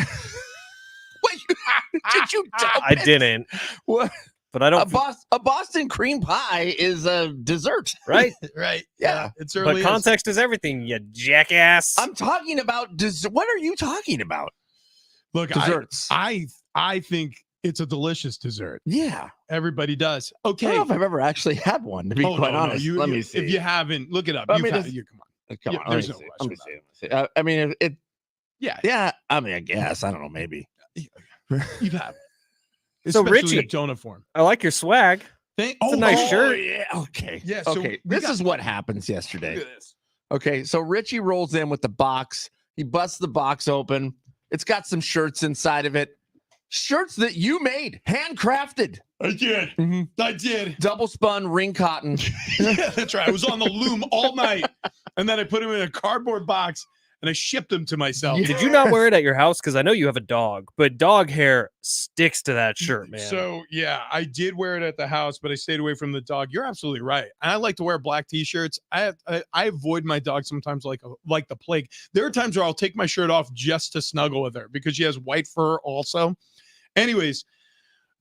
did you dump it? I didn't. What? But I don't. A Boston cream pie is a dessert, right? Right. Yeah. It certainly but context is everything, you jackass. I'm talking about dessert. What are you talking about? Look, desserts. I think It's a delicious dessert. Yeah. Everybody does. I Okay. don't know if I've ever actually had one, to be Oh, quite no, honest. you, Let you- me see. If you haven't, look it up. I You've mean, had, it's- you come on. Come yeah, on. there's Let no me see. question Let me see. I mean, it. Yeah. Yeah. I mean, I guess. I don't know. Maybe. You've had one. So, Especially Richie- the donut form. I like your swag. It's a nice shirt. Yeah. Okay. Yeah, so okay. we This got- is what happens yesterday. Look at this. Okay. So Richie rolls in with the box. He busts the box open. It's got some shirts inside of it. Shirts that you made, handcrafted. I did. Mhm. I did. Double spun ring cotton. Yeah, that's right. I was on the loom all night. And then I put them in a cardboard box and I shipped them to myself. Did you not wear it at your house? Because I know you have a dog, but dog hair sticks to that shirt, man. So yeah, I did wear it at the house, but I stayed away from the dog. You're absolutely right. And I like to wear black t-shirts. I avoid my dog sometimes like the plague. There are times where I'll take my shirt off just to snuggle with her because she has white fur also. Anyways,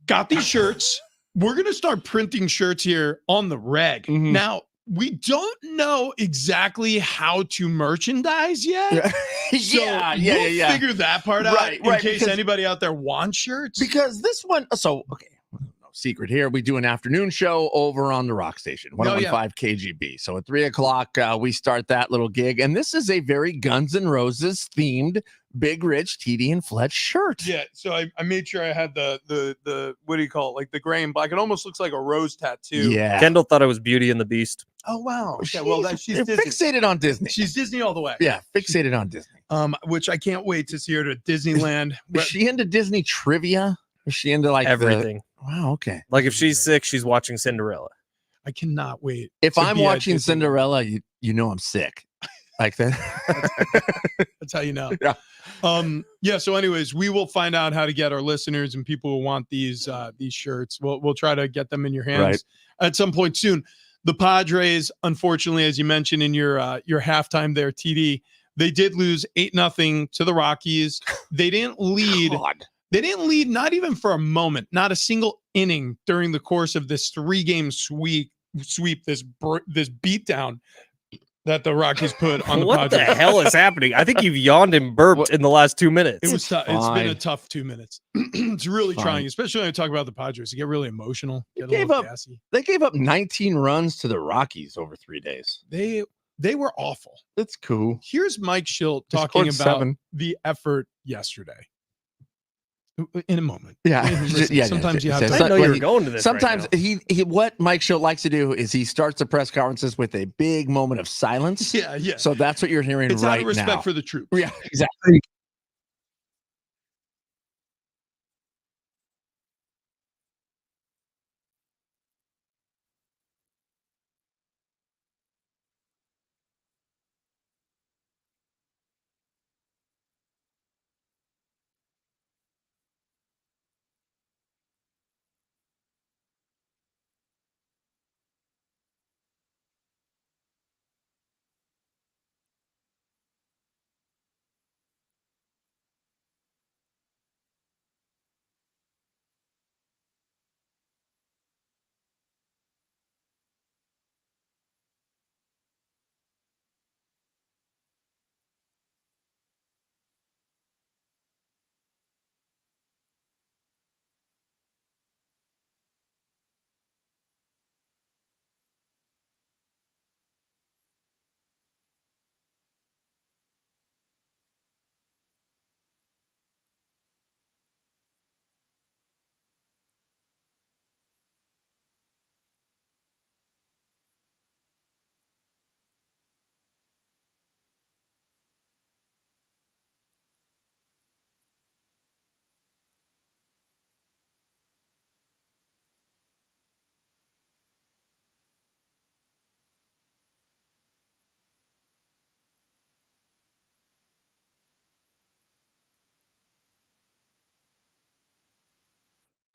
got these shirts. We're gonna start printing shirts here on the reg. Mhm. Now we don't know exactly how to merchandise yet. So we'll figure that part out Right, in right, case because- anybody out there wants shirts. Because this one, so okay, no secret here. We do an afternoon show over on the Rock Station, Oh, yeah. 105 KGB. So at 3:00, we start that little gig, and this is a very Guns N' Roses themed Big Rich, TD, and Fletch shirt. Yeah, so I made sure I had the what do you call it, like the gray and black. It almost looks like a rose tattoo. Yeah. Kendall thought it was Beauty and the Beast. Oh wow. Okay. She's, Well, she's they're Disney. fixated on Disney. She's Disney all the way. Yeah, fixated on Disney. Which I can't wait to see her to Disneyland. Is she into Disney trivia? Is she into like Everything. Wow. Okay. Like if she's sick, she's watching Cinderella. I cannot wait. If to I'm be at watching Disneyland. Cinderella, you know I'm sick. Like that. That's how you know. Yeah. Yeah. So, anyways, we will find out how to get our listeners and people who want these shirts. We'll try to get them in your hands Right. at some point soon. The Padres, unfortunately, as you mentioned in your halftime there, TD, they did lose 8-0 to the Rockies. They didn't lead. God. They didn't lead, not even for a moment, not a single inning during the course of this 3-game sweep. This beatdown that the Rockies put on the What the Padres. hell is happening? I think you've yawned and burped in the last 2 minutes. It was tough. It's been a fine. tough 2 minutes. It's really Fine. trying, especially when I talk about the Padres. You get really emotional. Get a gave little up- gassy. They gave up 19 runs to the Rockies over 3 days. They were awful. That's cool. Here's Mike Schilt They talking scored about 7. the effort yesterday. In a moment. Yeah. Listen, Yeah, sometimes you have I to. didn't know you were he- going to this. Sometimes right he what Mike Schill likes to do is he starts the press conferences with a big moment of silence. Yeah, yeah. So that's what you're hearing It's right out of respect now. for the troops. Yeah, exactly.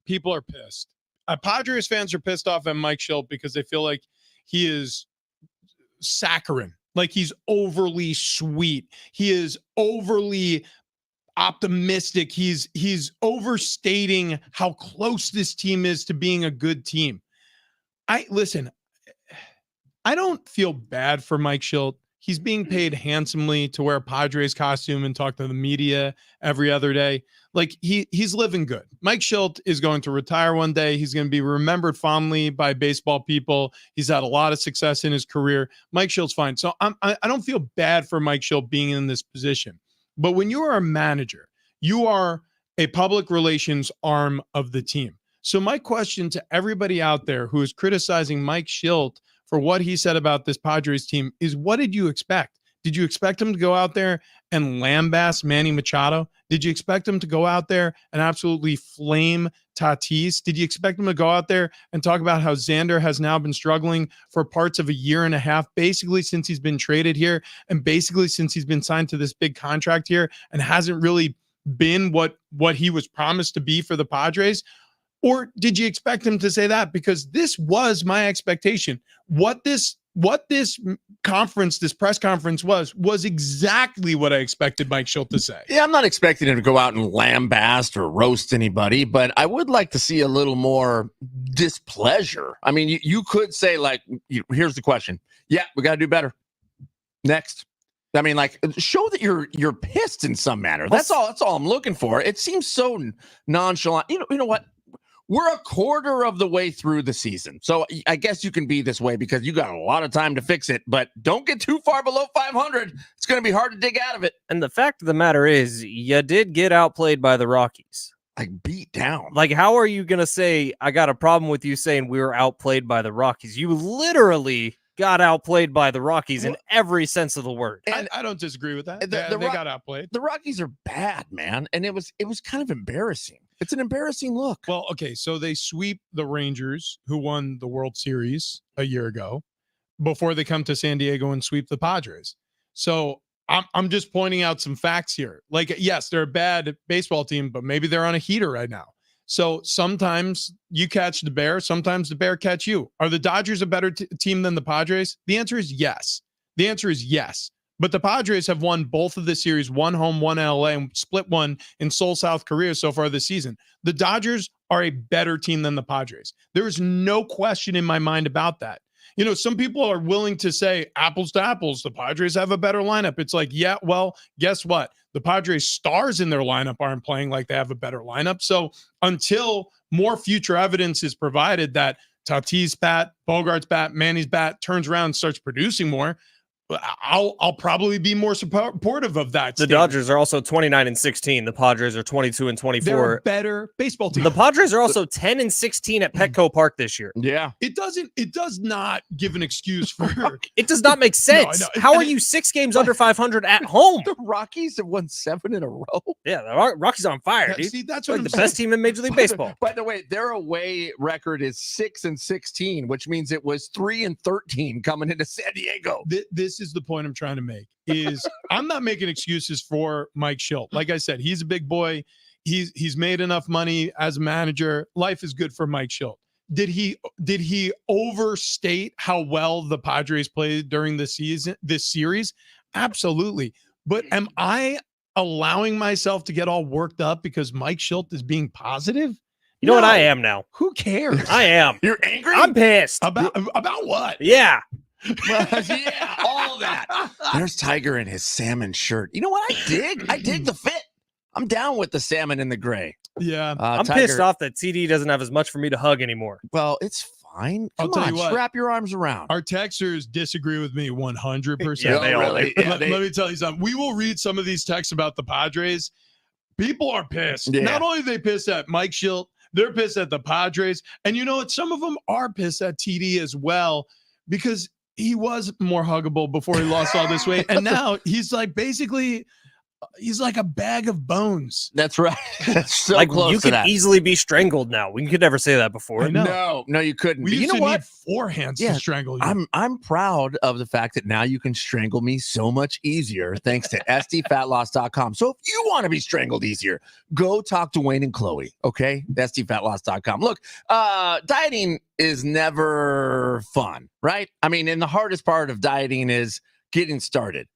People are pissed. Padres fans are pissed off at Mike Schilt because they feel like he is saccharine, like he's overly sweet. He is overly optimistic. He's overstating how close this team is to being a good team. I don't feel bad for Mike Schilt. He's being paid handsomely to wear a Padres costume and talk to the media every other day. Like he's living good. Mike Shildt is going to retire one day. He's going to be remembered fondly by baseball people. He's had a lot of success in his career. Mike Shildt's fine. So I don't feel bad for Mike Shildt being in this position. But when you are a manager, you are a public relations arm of the team. So my question to everybody out there who is criticizing Mike Shildt for what he said about this Padres team is, what did you expect? Did you expect him to go out there and lambaste Manny Machado? Did you expect him to go out there and absolutely flame Tatis? Did you expect him to go out there and talk about how Xander has now been struggling for parts of a year and a half, basically since he's been traded here and basically since he's been signed to this big contract here, and hasn't really been what he was promised to be for the Padres? Or did you expect him to say that? Because this was my expectation. What this conference, this press conference was exactly what I expected Mike Shildt to say. Yeah, I'm not expecting him to go out and lambaste or roast anybody, but I would like to see a little more displeasure. I mean, you could say, like, here's the question. Yeah, we got to do better. Next. I mean, like, show that you're pissed in some manner. That's all I'm looking for. It seems so nonchalant. You know what? We're a quarter of the way through the season. So I guess you can be this way because you got a lot of time to fix it, but don't get too far below 500. It's going to be hard to dig out of it. And the fact of the matter is, you did get outplayed by the Rockies. Like, beat down. Like, how are you going to say, I got a problem with you saying we were outplayed by the Rockies? You literally got outplayed by the Rockies in every sense of the word. And I don't disagree with that. They got outplayed. The Rockies are bad, man. And it was kind of embarrassing. It's an embarrassing look. Well, okay, so they sweep the Rangers, who won the World Series a year ago, before they come to San Diego and sweep the Padres. So I'm just pointing out some facts here. Like, yes, they're a bad baseball team, but maybe they're on a heater right now. So sometimes you catch the bear, sometimes the bear catch you. Are the Dodgers a better team than the Padres? The answer is yes. The answer is yes. But the Padres have won both of the series, one home, one in LA, and split one in Seoul, South Korea so far this season. The Dodgers are a better team than the Padres. There is no question in my mind about that. You know, some people are willing to say apples to apples, the Padres have a better lineup. It's like, yeah, well, guess what? The Padres stars in their lineup aren't playing like they have a better lineup. So until more future evidence is provided that Tatis' bat, Bogart's bat, Manny's bat turns around and starts producing more, I'll probably be more supportive of that. The Dodgers are also 29-16. The Padres are 22-24. They're a better baseball team. The Padres are also 10-16 at Petco Park this year. Yeah. It does not give an excuse for It does not make sense. No, How are you 6 games under 500 at home? The Rockies have won 7 in a row. Yeah, the Rockies are on fire, dude. See, that's They're what like I'm the best team in Major League Baseball. By the way, their away record is 6-16, which means it was 3-13 coming into San Diego. This is the point I'm trying to make. Is I'm not making excuses for Mike Shildt. Like I said, he's a big boy. He's made enough money as a manager. Life is good for Mike Shildt. Did he overstate how well the Padres played during this series? Absolutely. But am I allowing myself to get all worked up because Mike Shildt is being positive? You know what I am now? Who cares? I am. You're angry? I'm pissed. About what? Yeah. Yeah, all that. There's Tiger in his salmon shirt. You know what? I dig the fit. I'm down with the salmon and the gray. Yeah. I'm pissed off that TD doesn't have as much for me to hug anymore. Well, it's fine. I'll tell you what. Wrap your arms around. Our texters disagree with me 100%. Yeah, they all do. Let me tell you something. We will read some of these texts about the Padres. People are pissed. Yeah. Not only are they pissed at Mike Shildt, they're pissed at the Padres. And you know what? Some of them are pissed at TD as well, because he was more huggable before he lost all this weight. And now he's like he's like a bag of bones. That's right. That's so like, close you to could that. easily be strangled now. We could never say that before. I know. No, you couldn't. We But you used know to what? need 4 hands to strangle you. I'm proud of the fact that now you can strangle me so much easier thanks to SDFatLoss.com. So if you want to be strangled easier, go talk to Wayne and Chloe, okay? SDFatLoss.com. Look, dieting is never fun, right? I mean, and the hardest part of dieting is getting started.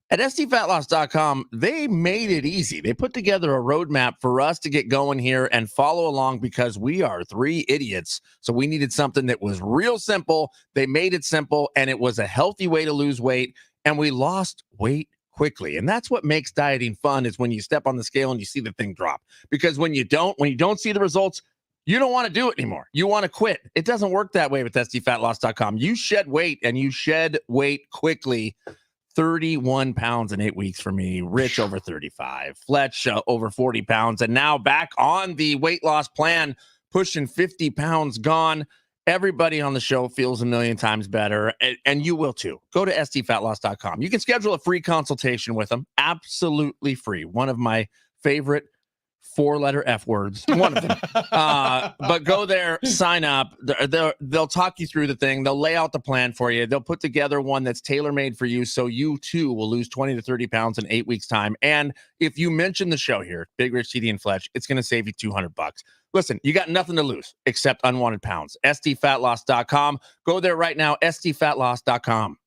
At SDFatLoss.com, they made it easy. They put together a roadmap for us to get going here and follow along because we are 3 idiots. So we needed something that was real simple. They made it simple, and it was a healthy way to lose weight. and we lost weight quickly. And that's what makes dieting fun, is when you step on the scale and you see the thing drop. Because when you don't see the results, you don't want to do it anymore. You want to quit. It doesn't work that way with SDFatLoss.com. You shed weight, and you shed weight quickly. 31 pounds in 8 weeks for me. Rich over 35. Fletch over 40 pounds. And now back on the weight loss plan, pushing 50 pounds gone. Everybody on the show feels a million times better, and you will too. Go to SDFatLoss.com. You can schedule a free consultation with them. Absolutely free. One of my favorite 4-letter F words, one of them. But go there, sign up. They'll talk you through the thing. They'll lay out the plan for you. They'll put together one that's tailor-made for you, so you too will lose 20 to 30 pounds in 8 weeks' time. And if you mention the show here, Big Rich, TD, and Fletch, it's going to save you $200. Listen, you got nothing to lose except unwanted pounds. SDFatLoss.com. Go there right now, SDFatLoss.com.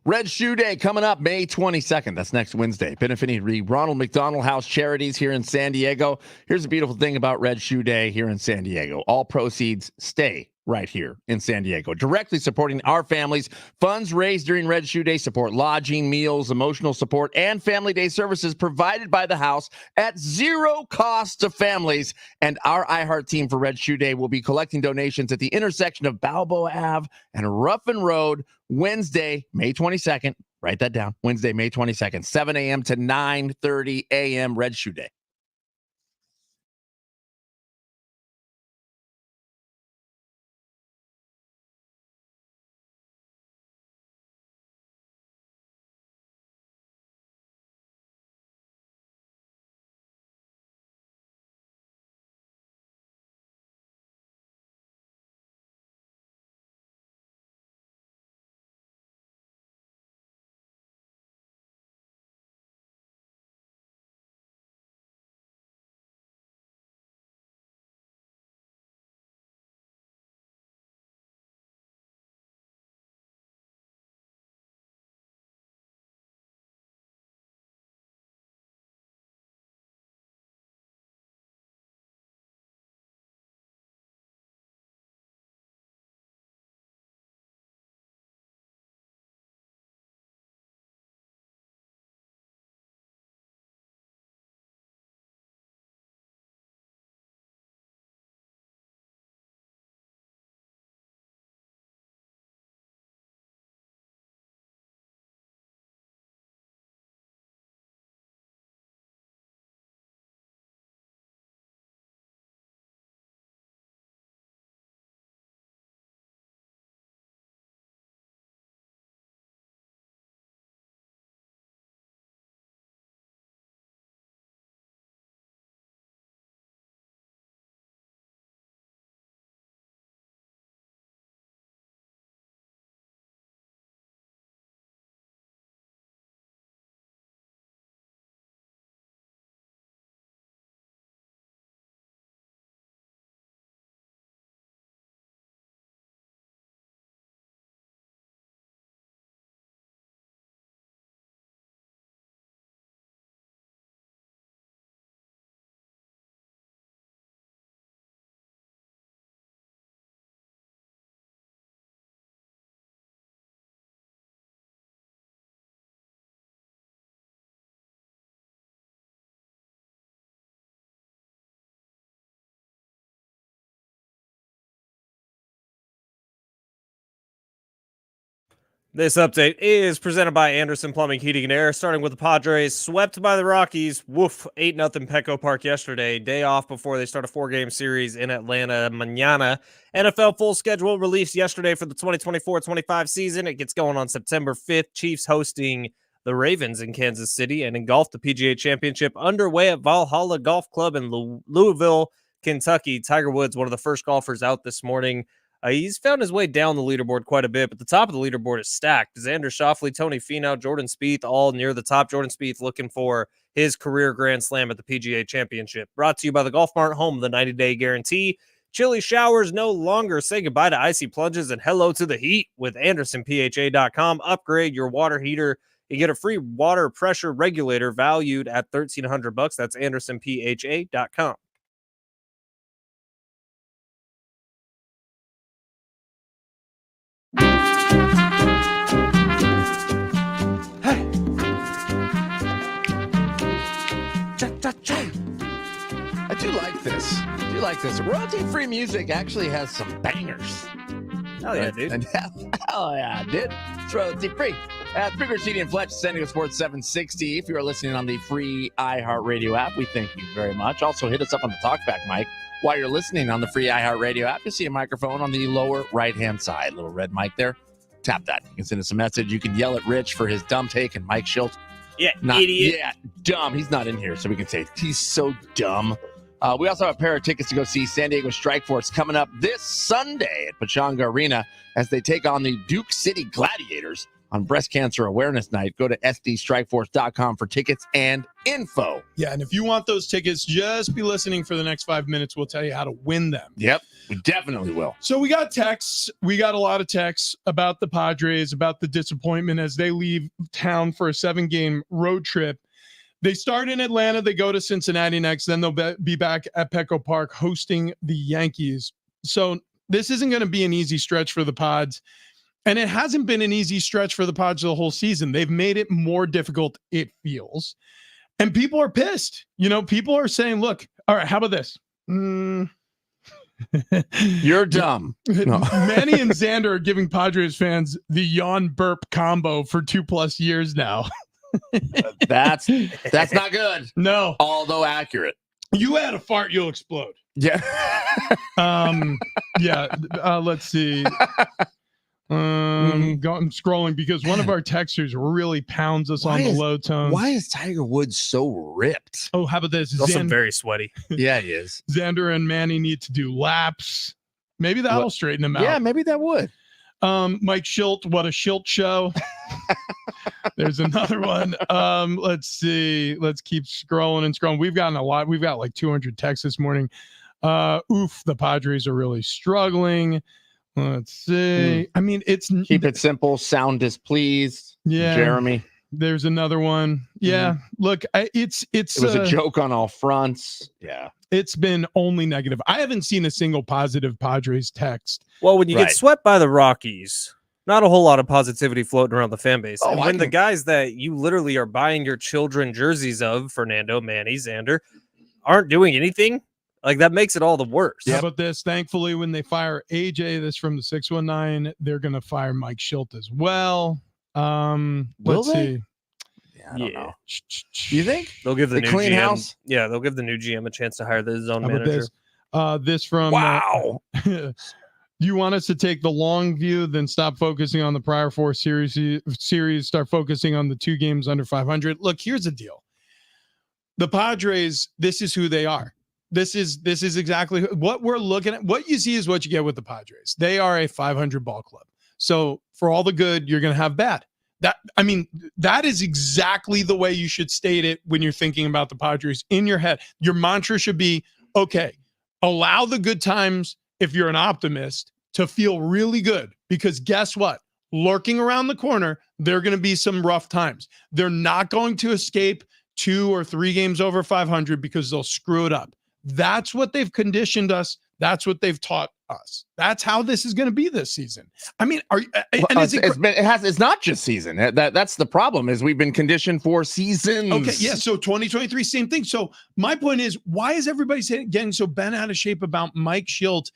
Red Shoe Day coming up May 22nd. That's next Wednesday. Benefiting the Ronald McDonald House Charities here in San Diego. Here's the beautiful thing about Red Shoe Day here in San Diego. All proceeds stay right here in San Diego, directly supporting our families. Funds raised during Red Shoe Day support lodging, meals, emotional support, and family day services provided by the house at zero cost to families. And our iHeart team for Red Shoe Day will be collecting donations at the intersection of Balboa Ave and Ruffin Road Wednesday, May 22nd. Write that down. Wednesday, May 22nd, 7 a.m. to 9:30 a.m. Red Shoe Day. This update is presented by Anderson Plumbing, Heating, and Air, starting with the Padres. Swept by the Rockies. Woof, 8-0 Petco Park yesterday. Day off before they start a 4-game series in Atlanta mañana. NFL full schedule released yesterday for the 2024-25 season. It gets going on September 5th. Chiefs hosting the Ravens in Kansas City. And in golf, the PGA Championship underway at Valhalla Golf Club in Louisville, Kentucky. Tiger Woods, one of the first golfers out this morning. He's found his way down the leaderboard quite a bit, but the top of the leaderboard is stacked. Xander Schauffele, Tony Finau, Jordan Spieth, all near the top. Jordan Spieth looking for his career Grand Slam at the PGA Championship. Brought to you by the Golf Mart, home of the 90-day guarantee. Chilly showers no longer. Say goodbye to icy plunges and hello to the heat with AndersonPHA.com. Upgrade your water heater. You get a free water pressure regulator valued at $1,300. That's AndersonPHA.com. I do like this. Royalty-free music actually has some bangers. Hell yeah, dude. And hell yeah, dude. It's royalty-free. Bigger CD and Fletch, San Diego Sports 760. If you are listening on the free iHeartRadio app, we thank you very much. Also, hit us up on the talkback mic. While you're listening on the free iHeartRadio app, you'll see a microphone on the lower right-hand side. Little red mic there. Tap that. You can send us a message. You can yell at Rich for his dumb take and Mike Schilt. Yeah, idiot. Yeah, dumb. He's not in here, so we can say he's so dumb. We also have a pair of tickets to go see San Diego Strikeforce coming up this Sunday at Pechanga Arena as they take on the Duke City Gladiators on Breast Cancer Awareness Night. Go to sdstrikeforce.com for tickets and info. Yeah, and if you want those tickets, just be listening for the next 5 minutes. We'll tell you how to win them. Yep, we definitely will. So we got texts. We got a lot of texts about the Padres, about the disappointment as they leave town for a 7-game road trip. They start in Atlanta. They go to Cincinnati next. Then they'll be back at Petco Park hosting the Yankees. So this isn't going to be an easy stretch for the Pods. And it hasn't been an easy stretch for the Pods the whole season. They've made it more difficult, it feels. And people are pissed. You know, people are saying, look, all right, how about this? You're dumb. No. Manny and Xander are giving Padres fans the yawn burp combo for 2+ years now. That's not good. No. Although accurate. You add a fart, you'll explode. Yeah. Let's see. I'm scrolling because one of our texters really pounds us on the low tones. Why is Tiger Woods so ripped? Oh, how about this? He's also very sweaty. Yeah, he is. Xander and Manny need to do laps. Maybe that'll straighten them out. Yeah, maybe that would. Mike Schilt, what a Schilt show. There's another one. Let's see. Let's keep scrolling and scrolling. We've gotten a lot. We've got like 200 texts this morning. Oof, the Padres are really struggling. Let's see. I mean, keep it simple. Sound displeased. Yeah, Jeremy. There's another one. Yeah. Look, it was a joke on all fronts. Yeah. It's been only negative. I haven't seen a single positive Padres text. Well, when you get swept by the Rockies, not a whole lot of positivity floating around the fan base. And when the guys that you literally are buying your children jerseys of, Fernando, Manny, Xander, aren't doing anything, like that makes it all the worse. How about this? Thankfully, when they fire AJ, this from the 619, they're going to fire Mike Schilt as well. Let's see. I don't know. You think they'll give the new clean GM, house? Yeah, they'll give the new GM a chance to hire the zone manager. This from wow. Do you want us to take the long view, then stop focusing on the prior 4 series, start focusing on the 2 games under 500? Look, here's the deal. The Padres, this is who they are. This is exactly what we're looking at. What you see is what you get with the Padres. They are a 500 ball club. So for all the good, you're going to have bad. That is exactly the way you should state it when you're thinking about the Padres in your head. Your mantra should be, okay, allow the good times, if you're an optimist, to feel really good. Because guess what? Lurking around the corner, there are going to be some rough times. They're not going to escape 2 or 3 games over 500 because they'll screw it up. That's what they've conditioned us. That's what they've taught us. That's how this is going to be this season. I mean, it's not just season. That's the problem, is we've been conditioned for seasons. Okay, yeah. So 2023, same thing. So my point is, why is everybody getting so bent out of shape about Mike Schilt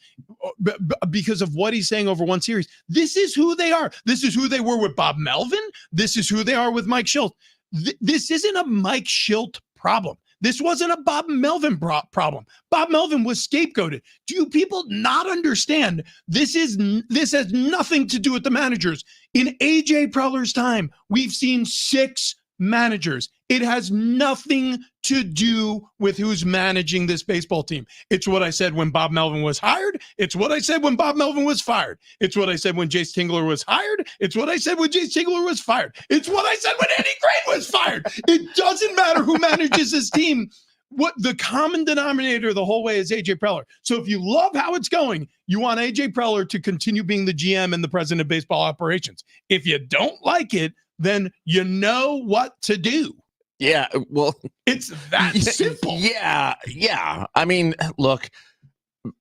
because of what he's saying over one series? This is who they are. This is who they were with Bob Melvin. This is who they are with Mike Schilt. This isn't a Mike Schilt problem. This wasn't a Bob Melvin problem. Bob Melvin was scapegoated. Do you people not understand? This has nothing to do with the managers. In AJ Preller's time, we've seen 6 managers. It has nothing to do with who's managing this baseball team. It's what I said when Bob Melvin was hired. It's what I said when Bob Melvin was fired. It's what I said when Jace Tingler was hired. It's what I said when Jace Tingler was fired. It's what I said when Andy Green was fired. It doesn't matter who manages this team. What the common denominator the whole way is AJ Preller. So if you love how it's going, you want AJ Preller to continue being the GM and the president of baseball operations. If you don't like it, then you know what to do. Yeah, well, it's that simple. Yeah. I mean, look,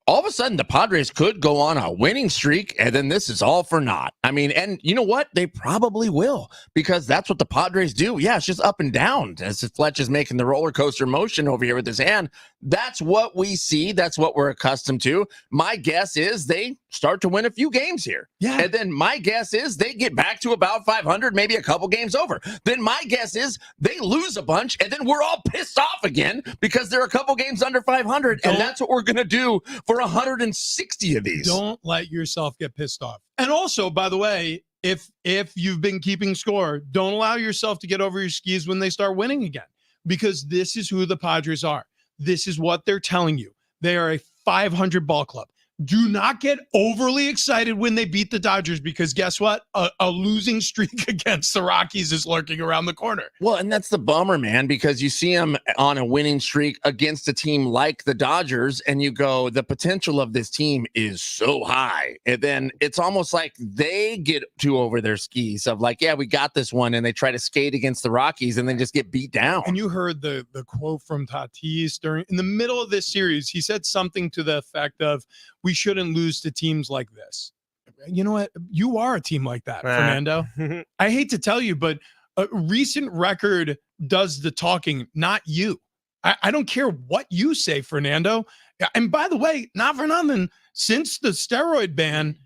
all of a sudden the Padres could go on a winning streak, and then this is all for naught. I mean, and you know what? They probably will, because that's what the Padres do. Yeah, it's just up and down as Fletch is making the roller coaster motion over here with his hand. That's what we see. That's what we're accustomed to. My guess is they start to win a few games here. Yeah. And then my guess is they get back to about 500, maybe a couple games over. Then my guess is they lose a bunch, and then we're all pissed off again because they're a couple games under 500. And that's what we're going to do for 160 of these. Don't let yourself get pissed off. And also, by the way, if you've been keeping score, don't allow yourself to get over your skis when they start winning again, because this is who the Padres are. This is what they're telling you. They are a 500 ball club. Do not get overly excited when they beat the Dodgers, because guess what? A losing streak against the Rockies is lurking around the corner. Well, and that's the bummer, man, because you see them on a winning streak against a team like the Dodgers, and you go, the potential of this team is so high. And then it's almost like they get too over their skis of like, yeah, we got this one, and they try to skate against the Rockies and then just get beat down. And you heard the quote from Tatis in the middle of this series. He said something to the effect of, we shouldn't lose to teams like this. You know what? You are a team like that, Fernando. I hate to tell you, but a recent record does the talking, not you. I don't care what you say, Fernando. And by the way, not for nothing, since the steroid ban,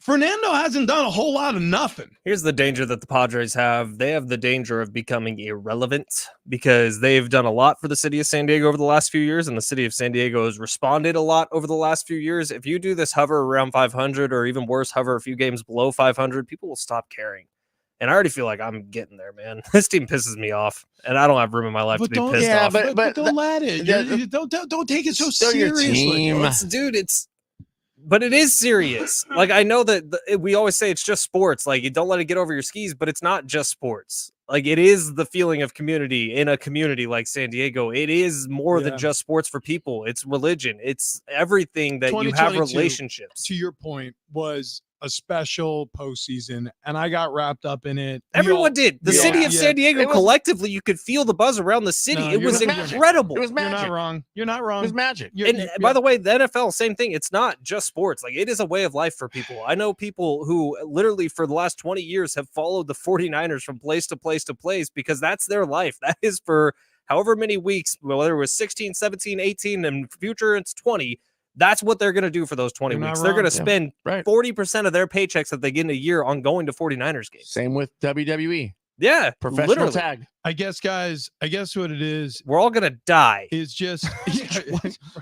Fernando hasn't done a whole lot of nothing. Here's the danger that the Padres have. They have the danger of becoming irrelevant because they've done a lot for the city of San Diego over the last few years, and the city of San Diego has responded a lot over the last few years. If you do this hover around 500, or even worse, hover a few games below 500, people will stop caring. And I already feel like I'm getting there, man. This team pisses me off, and I don't have room in my life to be pissed off. But don't let it. Don't take it so seriously. But it is serious. Like, I know that we always say it's just sports. Like, you don't let it get over your skis, but it's not just sports. Like, it is the feeling of community in a community like San Diego. It is more than just sports for people. It's religion. It's everything that you have relationships. To your point, was a special postseason, and I got wrapped up in it. Everyone did. The city of San Diego collectively, you could feel the buzz around the city. No, it was incredible. It was magic. You're not wrong. You're not wrong. It was magic. And by the way, the NFL, same thing. It's not just sports. Like, it is a way of life for people. I know people who literally for the last 20 years have followed the 49ers from place to place to place because that's their life. That is for however many weeks, whether it was 16, 17, 18, and future it's 20. That's what they're going to do for those 20 weeks. They're going to spend 40% of their paychecks that they get in a year on going to 49ers games. Same with WWE. Yeah. Professional tag. I guess, guys, what it is. We're all going to die. Is just.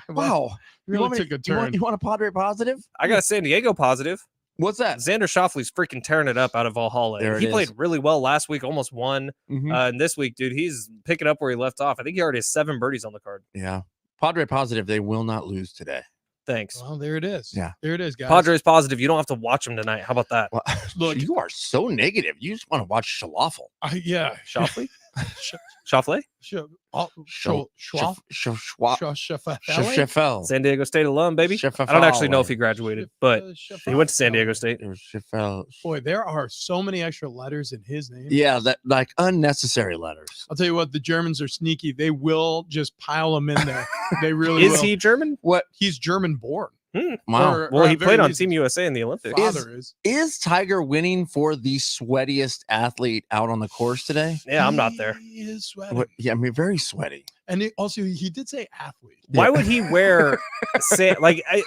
Wow. Really took a turn. You want a Padre positive? I got a San Diego positive. What's that? Xander Schauffele's freaking tearing it up out of Valhalla. He played really well last week, almost won. And this week, dude, he's picking up where he left off. I think he already has 7 birdies on the card. Yeah. Padre positive. They will not lose today. Thanks. Well, there it is. Yeah. There it is, guys. Padres positive. You don't have to watch them tonight. How about that? Well, look, you are so negative. You just want to watch Falafel. Yeah. Shoffley? Shoffley? Scheffel. San Diego State alum, baby. I don't actually know if he graduated, but he went to San Diego State. Boy, there are so many extra letters in his name. Yeah, that like unnecessary letters. I'll tell you what, the Germans are sneaky. They will just pile them in there. They really will. Is he German? What? He's German born. Wow. Or- Well, or he at very played on least Team his USA in the Olympics. Father is. Is Tiger winning for the sweatiest athlete out on the course today? Yeah, I'm not there. He is sweating. Yeah, I mean, very sweaty. And he did say athlete. Why would he wear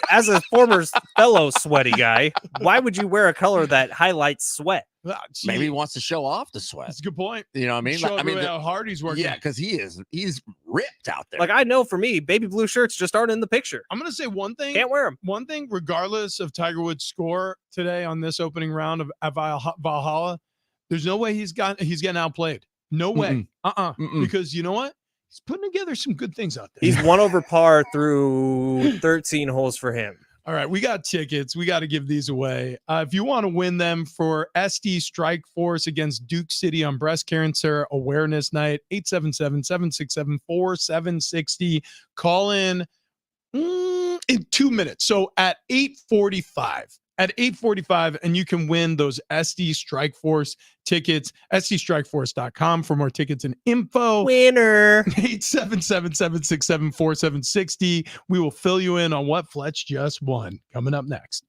as a former fellow sweaty guy? Why would you wear a color that highlights sweat? See, Maybe he wants to show off the sweat. that's a good point. You know what I mean? Show I mean, everybody how hard he's working. yeah, because he's ripped out there. Like I know for me, baby blue shirts just aren't in the picture. I'm gonna say one thing. Can't wear them. One thing, regardless of Tiger Woods' score today on this opening round of at Valhalla, there's no way he's getting outplayed. No way. Because you know what? He's putting together some good things out there. He's 1 over par through 13 holes for him. All right, we got tickets. We got to give these away. If you want to win them for SD Strike Force against Duke City on Breast Cancer Awareness Night, 877-767-4760. Call in 2 minutes. So at 8:45. At 8:45, and you can win those SD Strike Force tickets. SDStrikeForce.com for more tickets and info. Winner. 877-767-4760. We will fill you in on what Fletch just won. Coming up next.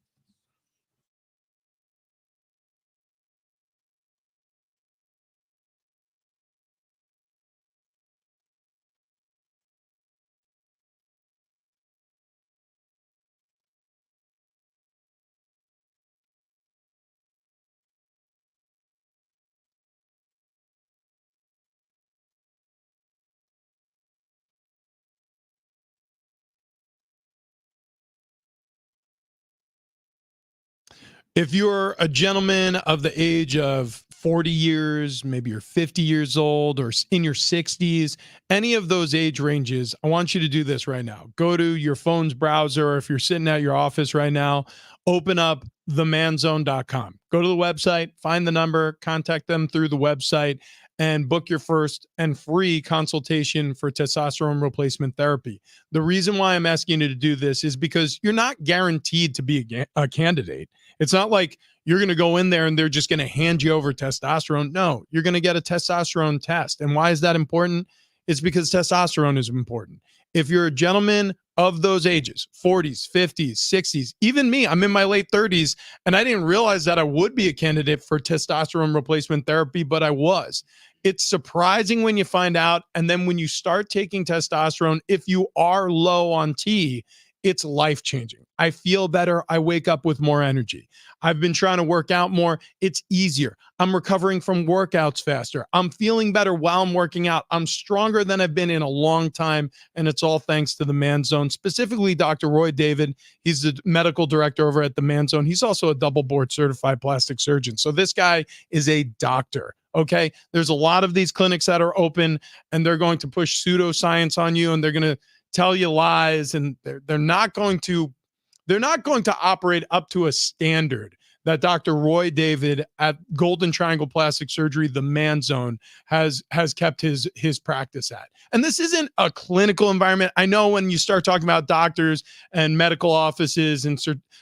If you're a gentleman of the age of 40 years, maybe you're 50 years old or in your 60s, any of those age ranges, I want you to do this right now. Go to your phone's browser, or if you're sitting at your office right now, open up themanzone.com. Go to the website, find the number, contact them through the website, and book your first and free consultation for testosterone replacement therapy. The reason why I'm asking you to do this is because you're not guaranteed to be a candidate. It's not like you're going to go in there and they're just going to hand you over testosterone. No, you're going to get a testosterone test. And why is that important? It's because testosterone is important. If you're a gentleman of those ages, 40s, 50s, 60s, even me, I'm in my late 30s, and I didn't realize that I would be a candidate for testosterone replacement therapy, but I was. It's surprising when you find out. And then when you start taking testosterone, if you are low on T, it's life-changing. I feel better. I wake up with more energy. I've been trying to work out more. It's easier. I'm recovering from workouts faster. I'm feeling better while I'm working out. I'm stronger than I've been in a long time, and it's all thanks to the Man Zone, specifically Dr. Roy David. He's the medical director over at the Man Zone. He's also a double board certified plastic surgeon. So this guy is a doctor. Okay. There's a lot of these clinics that are open, and they're going to push pseudoscience on you, and they're going to tell you lies, and they're not going to operate up to a standard that Dr. Roy David at Golden Triangle Plastic Surgery, the Man Zone, has kept his practice at. And this isn't a clinical environment. I know when you start talking about doctors and medical offices and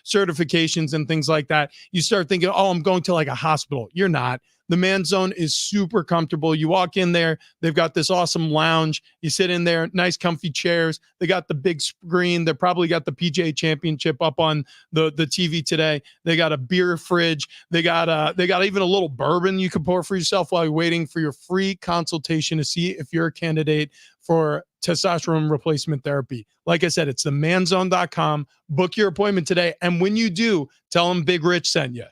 certifications and things like that, you start thinking, oh, I'm going to like a hospital. You're not. The Man Zone is super comfortable. You walk in there, they've got this awesome lounge. You sit in there, nice comfy chairs. They got the big screen. They probably got the PGA Championship up on the TV today. They got a beer fridge. They got even a little bourbon you can pour for yourself while you're waiting for your free consultation to see if you're a candidate for testosterone replacement therapy. Like I said, it's themanzone.com. Book your appointment today. And when you do, tell them Big Rich sent you.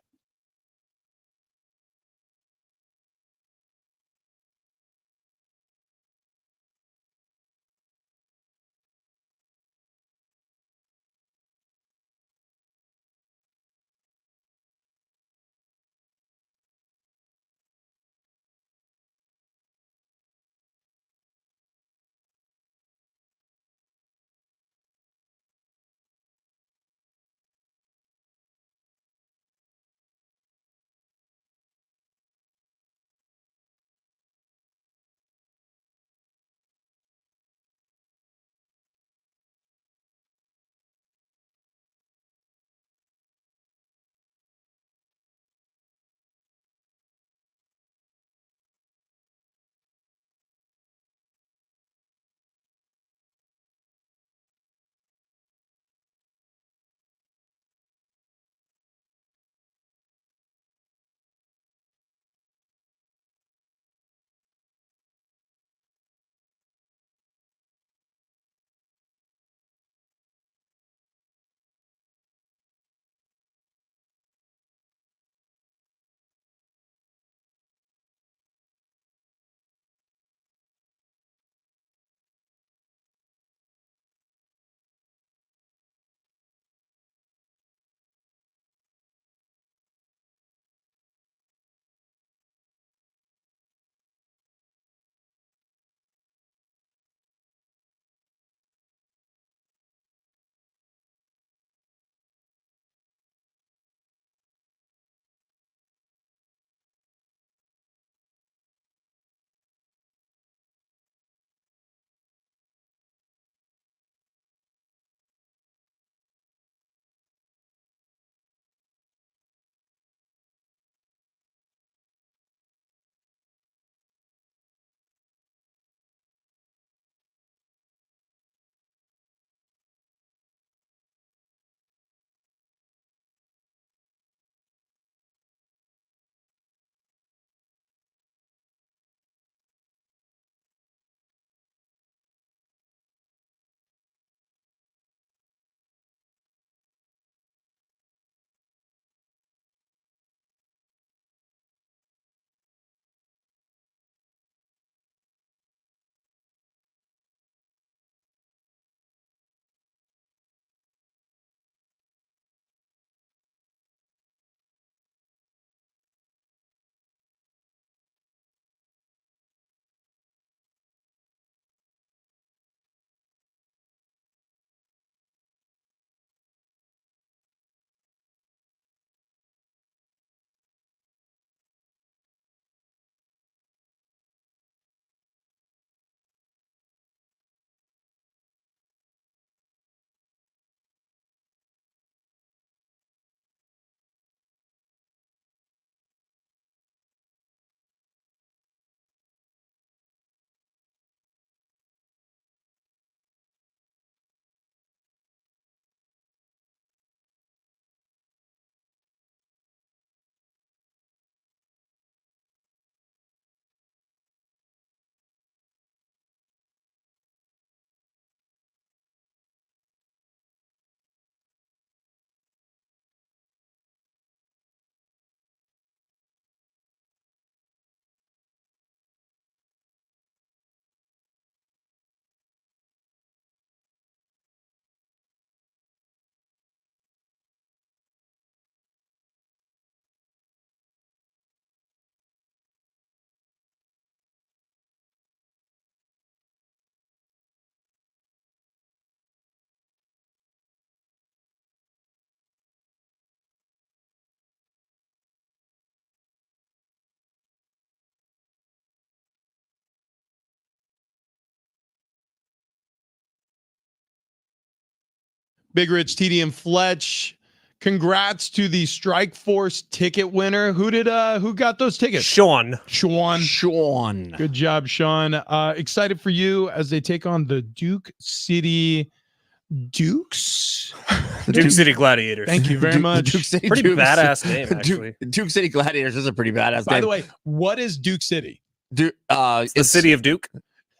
Big Rich, TD, and Fletch. Congrats to the Strike Force ticket winner. Who got those tickets? Sean. Good job, Sean. Excited for you as they take on the Duke City Dukes. Duke City Gladiators. Thank you very much. Duke City Pretty Dukes. badass name, actually. Duke City Gladiators is a pretty badass By name. the way, what is Duke City? It's the city of Duke.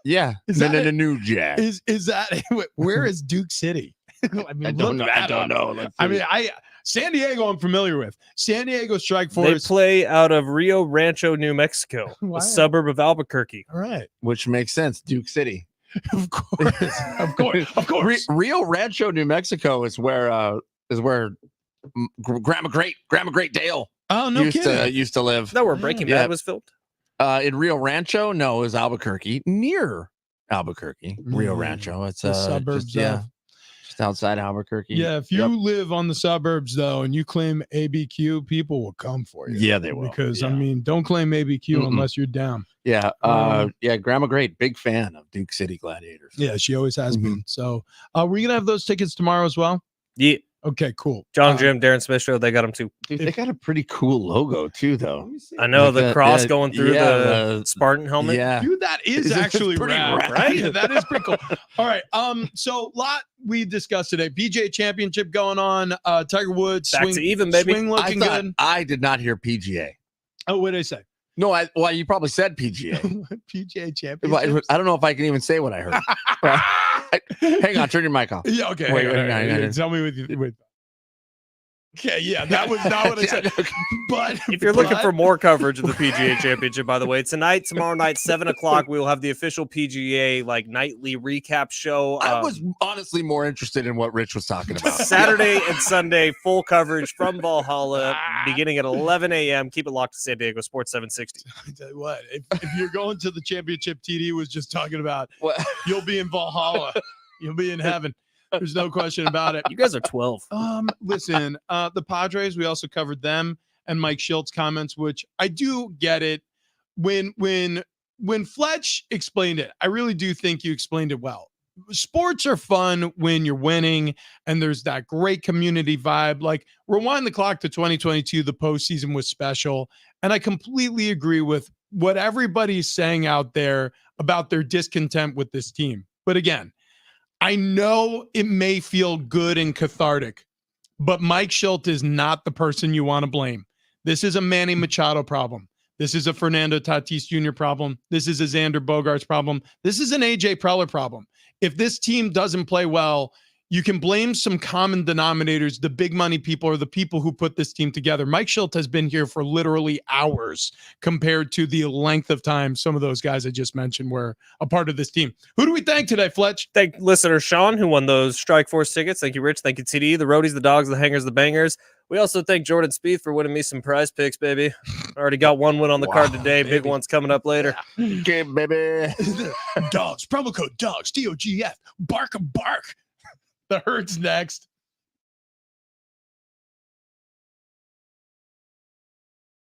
Yeah. Is that it? New Jack. Is that where is Duke City? I mean, I don't look know. I that don't up. know. Let's I see. mean, San Diego I'm familiar with. San Diego Strike They Force. play out of Rio Rancho, New Mexico, Wow. a suburb of Albuquerque. All right. Which makes sense. Duke City. Of course. Of course. Rio Rancho, New Mexico is where Grandma Great Dale Oh, no kidding. used to live. That where Breaking Yeah. Bad was filmed. In Rio Rancho, no, it was Albuquerque, near Albuquerque. Rio Mm. Rancho. It's The suburbs. just outside Albuquerque. Yeah, if you live on the suburbs though, and you claim ABQ, people will come for you. Yeah, they will. Because I Yeah. mean, don't claim ABQ Mm-mm. unless you're down. Yeah, Um, Grandma Great, big fan of Duke City Gladiators. Yeah, she always has Mm-hmm. been. So, we're gonna have those tickets tomorrow as well. Yeah. Okay, cool. John Jim, Darren Smith show, they got them too. Dude, they got a pretty cool logo too, though. I know Like the cross going through the the Spartan helmet. Yeah, Dude, that is It's actually pretty rad, rad. right? Yeah, that is pretty cool. All right. So lot we discussed today. PGA Championship going on. Tiger Woods Back to even, baby. Swing looking good. I did not hear PGA. Oh, what did I say? No, you probably said PGA. PGA Championship. I don't know if I can even say what I heard. Hang on, turn your mic off. Yeah. Okay. Wait, hang on. wait. Tell me with you. Wait. Okay. Yeah, that was not what I said. But If you're looking but- for more coverage of the PGA Championship, by the way, tonight, tomorrow night, 7:00, we will have the official PGA nightly recap show. I was honestly more interested in what Rich was talking about. Saturday and Sunday, full coverage from Valhalla, beginning at 11 a.m. Keep it locked to San Diego Sports 760. I tell you what, if you're going to the championship, TD was just talking about, What? you'll be in Valhalla, you'll be in heaven. There's no question about it. You guys are 12. Listen, the Padres, we also covered them and Mike Schilt's comments, which I do get it. When Fletch explained it, I really do think you explained it well. Sports are fun when you're winning and there's that great community vibe. Like, rewind the clock to 2022, the postseason was special. And I completely agree with what everybody's saying out there about their discontent with this team. But again, I know it may feel good and cathartic, but Mike Schilt is not the person you want to blame. This is a Manny Machado problem. This is a Fernando Tatis Jr. problem. This is a Xander Bogaerts problem. This is an AJ Preller problem. If this team doesn't play well, you can blame some common denominators. The big money people are the people who put this team together. Mike Schilt has been here for literally hours compared to the length of time some of those guys I just mentioned were a part of this team. Who do we thank today, Fletch? Thank listener Sean, who won those Strike Force tickets. Thank you, Rich. Thank you, TD, the roadies, the dogs, the hangers, the bangers. We also thank Jordan Spieth for winning me some prize picks, baby. I already got one win on the card today. Big one's coming up later. Okay, baby. Dogs, promo code DOGS, DOGF, bark a bark. The Herd's next.